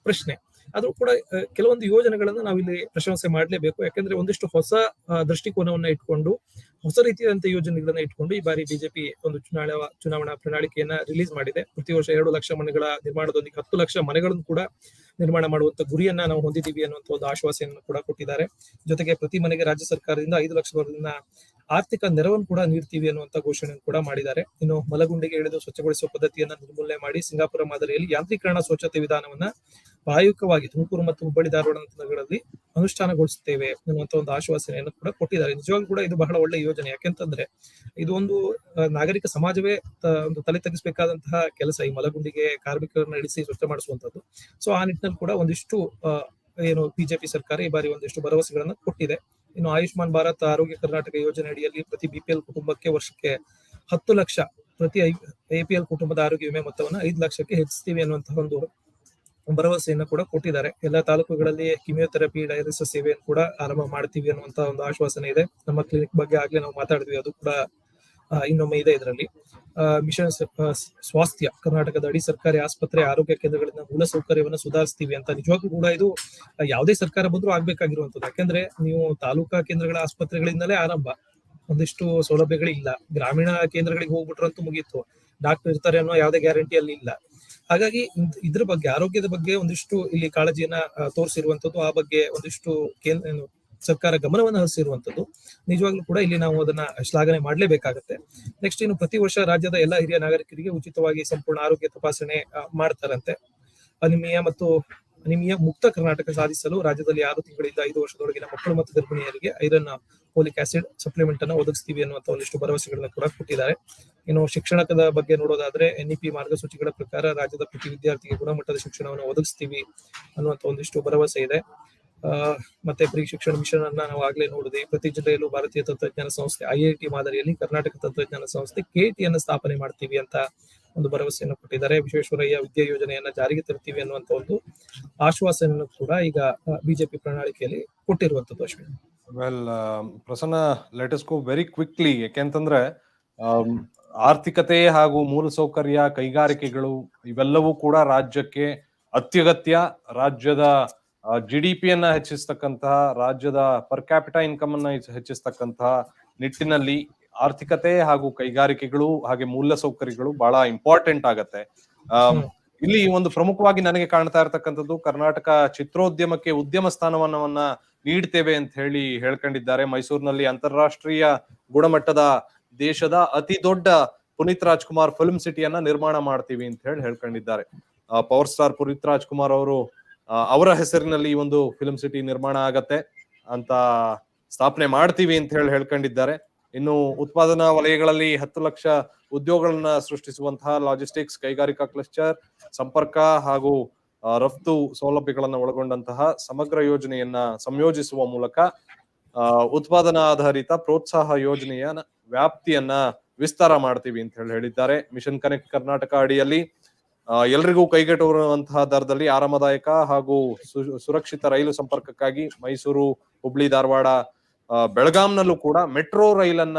ಪ್ರಶ್ನೆ. ಆದ್ರೂ ಕೂಡ ಕೆಲವೊಂದು ಯೋಜನೆಗಳನ್ನ ನಾವಿಲ್ಲಿ ಪ್ರಶಂಸೆ ಮಾಡ್ಲೇಬೇಕು. ಯಾಕಂದ್ರೆ ಒಂದಿಷ್ಟು ಹೊಸ ದೃಷ್ಟಿಕೋನವನ್ನ ಇಟ್ಕೊಂಡು, ಹೊಸ ರೀತಿಯಾದಂತಹ ಯೋಜನೆಗಳನ್ನ ಇಟ್ಕೊಂಡು ಈ ಬಾರಿ ಬಿಜೆಪಿ ಒಂದು ಚುನಾವಣಾ ಪ್ರಣಾಳಿಕೆಯನ್ನ ರಿಲೀಸ್ ಮಾಡಿದೆ. ಪ್ರತಿ ವರ್ಷ 2 ಲಕ್ಷ ಮನೆಗಳ ನಿರ್ಮಾಣದೊಂದಿಗೆ 10 ಲಕ್ಷ ಮನೆಗಳನ್ನು ಕೂಡ ನಿರ್ಮಾಣ ಮಾಡುವಂತ ಗುರಿಯನ್ನ ನಾವು ಹೊಂದಿದ್ದೀವಿ ಅನ್ನುವಂತ ಒಂದು ಆಶ್ವಾಸನೆಯನ್ನು ಕೂಡ ಕೊಟ್ಟಿದ್ದಾರೆ. ಜೊತೆಗೆ ಪ್ರತಿ ಮನೆಗೆ ರಾಜ್ಯ ಸರ್ಕಾರದಿಂದ 5 ಲಕ್ಷವರೆಗಿನ ಆರ್ಥಿಕ ನೆರವನ್ನು ಕೂಡ ನೀಡ್ತೀವಿ ಅನ್ನುವಂತ ಘೋಷಣೆಯನ್ನು ಕೂಡ ಮಾಡಿದ್ದಾರೆ. ಇನ್ನು ಮಲಗುಂಡಿಗೆ ಇಳಿದು ಸ್ವಚ್ಛಗೊಳಿಸುವ ಪದ್ಧತಿಯನ್ನ ನಿರ್ಮೂಲನೆ ಮಾಡಿ ಸಿಂಗಾಪುರ ಮಾದರಿಯಲ್ಲಿ ಯಾಂತ್ರೀಕರಣ ಸ್ವಚ್ಛತೆ ವಿಧಾನವನ್ನ ಪ್ರಾಯೋಗಿಕವಾಗಿ ತುಮಕೂರು ಮತ್ತು ಹುಬ್ಬಳ್ಳಿ ಧಾರವಾಡ ನಗರಗಳಲ್ಲಿ ಅನುಷ್ಠಾನಗೊಳಿಸುತ್ತೇವೆ ಅನ್ನುವಂತ ಒಂದು ಆಶ್ವಾಸನೆಯನ್ನು ಕೂಡ ಕೊಟ್ಟಿದ್ದಾರೆ. ನಿಜವಾಗ್ಲೂ ಕೂಡ ಇದು ಬಹಳ ಒಳ್ಳೆ ಯೋಜನೆ. ಯಾಕೆಂತಂದ್ರೆ ಇದು ಒಂದು ನಾಗರಿಕ ಸಮಾಜವೇ ಒಂದು ತಲೆ ತಗ್ಗಿಸಬೇಕಾದಂತಹ ಕೆಲಸ, ಈ ಮಲಗುಂಡಿಗೆ ಕಾರ್ಮಿಕರನ್ನ ಇಳಿಸಿ ಸ್ವಚ್ಛ ಮಾಡಿಸುವಂತದ್ದು. ಸೊ ಆ ನಿಟ್ಟಿನಲ್ಲಿ ಕೂಡ ಒಂದಿಷ್ಟು ಏನು ಬಿಜೆಪಿ ಸರ್ಕಾರ ಈ ಬಾರಿ ಒಂದಿಷ್ಟು ಭರವಸೆಗಳನ್ನ ಕೊಟ್ಟಿದೆ. ಇನ್ನು ಆಯುಷ್ಮಾನ್ ಭಾರತ್ ಆರೋಗ್ಯ ಕರ್ನಾಟಕ ಯೋಜನೆ ಅಡಿಯಲ್ಲಿ ಪ್ರತಿ BPL ಕುಟುಂಬಕ್ಕೆ ವರ್ಷಕ್ಕೆ 10 ಲಕ್ಷ, ಪ್ರತಿ APL ಕುಟುಂಬದ ಆರೋಗ್ಯ ವಿಮೆ ಮೊತ್ತವನ್ನ 5 ಲಕ್ಷಕ್ಕೆ ಹೆಚ್ಚಿಸ್ತೀವಿ ಅನ್ನುವಂತಹ ಒಂದು ಭರವಸೆಯನ್ನು ಕೂಡ ಕೊಟ್ಟಿದ್ದಾರೆ. ಎಲ್ಲಾ ತಾಲೂಕುಗಳಲ್ಲಿ ಕಿಮಿಯೋಥೆರಪಿ ಡಯಾಲಿಸಿಸ್ ಸೇವೆಯನ್ನು ಕೂಡ ಆರಂಭ ಮಾಡ್ತೀವಿ ಅನ್ನುವಂತ ಒಂದು ಆಶ್ವಾಸನೆ ಇದೆ. ನಮ್ಮ ಕ್ಲಿನಿಕ್ ಬಗ್ಗೆ ಆಗ್ಲೇ ನಾವು ಮಾತಾಡಿದ್ವಿ, ಅದು ಕೂಡ ಇನ್ನೊಮ್ಮೆ ಇದೆ ಇದರಲ್ಲಿ. ಮಿಷನ್ ಸ್ವಾಸ್ಥ್ಯ ಕರ್ನಾಟಕದ ಅಡಿ ಸರ್ಕಾರಿ ಆಸ್ಪತ್ರೆ ಆರೋಗ್ಯ ಕೇಂದ್ರಗಳಿಂದ ಮೂಲ ಸೌಕರ್ಯವನ್ನು ಸುಧಾರಿಸ್ತೀವಿ ಅಂತ. ನಿಜವಾಗ್ಲೂ ಕೂಡ ಇದು ಯಾವುದೇ ಸರ್ಕಾರ ಬಂದ್ರೂ ಆಗ್ಬೇಕಾಗಿರುವಂತದ್ದು. ಯಾಕಂದ್ರೆ ನೀವು ತಾಲೂಕಾ ಕೇಂದ್ರಗಳ ಆಸ್ಪತ್ರೆಗಳಿಂದಲೇ ಆರಂಭ, ಒಂದಿಷ್ಟು ಸೌಲಭ್ಯಗಳಿಲ್ಲ. ಗ್ರಾಮೀಣ ಕೇಂದ್ರಗಳಿಗೆ ಹೋಗ್ಬಿಟ್ರಂತೂ ಮುಗೀತು, ಡಾಕ್ಟರ್ ಇರ್ತಾರೆ ಅನ್ನೋ ಯಾವುದೇ ಗ್ಯಾರಂಟಿ ಅಲ್ಲಿ ಇಲ್ಲ. ಹಾಗಾಗಿ ಇದ್ರ ಬಗ್ಗೆ, ಆರೋಗ್ಯದ ಬಗ್ಗೆ ಒಂದಿಷ್ಟು ಇಲ್ಲಿ ಕಾಳಜಿಯನ್ನ ತೋರಿಸಿರುವಂತದ್ದು, ಆ ಬಗ್ಗೆ ಒಂದಿಷ್ಟು ಸರ್ಕಾರ ಗಮನವನ್ನು ಹರಿಸಿರುವಂತದ್ದು ನಿಜವಾಗ್ಲೂ ಕೂಡ ಇಲ್ಲಿ ನಾವು ಅದನ್ನ ಶ್ಲಾಘನೆ ಮಾಡ್ಲೇಬೇಕಾಗತ್ತೆ. ನೆಕ್ಸ್ಟ್ ಇನ್ನು ಪ್ರತಿ ವರ್ಷ ರಾಜ್ಯದ ಎಲ್ಲ ಹಿರಿಯ ನಾಗರಿಕರಿಗೆ ಉಚಿತವಾಗಿ ಸಂಪೂರ್ಣ ಆರೋಗ್ಯ ತಪಾಸಣೆ ಮಾಡ್ತಾರಂತೆ. ಅನಿಮಿಯಾ ಮುಕ್ತ ಕರ್ನಾಟಕ ಸಾಧಿಸಲು ರಾಜ್ಯದಲ್ಲಿ 6 ತಿಂಗಳಿಂದ 5 ವರ್ಷದೊಳಗಿನ ಮಕ್ಕಳು ಮತ್ತು ಗರ್ಭಿಣಿಯರಿಗೆ ಐರನ್ ಫೋಲಿಕ್ ಆಸಿಡ್ ಸಪ್ಲಿಮೆಂಟ್ ಅನ್ನು ಒದಗಿಸ್ತೀವಿ ಅನ್ನುವಂತ ಒಂದಿಷ್ಟು ಭರವಸೆಗಳನ್ನ ಕೂಡ ಕೊಟ್ಟಿದ್ದಾರೆ. ಇನ್ನು ಶಿಕ್ಷಣದ ಬಗ್ಗೆ ನೋಡೋದಾದ್ರೆ NEP ಮಾರ್ಗಸೂಚಿಗಳ ಪ್ರಕಾರ ರಾಜ್ಯದ ಪ್ರತಿ ವಿದ್ಯಾರ್ಥಿಗೆ ಗುಣಮಟ್ಟದ ಶಿಕ್ಷಣವನ್ನು ಒದಗಿಸ್ತೀವಿ ಅನ್ನುವಂತ ಒಂದಿಷ್ಟು ಭರವಸೆ ಇದೆ. ಮತ್ತೆ ಪ್ರೀ ಶಿಕ್ಷಣ ಮಿಷನ್ ಅನ್ನ ನಾವು ಆಗ್ಲೇ ನೋಡಿದ್ವಿ. ಪ್ರತಿ ಜಿಲ್ಲೆಯಲ್ಲೂ ಭಾರತೀಯ ತಂತ್ರಜ್ಞಾನ ಸಂಸ್ಥೆ IIT ಮಾದರಿಯಲ್ಲಿ ಕರ್ನಾಟಕ ತಂತ್ರಜ್ಞಾನ ಸಂಸ್ಥೆ KIT ಅನ್ನು ಸ್ಥಾಪನೆ ಮಾಡ್ತೀವಿ ಅಂತ ಒಂದು ಭರವಸೆಯನ್ನು ಕೊಟ್ಟಿದ್ದಾರೆ. ವಿಶ್ವೇಶ್ವರಯ್ಯ ವಿದ್ಯಾ ಯೋಜನೆಯನ್ನ ಜಾರಿಗೆ ತರ್ತೀವಿ ಅನ್ನುವಂತ ಒಂದು ಆಶ್ವಾಸನೆಯನ್ನು ಕೂಡ ಈಗ ಬಿಜೆಪಿ ಪ್ರಣಾಳಿಕೆಯಲ್ಲಿ ಕೊಟ್ಟಿರುವಂತದ್ದು. Ashwin, well Prasanna, let us go very quickly. ಯಾಕೆಂತಂದ್ರೆ ಆರ್ಥಿಕತೆ ಹಾಗೂ ಮೂಲಸೌಕರ್ಯ, ಕೈಗಾರಿಕೆಗಳು ಇವೆಲ್ಲವೂ ಕೂಡ ರಾಜ್ಯಕ್ಕೆ ಅತ್ಯಗತ್ಯ. ರಾಜ್ಯದ GDP-ಯನ್ನ ಹೆಚ್ಚಿಸ್ತಕ್ಕಂತಹ, ರಾಜ್ಯದ ಪರ್ ಕ್ಯಾಪಿಟಾ ಇನ್ಕಮ್ ಅನ್ನ ಹೆಚ್ಚಿಸ್ತಕ್ಕಂತಹ ನಿಟ್ಟಿನಲ್ಲಿ ಆರ್ಥಿಕತೆ ಹಾಗೂ ಕೈಗಾರಿಕೆಗಳು ಹಾಗೆ ಮೂಲಸೌಕರ್ಯಗಳು ಬಹಳ ಇಂಪಾರ್ಟೆಂಟ್ ಆಗತ್ತೆ. ಇಲ್ಲಿ ಒಂದು ಪ್ರಮುಖವಾಗಿ ನನಗೆ ಕಾಣ್ತಾ ಇರತಕ್ಕಂಥದ್ದು, ಕರ್ನಾಟಕ ಚಿತ್ರೋದ್ಯಮಕ್ಕೆ ಉದ್ಯಮ ಸ್ಥಾನವನ್ನ ನೀಡ್ತೇವೆ ಅಂತ ಹೇಳ್ಕೊಂಡಿದ್ದಾರೆ. ಮೈಸೂರಿನಲ್ಲಿ ಅಂತಾರಾಷ್ಟ್ರೀಯ ಗುಣಮಟ್ಟದ ದೇಶದ ಅತಿ ದೊಡ್ಡ ಪುನೀತ್ ರಾಜ್ಕುಮಾರ್ ಫಿಲ್ಮ್ ಸಿಟಿಯನ್ನ ನಿರ್ಮಾಣ ಮಾಡ್ತೀವಿ ಅಂತ ಹೇಳ್ಕೊಂಡಿದ್ದಾರೆ. ಪವರ್ ಸ್ಟಾರ್ ಪುನೀತ್ ರಾಜ್ಕುಮಾರ್ ಅವರು ಅವರ ಹೆಸರಿನಲ್ಲಿ ಈ ಒಂದು ಫಿಲ್ಮ್ ಸಿಟಿ ನಿರ್ಮಾಣ ಆಗತ್ತೆ ಅಂತ ಸ್ಥಾಪನೆ ಮಾಡ್ತೀವಿ ಅಂತ ಹೇಳ್ಕೊಂಡಿದ್ದಾರೆ. ಇನ್ನು ಉತ್ಪಾದನಾ ವಲಯಗಳಲ್ಲಿ 10 ಲಕ್ಷ ಉದ್ಯೋಗಗಳನ್ನ ಸೃಷ್ಟಿಸುವಂತಹ ಲಾಜಿಸ್ಟಿಕ್ಸ್, ಕೈಗಾರಿಕಾ ಕ್ಲಸ್ಟರ್, ಸಂಪರ್ಕ ಹಾಗೂ ರಫ್ತು ಸೌಲಭ್ಯಗಳನ್ನ ಒಳಗೊಂಡಂತಹ ಸಮಗ್ರ ಯೋಜನೆಯನ್ನ ಸಂಯೋಜಿಸುವ ಮೂಲಕ ಉತ್ಪಾದನಾ ಆಧಾರಿತ ಪ್ರೋತ್ಸಾಹ ಯೋಜನೆಯ ವ್ಯಾಪ್ತಿಯನ್ನ ವಿಸ್ತಾರ ಮಾಡ್ತೀವಿ ಅಂತ ಹೇಳಿದ್ದಾರೆ. ಮಿಷನ್ ಕನೆಕ್ಟ್ ಕರ್ನಾಟಕ ಅಡಿಯಲ್ಲಿ ಎಲ್ರಿಗೂ ಕೈಗೆಟುಕುವಂತಹ ದರದಲ್ಲಿ ಆರಾಮದಾಯಕ ಹಾಗೂ ಸುರಕ್ಷಿತ ರೈಲು ಸಂಪರ್ಕಕ್ಕಾಗಿ ಮೈಸೂರು, ಹುಬ್ಳಿ, ಧಾರವಾಡ, ಬೆಳಗಾಂನಲ್ಲೂ ಕೂಡ ಮೆಟ್ರೋ ರೈಲನ್ನ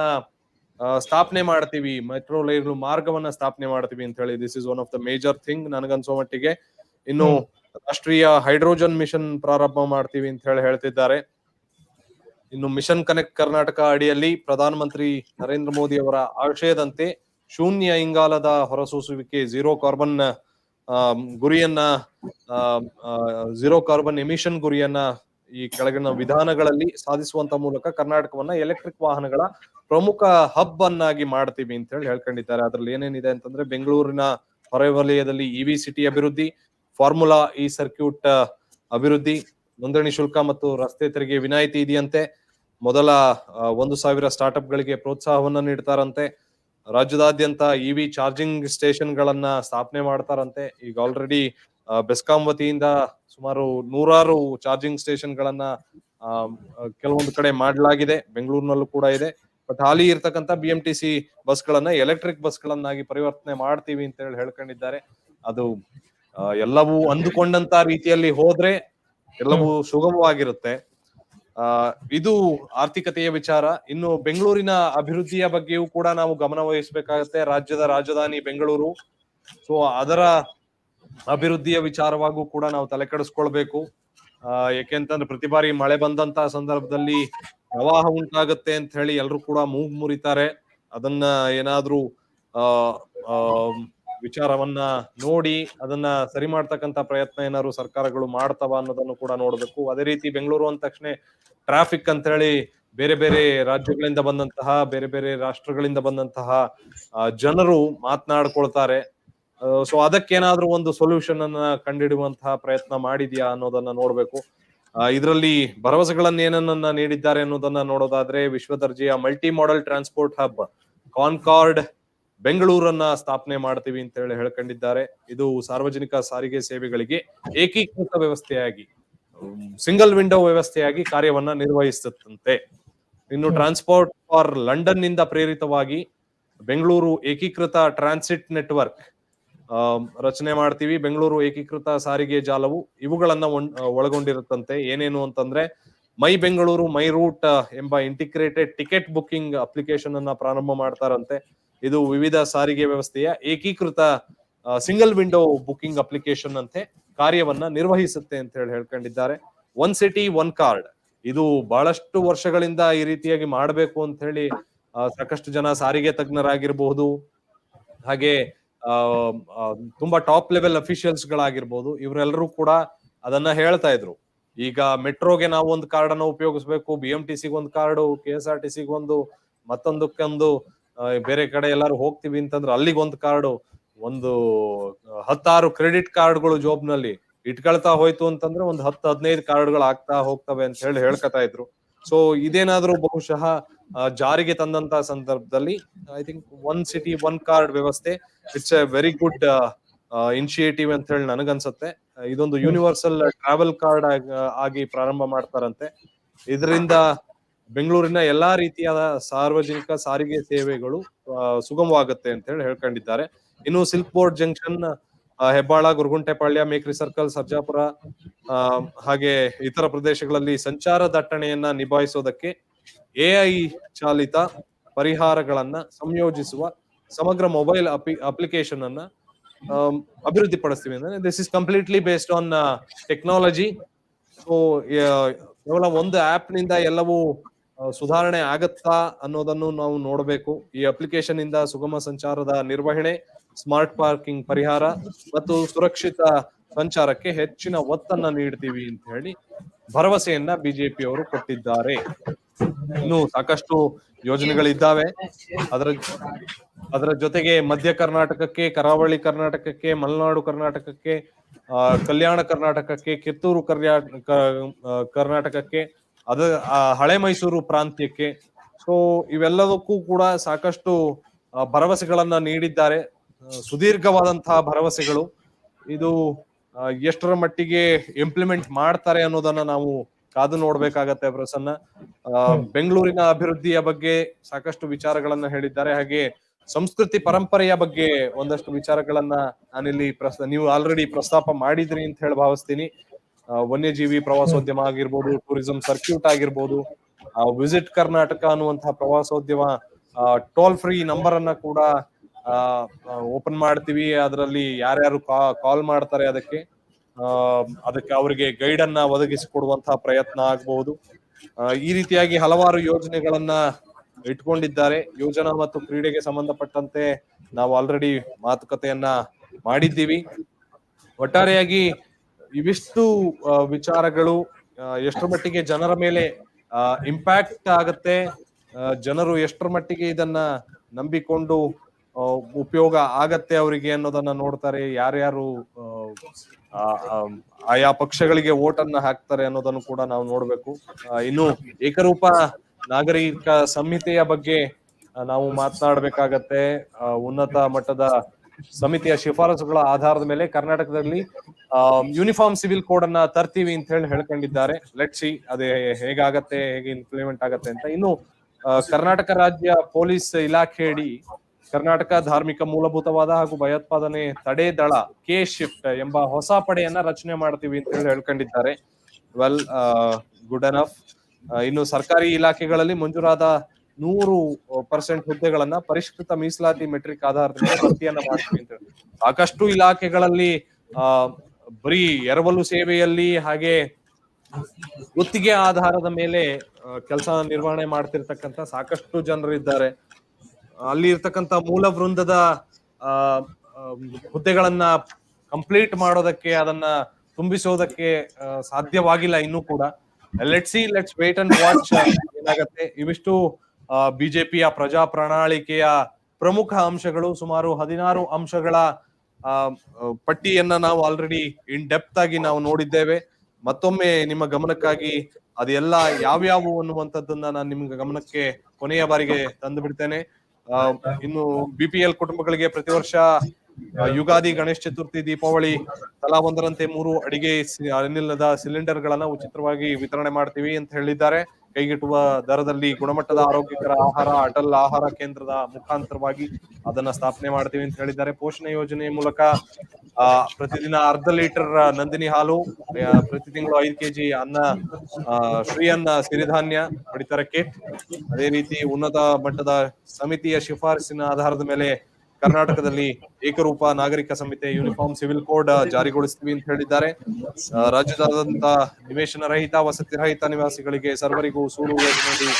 ಸ್ಥಾಪನೆ ಮಾಡ್ತೀವಿ, ಮೆಟ್ರೋ ರೈಲು ಮಾರ್ಗವನ್ನ ಸ್ಥಾಪನೆ ಮಾಡ್ತೀವಿ ಅಂತ ಹೇಳಿ this is one of the major thing ನನಗನ್ಸೋ ಮಟ್ಟಿಗೆ. ಇನ್ನು ರಾಷ್ಟ್ರೀಯ ಹೈಡ್ರೋಜನ್ ಮಿಷನ್ ಪ್ರಾರಂಭ ಮಾಡ್ತೀವಿ ಅಂತ ಹೇಳ್ತಿದ್ದಾರೆ. ಇನ್ನು ಮಿಷನ್ ಕನೆಕ್ಟ್ ಕರ್ನಾಟಕ ಅಡಿಯಲ್ಲಿ ಪ್ರಧಾನಮಂತ್ರಿ ನರೇಂದ್ರ ಮೋದಿ ಅವರ ಆಶಯದಂತೆ ಶೂನ್ಯ ಇಂಗಾಲದ ಹೊರಸೂಸುವಿಕೆ, ಝೀರೋ ಕಾರ್ಬನ್ ಗುರಿಯನ್ನ, ಝೀರೋ ಕಾರ್ಬನ್ ಎಮಿಷನ್ ಗುರಿಯನ್ನ ಈ ಕೆಳಗಿನ ವಿಧಾನಗಳಲ್ಲಿ ಸಾಧಿಸುವಂತ ಮೂಲಕ ಕರ್ನಾಟಕವನ್ನ ಎಲೆಕ್ಟ್ರಿಕ್ ವಾಹನಗಳ ಪ್ರಮುಖ ಹಬ್ ಅನ್ನಾಗಿ ಮಾಡ್ತೀವಿ ಅಂತ ಹೇಳ್ಕೊಂಡಿದ್ದಾರೆ. ಅದ್ರಲ್ಲಿ ಏನೇನಿದೆ ಅಂತಂದ್ರೆ ಬೆಂಗಳೂರಿನ ಹೊರವಲಯದಲ್ಲಿ ಇವಿ ಸಿಟಿ ಅಭಿವೃದ್ಧಿ, ಫಾರ್ಮುಲಾ ಇ ಸರ್ಕ್ಯೂಟ್ ಅಭಿವೃದ್ಧಿ, ನೋಂದಣಿ ಶುಲ್ಕ ಮತ್ತು ರಸ್ತೆ ತೆರಿಗೆ ವಿನಾಯಿತಿ ಇದೆಯಂತೆ, ಮೊದಲ 1,000 ಸ್ಟಾರ್ಟ್ಅಪ್ ಗಳಿಗೆ ಪ್ರೋತ್ಸಾಹವನ್ನ ನೀಡ್ತಾರಂತೆ, ರಾಜ್ಯದಾದ್ಯಂತ ಇವಿ ಚಾರ್ಜಿಂಗ್ ಸ್ಟೇಷನ್ ಗಳನ್ನ ಸ್ಥಾಪನೆ ಮಾಡ್ತಾರಂತೆ. ಈಗ ಆಲ್ರೆಡಿ ಬೆಸ್ಕಾಂ ವತಿಯಿಂದ ಸುಮಾರು 100 ಚಾರ್ಜಿಂಗ್ ಸ್ಟೇಷನ್ ಗಳನ್ನ ಕೆಲವೊಂದು ಕಡೆ ಮಾಡಲಾಗಿದೆ, ಬೆಂಗಳೂರಿನಲ್ಲೂ ಕೂಡ ಇದೆ. ಬಟ್ ಹಾಲಿ ಇರ್ತಕ್ಕಂಥ BMTC ಬಸ್ ಗಳನ್ನ ಎಲೆಕ್ಟ್ರಿಕ್ ಬಸ್ ಗಳನ್ನಾಗಿ ಪರಿವರ್ತನೆ ಮಾಡ್ತೀವಿ ಅಂತ ಹೇಳ್ಕೊಂಡಿದ್ದಾರೆ. ಅದು ಎಲ್ಲವೂ ಅಂದುಕೊಂಡಂತ ರೀತಿಯಲ್ಲಿ ಹೋದ್ರೆ ಎಲ್ಲವೂ ಸುಗಮವಾಗಿರುತ್ತೆ. ಇದು ಆರ್ಥಿಕತೆಯ ವಿಚಾರ. ಇನ್ನು ಬೆಂಗಳೂರಿನ ಅಭಿವೃದ್ಧಿಯ ಬಗ್ಗೆಯೂ ಕೂಡ ನಾವು ಗಮನ ವಹಿಸಬೇಕಾಗತ್ತೆ. ರಾಜ್ಯದ ರಾಜಧಾನಿ ಬೆಂಗಳೂರು, ಸೊ ಅದರ ಅಭಿವೃದ್ಧಿಯ ವಿಚಾರವಾಗೂ ಕೂಡ ನಾವು ತಲೆ ಕೆಡಿಸ್ಕೊಳ್ಬೇಕು. ಯಾಕೆಂತಂದ್ರೆ ಪ್ರತಿ ಬಾರಿ ಮಳೆ ಬಂದಂತ ಸಂದರ್ಭದಲ್ಲಿ ಪ್ರವಾಹ ಉಂಟಾಗುತ್ತೆ ಅಂತ ಹೇಳಿ ಎಲ್ರು ಕೂಡ ಮೂಗು ಮುರಿತಾರೆ. ಅದನ್ನ ಏನಾದ್ರೂ ವಿಚಾರವನ್ನ ನೋಡಿ ಅದನ್ನ ಸರಿ ಮಾಡ್ತಕ್ಕಂತ ಪ್ರಯತ್ನ ಏನಾದ್ರು ಸರ್ಕಾರಗಳು ಮಾಡ್ತಾವ ಅನ್ನೋದನ್ನು ಕೂಡ ನೋಡ್ಬೇಕು. ಅದೇ ರೀತಿ ಬೆಂಗಳೂರು ಅಂದ ತಕ್ಷಣ ಟ್ರಾಫಿಕ್ ಅಂತ ಹೇಳಿ ಬೇರೆ ಬೇರೆ ರಾಜ್ಯಗಳಿಂದ ಬಂದಂತಹ, ಬೇರೆ ಬೇರೆ ರಾಷ್ಟ್ರಗಳಿಂದ ಬಂದಂತಹ ಜನರು ಮಾತನಾಡ್ಕೊಳ್ತಾರೆ. ಸೊ ಅದಕ್ಕೇನಾದ್ರೂ ಒಂದು ಸೊಲ್ಯೂಷನ್ ಅನ್ನ ಕಂಡುಹಿಡುವಂತಹ ಪ್ರಯತ್ನ ಮಾಡಿದ್ಯಾ ಅನ್ನೋದನ್ನ ನೋಡ್ಬೇಕು. ಇದರಲ್ಲಿ ಭರವಸೆಗಳನ್ನ ಏನನ್ನ ನೀಡಿದ್ದಾರೆ ಅನ್ನೋದನ್ನ ನೋಡೋದಾದ್ರೆ, ವಿಶ್ವ ದರ್ಜೆಯ multi model transport hub concord ಬೆಂಗಳೂರನ್ನ ಸ್ಥಾಪನೆ ಮಾಡ್ತೀವಿ ಅಂತ ಹೇಳ್ಕೊಂಡಿದ್ದಾರೆ. ಇದು ಸಾರ್ವಜನಿಕ ಸಾರಿಗೆ ಸೇವೆಗಳಿಗೆ ಏಕೀಕೃತ ವ್ಯವಸ್ಥೆಯಾಗಿ, ಸಿಂಗಲ್ ವಿಂಡೋ ವ್ಯವಸ್ಥೆಯಾಗಿ ಕಾರ್ಯವನ್ನ ನಿರ್ವಹಿಸುತ್ತಂತೆ. ಇನ್ನು ಟ್ರಾನ್ಸ್ಪೋರ್ಟ್ ಫಾರ್ ಲಂಡನ್ ನಿಂದ ಪ್ರೇರಿತವಾಗಿ ಬೆಂಗಳೂರು ಏಕೀಕೃತ ಟ್ರಾನ್ಸಿಟ್ ನೆಟ್ವರ್ಕ್ ರಚನೆ ಮಾಡ್ತೀವಿ. ಬೆಂಗಳೂರು ಏಕೀಕೃತ ಸಾರಿಗೆ ಜಾಲವು ಇವುಗಳನ್ನ ಒಳಗೊಂಡಿರುತ್ತಂತೆ. ಏನೇನು ಅಂತಂದ್ರೆ, ಮೈ ಬೆಂಗಳೂರು ಮೈ ರೂಟ್ ಎಂಬ ಇಂಟಿಗ್ರೇಟೆಡ್ ಟಿಕೆಟ್ ಬುಕಿಂಗ್ ಅಪ್ಲಿಕೇಶನ್ ಅನ್ನ ಪ್ರಾರಂಭ ಮಾಡ್ತಾರಂತೆ. ಇದು ವಿವಿಧ ಸಾರಿಗೆ ವ್ಯವಸ್ಥೆಯ ಏಕೀಕೃತ ಸಿಂಗಲ್ ವಿಂಡೋ ಬುಕಿಂಗ್ ಅಪ್ಲಿಕೇಶನ್ ಅಂತೆ ಕಾರ್ಯವನ್ನ ನಿರ್ವಹಿಸುತ್ತೆ ಅಂತ ಹೇಳ್ಕೊಂಡಿದ್ದಾರೆ. ಒನ್ ಸಿಟಿ ಒನ್ ಕಾರ್ಡ್, ಇದು ಬಹಳಷ್ಟು ವರ್ಷಗಳಿಂದ ಈ ರೀತಿಯಾಗಿ ಮಾಡಬೇಕು ಅಂತ ಹೇಳಿ ಸಾಕಷ್ಟು ಜನ ಸಾರಿಗೆ ತಜ್ಞರಾಗಿರ್ಬಹುದು, ಹಾಗೆ ತುಂಬಾ ಟಾಪ್ ಲೆವೆಲ್ ಅಫಿಷಿಯಲ್ಸ್ ಗಳಾಗಿರ್ಬೋದು, ಇವರೆಲ್ಲರೂ ಕೂಡ ಅದನ್ನ ಹೇಳ್ತಾ ಇದ್ರು. ಈಗ ಮೆಟ್ರೋಗೆ ನಾವು ಒಂದು ಕಾರ್ಡ್ ಅನ್ನ ಉಪಯೋಗಿಸ್ಬೇಕು, BMTC ಒಂದು ಕಾರ್ಡು, KSRTC ಒಂದು, ಮತ್ತೊಂದಕ್ಕೊಂದು, ಬೇರೆ ಕಡೆ ಎಲ್ಲಾರು ಹೋಗ್ತೀವಿ ಅಂತಂದ್ರೆ ಅಲ್ಲಿಗೊಂದು ಕಾರ್ಡು, ಒಂದು 10-6 ಕ್ರೆಡಿಟ್ ಕಾರ್ಡ್ಗಳು ಜೋಬ್ನಲ್ಲಿ ಇಟ್ಕೊಳ್ತಾ ಹೋಯ್ತು ಅಂತಂದ್ರೆ ಒಂದು 10-15 ಕಾರ್ಡ್ಗಳು ಆಗ್ತಾ ಹೋಗ್ತವೆ ಅಂತ ಹೇಳ್ಕತಾ ಇದ್ರು. ಸೊ ಇದೇನಾದ್ರೂ ಬಹುಶಃ ಜಾರಿಗೆ ತಂದಂತ ಸಂದರ್ಭದಲ್ಲಿ I think one city one card ವ್ಯವಸ್ಥೆ it's a very good initiative ಅಂತ ಹೇಳಿ ನನಗನ್ಸುತ್ತೆ. ಇದೊಂದು ಯೂನಿವರ್ಸಲ್ ಟ್ರಾವೆಲ್ ಕಾರ್ಡ್ ಆಗಿ ಪ್ರಾರಂಭ ಮಾಡ್ತಾರಂತೆ. ಇದರಿಂದ ಬೆಂಗಳೂರಿನ ಎಲ್ಲಾ ರೀತಿಯಾದ ಸಾರ್ವಜನಿಕ ಸಾರಿಗೆ ಸೇವೆಗಳು ಸುಗಮವಾಗುತ್ತೆ ಅಂತ ಹೇಳ್ಕೊಂಡಿದ್ದಾರೆ. ಇನ್ನು Silk Board junction, Hebbal, Gorugunteplaya, Mekhri circle, Sarjapur ಹಾಗೆ ಇತರ ಪ್ರದೇಶಗಳಲ್ಲಿ ಸಂಚಾರ ದಟ್ಟಣೆಯನ್ನ ನಿಭಾಯಿಸೋದಕ್ಕೆ AI ಚಾಲಿತ ಪರಿಹಾರಗಳನ್ನ ಸಂಯೋಜಿಸುವ ಸಮಗ್ರ ಮೊಬೈಲ್ ಅಪ್ಲಿಕೇಶನ್ ಅನ್ನ ಅಭಿವೃದ್ಧಿ ಪಡಿಸ್ತೀವಿ ಅಂದ್ರೆ this is completely based on technology. So ಕೇವಲ ಒಂದು ಆಪ್ ನಿಂದ ಎಲ್ಲವೂ ಸುಧಾರಣೆ ಆಗತ್ತಾ ಅನ್ನೋದನ್ನು ನಾವು ನೋಡಬೇಕು. ಈ ಅಪ್ಲಿಕೇಶನ್ ಇಂದ ಸುಗಮ ಸಂಚಾರದ ನಿರ್ವಹಣೆ, ಸ್ಮಾರ್ಟ್ ಪಾರ್ಕಿಂಗ್ ಪರಿಹಾರ ಮತ್ತು ಸುರಕ್ಷಿತ ಸಂಚಾರಕ್ಕೆ ಹೆಚ್ಚಿನ ಒತ್ತನ್ನ ನೀಡ್ತೀವಿ ಅಂತ ಹೇಳಿ ಭರವಸೆಯನ್ನ ಬಿಜೆಪಿ ಅವರು ಕೊಟ್ಟಿದ್ದಾರೆ. ಇನ್ನು ಸಾಕಷ್ಟು ಯೋಜನೆಗಳಿದ್ದಾವೆ. ಅದರ ಜೊತೆಗೆ ಮಧ್ಯ ಕರ್ನಾಟಕಕ್ಕೆ, ಕರಾವಳಿ ಕರ್ನಾಟಕಕ್ಕೆ, ಮಲೆನಾಡು ಕರ್ನಾಟಕಕ್ಕೆ, ಕಲ್ಯಾಣ ಕರ್ನಾಟಕಕ್ಕೆ, ಕಿತ್ತೂರು ಕರ್ನಾಟಕಕ್ಕೆ ಅದ ಹಳೆ ಮೈಸೂರು ಪ್ರಾಂತ್ಯಕ್ಕೆ. ಸೊ ಇವೆಲ್ಲದಕ್ಕೂ ಕೂಡ ಸಾಕಷ್ಟು ಭರವಸೆಗಳನ್ನ ನೀಡಿದ್ದಾರೆ, ಸುದೀರ್ಘವಾದಂತಹ ಭರವಸೆಗಳು. ಇದು ಎಷ್ಟರ ಮಟ್ಟಿಗೆ ಇಂಪ್ಲಿಮೆಂಟ್ ಮಾಡ್ತಾರೆ ಅನ್ನೋದನ್ನ ನಾವು ಕಾದು ನೋಡ್ಬೇಕಾಗತ್ತೆ ಪ್ರಸನ್ನ. ಬೆಂಗಳೂರಿನ ಅಭಿವೃದ್ಧಿಯ ಬಗ್ಗೆ ಸಾಕಷ್ಟು ವಿಚಾರಗಳನ್ನ ಹೇಳಿದ್ದಾರೆ. ಹಾಗೆ ಸಂಸ್ಕೃತಿ ಪರಂಪರೆಯ ಬಗ್ಗೆ ಒಂದಷ್ಟು ವಿಚಾರಗಳನ್ನ ನಾನಿಲ್ಲಿ ನೀವು ಆಲ್ರೆಡಿ ಪ್ರಸ್ತಾಪ ಮಾಡಿದ್ರಿ ಅಂತ ಹೇಳಿ ಭಾವಿಸ್ತೀನಿ. ವನ್ಯಜೀವಿ ಪ್ರವಾಸೋದ್ಯಮ ಆಗಿರ್ಬೋದು, ಟೂರಿಸಂ ಸರ್ಕ್ಯೂಟ್ ಆಗಿರ್ಬೋದು, ವಿಸಿಟ್ ಕರ್ನಾಟಕ ಅನ್ನುವಂತಹ ಪ್ರವಾಸೋದ್ಯಮ ಟೋಲ್ ಫ್ರೀ ನಂಬರ್ ಅನ್ನ ಕೂಡ ಓಪನ್ ಮಾಡ್ತೀವಿ. ಅದರಲ್ಲಿ ಯಾರ್ಯಾರು ಕಾಲ್ ಮಾಡ್ತಾರೆ ಅದಕ್ಕೆ ಅವರಿಗೆ ಗೈಡ್ ಅನ್ನ ಒದಗಿಸಿಕೊಡುವಂತಹ ಪ್ರಯತ್ನ ಆಗಬಹುದು. ಈ ರೀತಿಯಾಗಿ ಹಲವಾರು ಯೋಜನೆಗಳನ್ನ ಇಟ್ಕೊಂಡಿದ್ದಾರೆ. ಯೋಜನಾ ಮತ್ತು ಕ್ರೀಡೆಗೆ ಸಂಬಂಧಪಟ್ಟಂತೆ ನಾವು ಆಲ್ರೆಡಿ ಮಾತುಕತೆಯನ್ನ ಮಾಡಿದ್ದೀವಿ. ಒಟ್ಟಾರೆಯಾಗಿ ಇವಿಷ್ಟು ವಿಚಾರಗಳು ಎಷ್ಟರ ಮಟ್ಟಿಗೆ ಜನರ ಮೇಲೆ ಇಂಪ್ಯಾಕ್ಟ್ ಆಗತ್ತೆ, ಜನರು ಎಷ್ಟರ ಮಟ್ಟಿಗೆ ಇದನ್ನ ನಂಬಿಕೊಂಡು ಉಪಯೋಗ ಆಗತ್ತೆ ಅವರಿಗೆ ಅನ್ನೋದನ್ನ ನೋಡ್ತಾರೆ. ಯಾರ್ಯಾರು ಆಯಾ ಪಕ್ಷಗಳಿಗೆ ವೋಟ್ ಅನ್ನ ಹಾಕ್ತಾರೆ ಅನ್ನೋದನ್ನು ಕೂಡ ನಾವು ನೋಡ್ಬೇಕು. ಇನ್ನು ಏಕರೂಪ ನಾಗರಿಕ ಸಂಹಿತೆಯ ಬಗ್ಗೆ ನಾವು ಮಾತನಾಡ್ಬೇಕಾಗತ್ತೆ. ಉನ್ನತ ಮಟ್ಟದ ಸಮಿತಿಯ ಶಿಫಾರಸುಗಳ ಆಧಾರದ ಮೇಲೆ ಕರ್ನಾಟಕದಲ್ಲಿ ಯೂನಿಫಾರ್ಮ್ ಸಿವಿಲ್ ಕೋಡ್ ಅನ್ನ ತರ್ತೀವಿ ಅಂತ ಹೇಳಿ ಹೇಳ್ಕೊಂಡಿದ್ದಾರೆ. ಲೆಟ್ಸ್ ಸಿ ಅದೇ ಹೇಗಾಗತ್ತೆ, ಹೇಗೆ ಇಂಪ್ಲಿಮೆಂಟ್ ಆಗತ್ತೆ ಅಂತ. ಇನ್ನು ಕರ್ನಾಟಕ ರಾಜ್ಯ ಪೊಲೀಸ್ ಇಲಾಖೆಯಡಿ ಕರ್ನಾಟಕ ಧಾರ್ಮಿಕ ಮೂಲಭೂತವಾದ ಹಾಗೂ ಭಯೋತ್ಪಾದನೆ ತಡೆ ದಳ ಕೆ ಶಿಫ್ಟ್ ಎಂಬ ಹೊಸ ಪಡೆಯನ್ನ ರಚನೆ ಮಾಡ್ತೀವಿ ಅಂತ ಹೇಳಿ ಹೇಳ್ಕೊಂಡಿದ್ದಾರೆ. Well, good enough. ಇನ್ನು ಸರ್ಕಾರಿ ಇಲಾಖೆಗಳಲ್ಲಿ ಮಂಜೂರಾದ 100% ಹುದ್ದೆಗಳನ್ನ ಪರಿಷ್ಕೃತ ಮೀಸಲಾತಿ ಮೆಟ್ರಿಕ್ ಆಧಾರದ ಮೇಲೆ ಭರ್ತಿಯನ್ನ ಮಾಡ್ತೀವಿ ಅಂತ ಹೇಳಿ. ಸಾಕಷ್ಟು ಇಲಾಖೆಗಳಲ್ಲಿ ಬರೀ ಎರವಲು ಸೇವೆಯಲ್ಲಿ ಹಾಗೆ ಗುತ್ತಿಗೆ ಆಧಾರದ ಮೇಲೆ ಕೆಲಸ ನಿರ್ವಹಣೆ ಮಾಡ್ತಿರ್ತಕ್ಕಂಥ ಸಾಕಷ್ಟು ಜನರು ಇದ್ದಾರೆ. ಅಲ್ಲಿ ಇರ್ತಕ್ಕಂಥ ಮೂಲ ವೃಂದದ ಹುದ್ದೆಗಳನ್ನ ಕಂಪ್ಲೀಟ್ ಮಾಡೋದಕ್ಕೆ, ಅದನ್ನ ತುಂಬಿಸೋದಕ್ಕೆ ಸಾಧ್ಯವಾಗಿಲ್ಲ ಇನ್ನೂ ಕೂಡ. ಲೆಟ್ಸ್ ವೇಟ್ ಅಂಡ್ ವಾಚ್ ಏನಾಗತ್ತೆ. ಇವಿಷ್ಟು ಬಿಜೆಪಿಯ ಪ್ರಜಾ ಪ್ರಣಾಳಿಕೆಯ ಪ್ರಮುಖ ಅಂಶಗಳು. ಸುಮಾರು 16 ಅಂಶಗಳ ಪಟ್ಟಿಯನ್ನ ನಾವು ಆಲ್ರೆಡಿ ಇನ್ ಡೆಪ್ತ್ ಆಗಿ ನಾವು ನೋಡಿದ್ದೇವೆ. ಮತ್ತೊಮ್ಮೆ ನಿಮ್ಮ ಗಮನಕ್ಕಾಗಿ ಅದೆಲ್ಲ ಯಾವ್ಯಾವು ಅನ್ನುವಂಥದ್ದನ್ನ ನಾನು ನಿಮ್ಗೆ ಗಮನಕ್ಕೆ ಕೊನೆಯ ಬಾರಿಗೆ ತಂದು ಬಿಡ್ತೇನೆ. ಇನ್ನು BPL ಕುಟುಂಬಗಳಿಗೆ ಪ್ರತಿ ವರ್ಷ ಯುಗಾದಿ, ಗಣೇಶ ಚತುರ್ಥಿ, ದೀಪಾವಳಿ ತಲಾ ಒಂದರಂತೆ 3 ಅಡಿಗೆ ಅನಿಲದ ಸಿಲಿಂಡರ್ ಗಳನ್ನ ಉಚಿತವಾಗಿ ವಿತರಣೆ ಮಾಡ್ತೀವಿ ಅಂತ ಹೇಳಿದ್ದಾರೆ. ಕೈಗೆಟುವ ದರದಲ್ಲಿ ಗುಣಮಟ್ಟದ ಆರೋಗ್ಯಕರ ಆಹಾರ ಅಟಲ್ ಆಹಾರ ಕೇಂದ್ರದ ಮುಖಾಂತರವಾಗಿ ಅದನ್ನ ಸ್ಥಾಪನೆ ಮಾಡ್ತೀವಿ ಅಂತ ಹೇಳಿದ್ದಾರೆ. ಪೋಷಣೆ ಯೋಜನೆ ಮೂಲಕ ಪ್ರತಿದಿನ 1/2 ಲೀಟರ್ ನಂದಿನಿ ಹಾಲು, ಪ್ರತಿ ತಿಂಗಳು 5 kg ಅನ್ನ, ಶ್ರೀ ಅನ್ನ ಸಿರಿಧಾನ್ಯ ಪಡಿತರ ಕಿಟ್. ಅದೇ ರೀತಿ ಉನ್ನತ ಮಟ್ಟದ ಸಮಿತಿಯ ಶಿಫಾರಸಿನ ಆಧಾರದ ಮೇಲೆ ಕರ್ನಾಟಕದಲ್ಲಿ ಏಕರೂಪ ನಾಗರಿಕ ಸಂಹಿತೆ ಯೂನಿಫಾರ್ಮ್ ಸಿವಿಲ್ ಕೋಡ್ ಜಾರಿಗೊಳಿಸ್ತೀವಿ ಅಂತ ಹೇಳಿದ್ದಾರೆ. ರಾಜ್ಯದಾದ್ಯಂತ ನಿವೇಶನ ರಹಿತ, ವಸತಿ ರಹಿತ ನಿವಾಸಿಗಳಿಗೆ ಸರ್ವರಿಗೂ ಸೂರು ಯೋಜನೆಯಲ್ಲಿ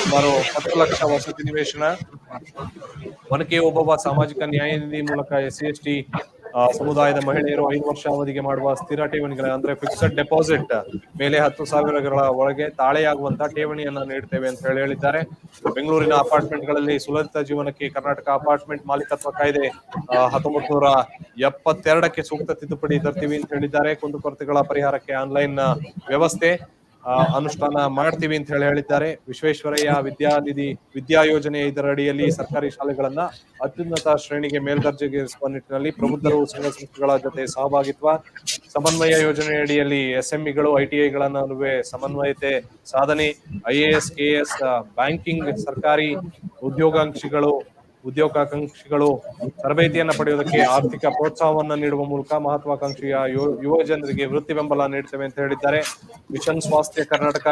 ಸುಮಾರು 10 ಲಕ್ಷ ವಸತಿ ನಿವೇಶನ. ಒನಕೆ ಓಬವ್ವ ಸಾಮಾಜಿಕ ನ್ಯಾಯ ನಿಧಿ ಮೂಲಕ SC/ST ಸಮುದಾಯದ ಮಹಿಳೆಯರು 5 ವರ್ಷ ಅವಧಿಗೆ ಮಾಡುವ ಸ್ಥಿರ ಠೇವಣಿಗಳ ಅಂದ್ರೆ ಫಿಕ್ಸ್ಡ್ ಡೆಪಾಸಿಟ್ ಮೇಲೆ 10,000ಗಳ ಒಳಗೆ ತಾಳೆಯಾಗುವಂತ ಠೇವಣಿಯನ್ನ ನೀಡ್ತೇವೆ ಅಂತ ಹೇಳಿದ್ದಾರೆ. ಬೆಂಗಳೂರಿನ ಅಪಾರ್ಟ್ಮೆಂಟ್ ಗಳಲ್ಲಿ ಸುಲಲಿತ ಜೀವನಕ್ಕೆ ಕರ್ನಾಟಕ ಅಪಾರ್ಟ್ಮೆಂಟ್ ಮಾಲೀಕತ್ವ ಕಾಯ್ದೆ 1972ಕ್ಕೆ ಸೂಕ್ತ ತಿದ್ದುಪಡಿ ತರ್ತೀವಿ ಅಂತ ಹೇಳಿದ್ದಾರೆ. ಕುಂದುಕೊರತೆಗಳ ಪರಿಹಾರಕ್ಕೆ ಆನ್ಲೈನ್ ವ್ಯವಸ್ಥೆ ಅನುಷ್ಠಾನ ಮಾಡ್ತೀವಿ ಅಂತ ಹೇಳಿದ್ದಾರೆ. ವಿಶ್ವೇಶ್ವರಯ್ಯ ವಿದ್ಯಾನಿಧಿ ವಿದ್ಯಾ ಯೋಜನೆ ಇದರ ಅಡಿಯಲ್ಲಿ ಸರ್ಕಾರಿ ಶಾಲೆಗಳನ್ನ ಅತ್ಯುನ್ನತ ಶ್ರೇಣಿಗೆ ಮೇಲ್ದರ್ಜೆಗೇರಿಸುವ ನಿಟ್ಟಿನಲ್ಲಿ ಪ್ರಬುದ್ಧರು, ಸಂಘ ಸಂಸ್ಥೆಗಳ ಜೊತೆ ಸಹಭಾಗಿತ್ವ. ಸಮನ್ವಯ ಯೋಜನೆ ಅಡಿಯಲ್ಲಿ SMEಗಳು, ITIಗಳ ನಡುವೆ ಸಮನ್ವಯತೆ ಸಾಧನೆ. IAS, KS, ಬ್ಯಾಂಕಿಂಗ್, ಸರ್ಕಾರಿ ಉದ್ಯೋಗಾಕಾಂಕ್ಷಿಗಳು ತರಬೇತಿಯನ್ನ ಪಡೆಯುವುದಕ್ಕೆ ಆರ್ಥಿಕ ಪ್ರೋತ್ಸಾಹವನ್ನ ನೀಡುವ ಮೂಲಕ ಮಹತ್ವಾಕಾಂಕ್ಷಿಯ ಯುವ ಜನರಿಗೆ ವೃತ್ತಿ ಬೆಂಬಲ ನೀಡ್ತೇವೆ ಅಂತ ಹೇಳಿದ್ದಾರೆ. ಮಿಷನ್ ಸ್ವಾಸ್ಥ್ಯ ಕರ್ನಾಟಕ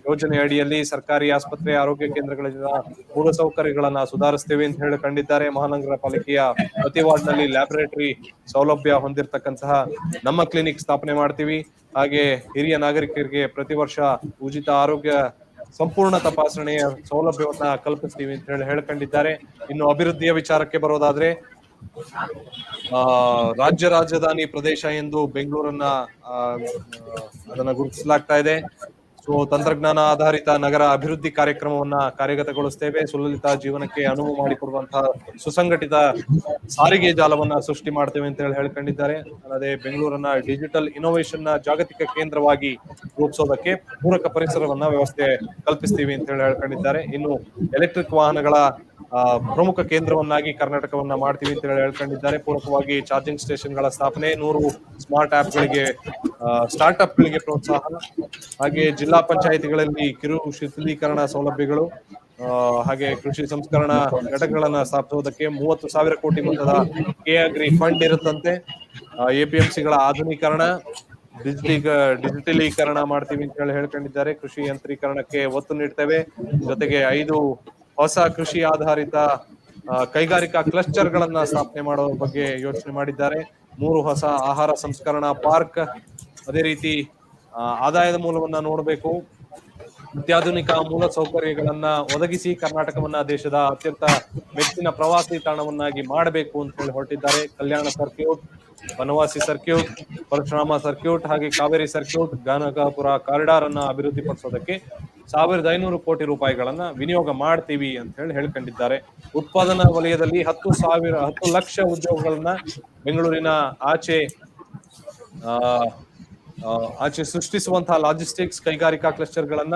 ಯೋಜನೆ ಅಡಿಯಲ್ಲಿ ಸರ್ಕಾರಿ ಆಸ್ಪತ್ರೆ, ಆರೋಗ್ಯ ಕೇಂದ್ರಗಳಿಂದ ಮೂಲಸೌಕರ್ಯಗಳನ್ನ ಸುಧಾರಿಸ್ತೇವೆ ಅಂತ ಹೇಳಿಕೊಂಡಿದ್ದಾರೆ. ಮಹಾನಗರ ಪಾಲಿಕೆಯ ಪ್ರತಿ ವಾರ್ಡ್ನಲ್ಲಿ ಲ್ಯಾಬೊರೇಟರಿ ಸೌಲಭ್ಯ ಹೊಂದಿರತಕ್ಕಂತಹ ನಮ್ಮ ಕ್ಲಿನಿಕ್ ಸ್ಥಾಪನೆ ಮಾಡ್ತೀವಿ. ಹಾಗೆ ಹಿರಿಯ ನಾಗರಿಕರಿಗೆ ಪ್ರತಿ ವರ್ಷ ಉಚಿತ ಆರೋಗ್ಯ ಸಂಪೂರ್ಣ ತಪಾಸಣೆಯ ಸೌಲಭ್ಯವನ್ನ ಕಲ್ಪಿಸ್ತೀವಿ ಅಂತ ಹೇಳ್ಕೊಂಡಿದ್ದಾರೆ. ಇನ್ನು ಅಭಿವೃದ್ಧಿಯ ವಿಚಾರಕ್ಕೆ ಬರೋದಾದ್ರೆ ರಾಜ್ಯ ರಾಜಧಾನಿ ಪ್ರದೇಶ ಎಂದು ಬೆಂಗಳೂರನ್ನ ಅದನ್ನ ಗುರುತಿಸಲಾಗ್ತಾ ಇದೆ. ಸೊ ತಂತ್ರಜ್ಞಾನ ಆಧಾರಿತ ನಗರ ಅಭಿವೃದ್ಧಿ ಕಾರ್ಯಕ್ರಮವನ್ನ ಕಾರ್ಯಗತಗೊಳಿಸ್ತೇವೆ. ಸುಲಲಿತ ಜೀವನಕ್ಕೆ ಅನುವು ಮಾಡಿಕೊಡುವಂತಹ ಸುಸಂಘಟಿತ ಸಾರಿಗೆ ಜಾಲವನ್ನ ಸೃಷ್ಟಿ ಮಾಡ್ತೇವೆ ಅಂತ ಹೇಳಿ ಹೇಳ್ಕೊಂಡಿದ್ದಾರೆ. ಅಲ್ಲದೆ ಬೆಂಗಳೂರನ್ನ ಡಿಜಿಟಲ್ ಇನ್ನೋವೇಷನ್ ನ ಜಾಗತಿಕ ಕೇಂದ್ರವಾಗಿ ರೂಪಿಸೋದಕ್ಕೆ ಪೂರಕ ಪರಿಸರವನ್ನ ವ್ಯವಸ್ಥೆ ಕಲ್ಪಿಸ್ತೀವಿ ಅಂತ ಹೇಳಿ ಹೇಳ್ಕೊಂಡಿದ್ದಾರೆ. ಇನ್ನು ಎಲೆಕ್ಟ್ರಿಕ್ ವಾಹನಗಳ ಪ್ರಮುಖ ಕೇಂದ್ರವನ್ನಾಗಿ ಕರ್ನಾಟಕವನ್ನ ಮಾಡ್ತೀವಿ ಅಂತ ಹೇಳಿ ಹೇಳ್ಕೊಂಡಿದ್ದಾರೆ. ಪೂರಕವಾಗಿ ಚಾರ್ಜಿಂಗ್ ಸ್ಟೇಷನ್ ಗಳ ಸ್ಥಾಪನೆ, 100 ಸ್ಮಾರ್ಟ್ ಆಪ್ ಗಳಿಗೆ ಸ್ಟಾರ್ಟ್ ಅಪ್ ಗಳಿಗೆ ಪ್ರೋತ್ಸಾಹ, ಹಾಗೆ ಜಿಲ್ಲಾ ಪಂಚಾಯಿತಿಗಳಲ್ಲಿ ಕಿರು ಶಿಥಿಲೀಕರಣ ಸೌಲಭ್ಯಗಳು, ಹಾಗೆ ಕೃಷಿ ಸಂಸ್ಕರಣಾ ಘಟಕಗಳನ್ನ ಸ್ಥಾಪಿಸುವುದಕ್ಕೆ 30,000 ಕೋಟಿ ಮೊತ್ತದ ಕೆಅಗ್ರಿ ಫಂಡ್ ಇರುತ್ತಂತೆ. ಎಪಿಎಂಸಿಗಳ ಆಧುನೀಕರಣ, ಡಿಜಿಟಲೀಕರಣ ಮಾಡ್ತೀವಿ ಅಂತ ಹೇಳಿ ಹೇಳ್ಕೊಂಡಿದ್ದಾರೆ. ಕೃಷಿ ಯಂತ್ರೀಕರಣಕ್ಕೆ ಒತ್ತು ನೀಡ್ತೇವೆ. ಜೊತೆಗೆ 5 ಹೊಸ ಕೃಷಿ ಆಧಾರಿತ ಕೈಗಾರಿಕಾ ಕ್ಲಸ್ಟರ್ ಗಳನ್ನ ಸ್ಥಾಪನೆ ಮಾಡೋ ಬಗ್ಗೆ ಯೋಚನೆ ಮಾಡಿದ್ದಾರೆ. 3 ಹೊಸ ಆಹಾರ ಸಂಸ್ಕರಣಾ ಪಾರ್ಕ್, ಅದೇ ರೀತಿ ಆದಾಯದ ಮೂಲವನ್ನ ನೋಡಬೇಕು, ಅತ್ಯಾಧುನಿಕ ಮೂಲ ಸೌಕರ್ಯಗಳನ್ನ ಒದಗಿಸಿ ಕರ್ನಾಟಕವನ್ನ ದೇಶದ ಅತ್ಯಂತ ಮೆಚ್ಚಿನ ಪ್ರವಾಸಿ ತಾಣವನ್ನಾಗಿ ಮಾಡಬೇಕು ಅಂತ ಹೇಳಿ ಹೊರಟಿದ್ದಾರೆ. Kalyana circuit, Banavasi circuit, Parashurama circuit, ಹಾಗೆ ಕಾವೇರಿ ಸರ್ಕ್ಯೂಟ್, ಗಾನಗಾಪುರ ಕಾರಿಡಾರ್ ಅನ್ನ ಅಭಿವೃದ್ಧಿ ಪಡಿಸೋದಕ್ಕೆ 1,500 ಕೋಟಿ ರೂಪಾಯಿಗಳನ್ನ ವಿನಿಯೋಗ ಮಾಡ್ತೀವಿ ಅಂತ ಹೇಳಿ ಹೇಳ್ಕೊಂಡಿದ್ದಾರೆ. ಉತ್ಪಾದನಾ ವಲಯದಲ್ಲಿ 10 ಲಕ್ಷ ಉದ್ಯೋಗಗಳನ್ನ ಬೆಂಗಳೂರಿನ ಆಚೆ ಸೃಷ್ಟಿಸುವಂತಹ ಲಾಜಿಸ್ಟಿಕ್ಸ್ ಕೈಗಾರಿಕಾ ಕ್ಲಸ್ಟರ್ ಗಳನ್ನ,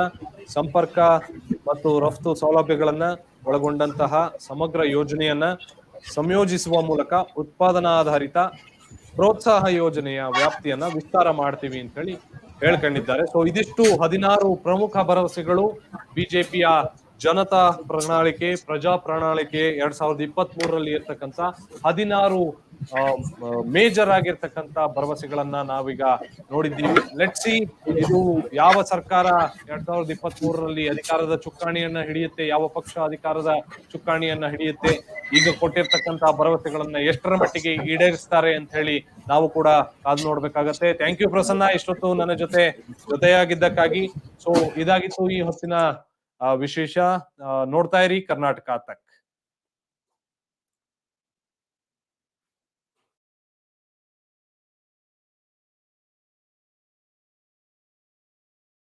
ಸಂಪರ್ಕ ಮತ್ತು ರಫ್ತು ಸೌಲಭ್ಯಗಳನ್ನ ಒಳಗೊಂಡಂತಹ ಸಮಗ್ರ ಯೋಜನೆಯನ್ನ ಸಂಯೋಜಿಸುವ ಮೂಲಕ ಉತ್ಪಾದನಾ ಆಧಾರಿತ ಪ್ರೋತ್ಸಾಹ ಯೋಜನೆಯ ವ್ಯಾಪ್ತಿಯನ್ನ ವಿಸ್ತಾರ ಮಾಡ್ತೀವಿ ಅಂತ ಹೇಳಿ ಹೇಳ್ಕೊಂಡಿದ್ದಾರೆ. ಸೊ ಇದಿಷ್ಟು 16 ಪ್ರಮುಖ ಭರವಸೆಗಳು ಬಿಜೆಪಿಯ ಜನತಾ ಪ್ರಣಾಳಿಕೆ, ಪ್ರಜಾ ಪ್ರಣಾಳಿಕೆ 2023ರಲ್ಲಿ ಇರ್ತಕ್ಕಂಥ 16 ಮೇಜರ್ ಆಗಿರ್ತಕ್ಕಂಥ ಭರವಸೆಗಳನ್ನ ನಾವೀಗ ನೋಡಿದ್ದೀವಿ. ಲೆಟ್ಸ್ ಸಿ ಇದು ಯಾವ ಸರ್ಕಾರ 2023ರಲ್ಲಿ ಅಧಿಕಾರದ ಚುಕ್ಕಾಣಿಯನ್ನ ಹಿಡಿಯುತ್ತೆ, ಯಾವ ಪಕ್ಷ ಅಧಿಕಾರದ ಚುಕ್ಕಾಣಿಯನ್ನ ಹಿಡಿಯುತ್ತೆ, ಈಗ ಕೊಟ್ಟಿರ್ತಕ್ಕಂಥ ಭರವಸೆಗಳನ್ನ ಎಷ್ಟರ ಮಟ್ಟಿಗೆ ಈಡೇರಿಸ್ತಾರೆ ಅಂತ ಹೇಳಿ ನಾವು ಕೂಡ ಕಾದು ನೋಡ್ಬೇಕಾಗತ್ತೆ. ಥ್ಯಾಂಕ್ ಯು ಪ್ರಸನ್ನ, ಇಷ್ಟೊತ್ತು ನನ್ನ ಜೊತೆಯಾಗಿದ್ದಕ್ಕಾಗಿ. ಸೊ ಇದಾಗಿತ್ತು ಈ ಹೊತ್ತಿನ ವಿಶೇಷ. ನೋಡ್ತಾ ಇರಿ ಕರ್ನಾಟಕ ತಕ್.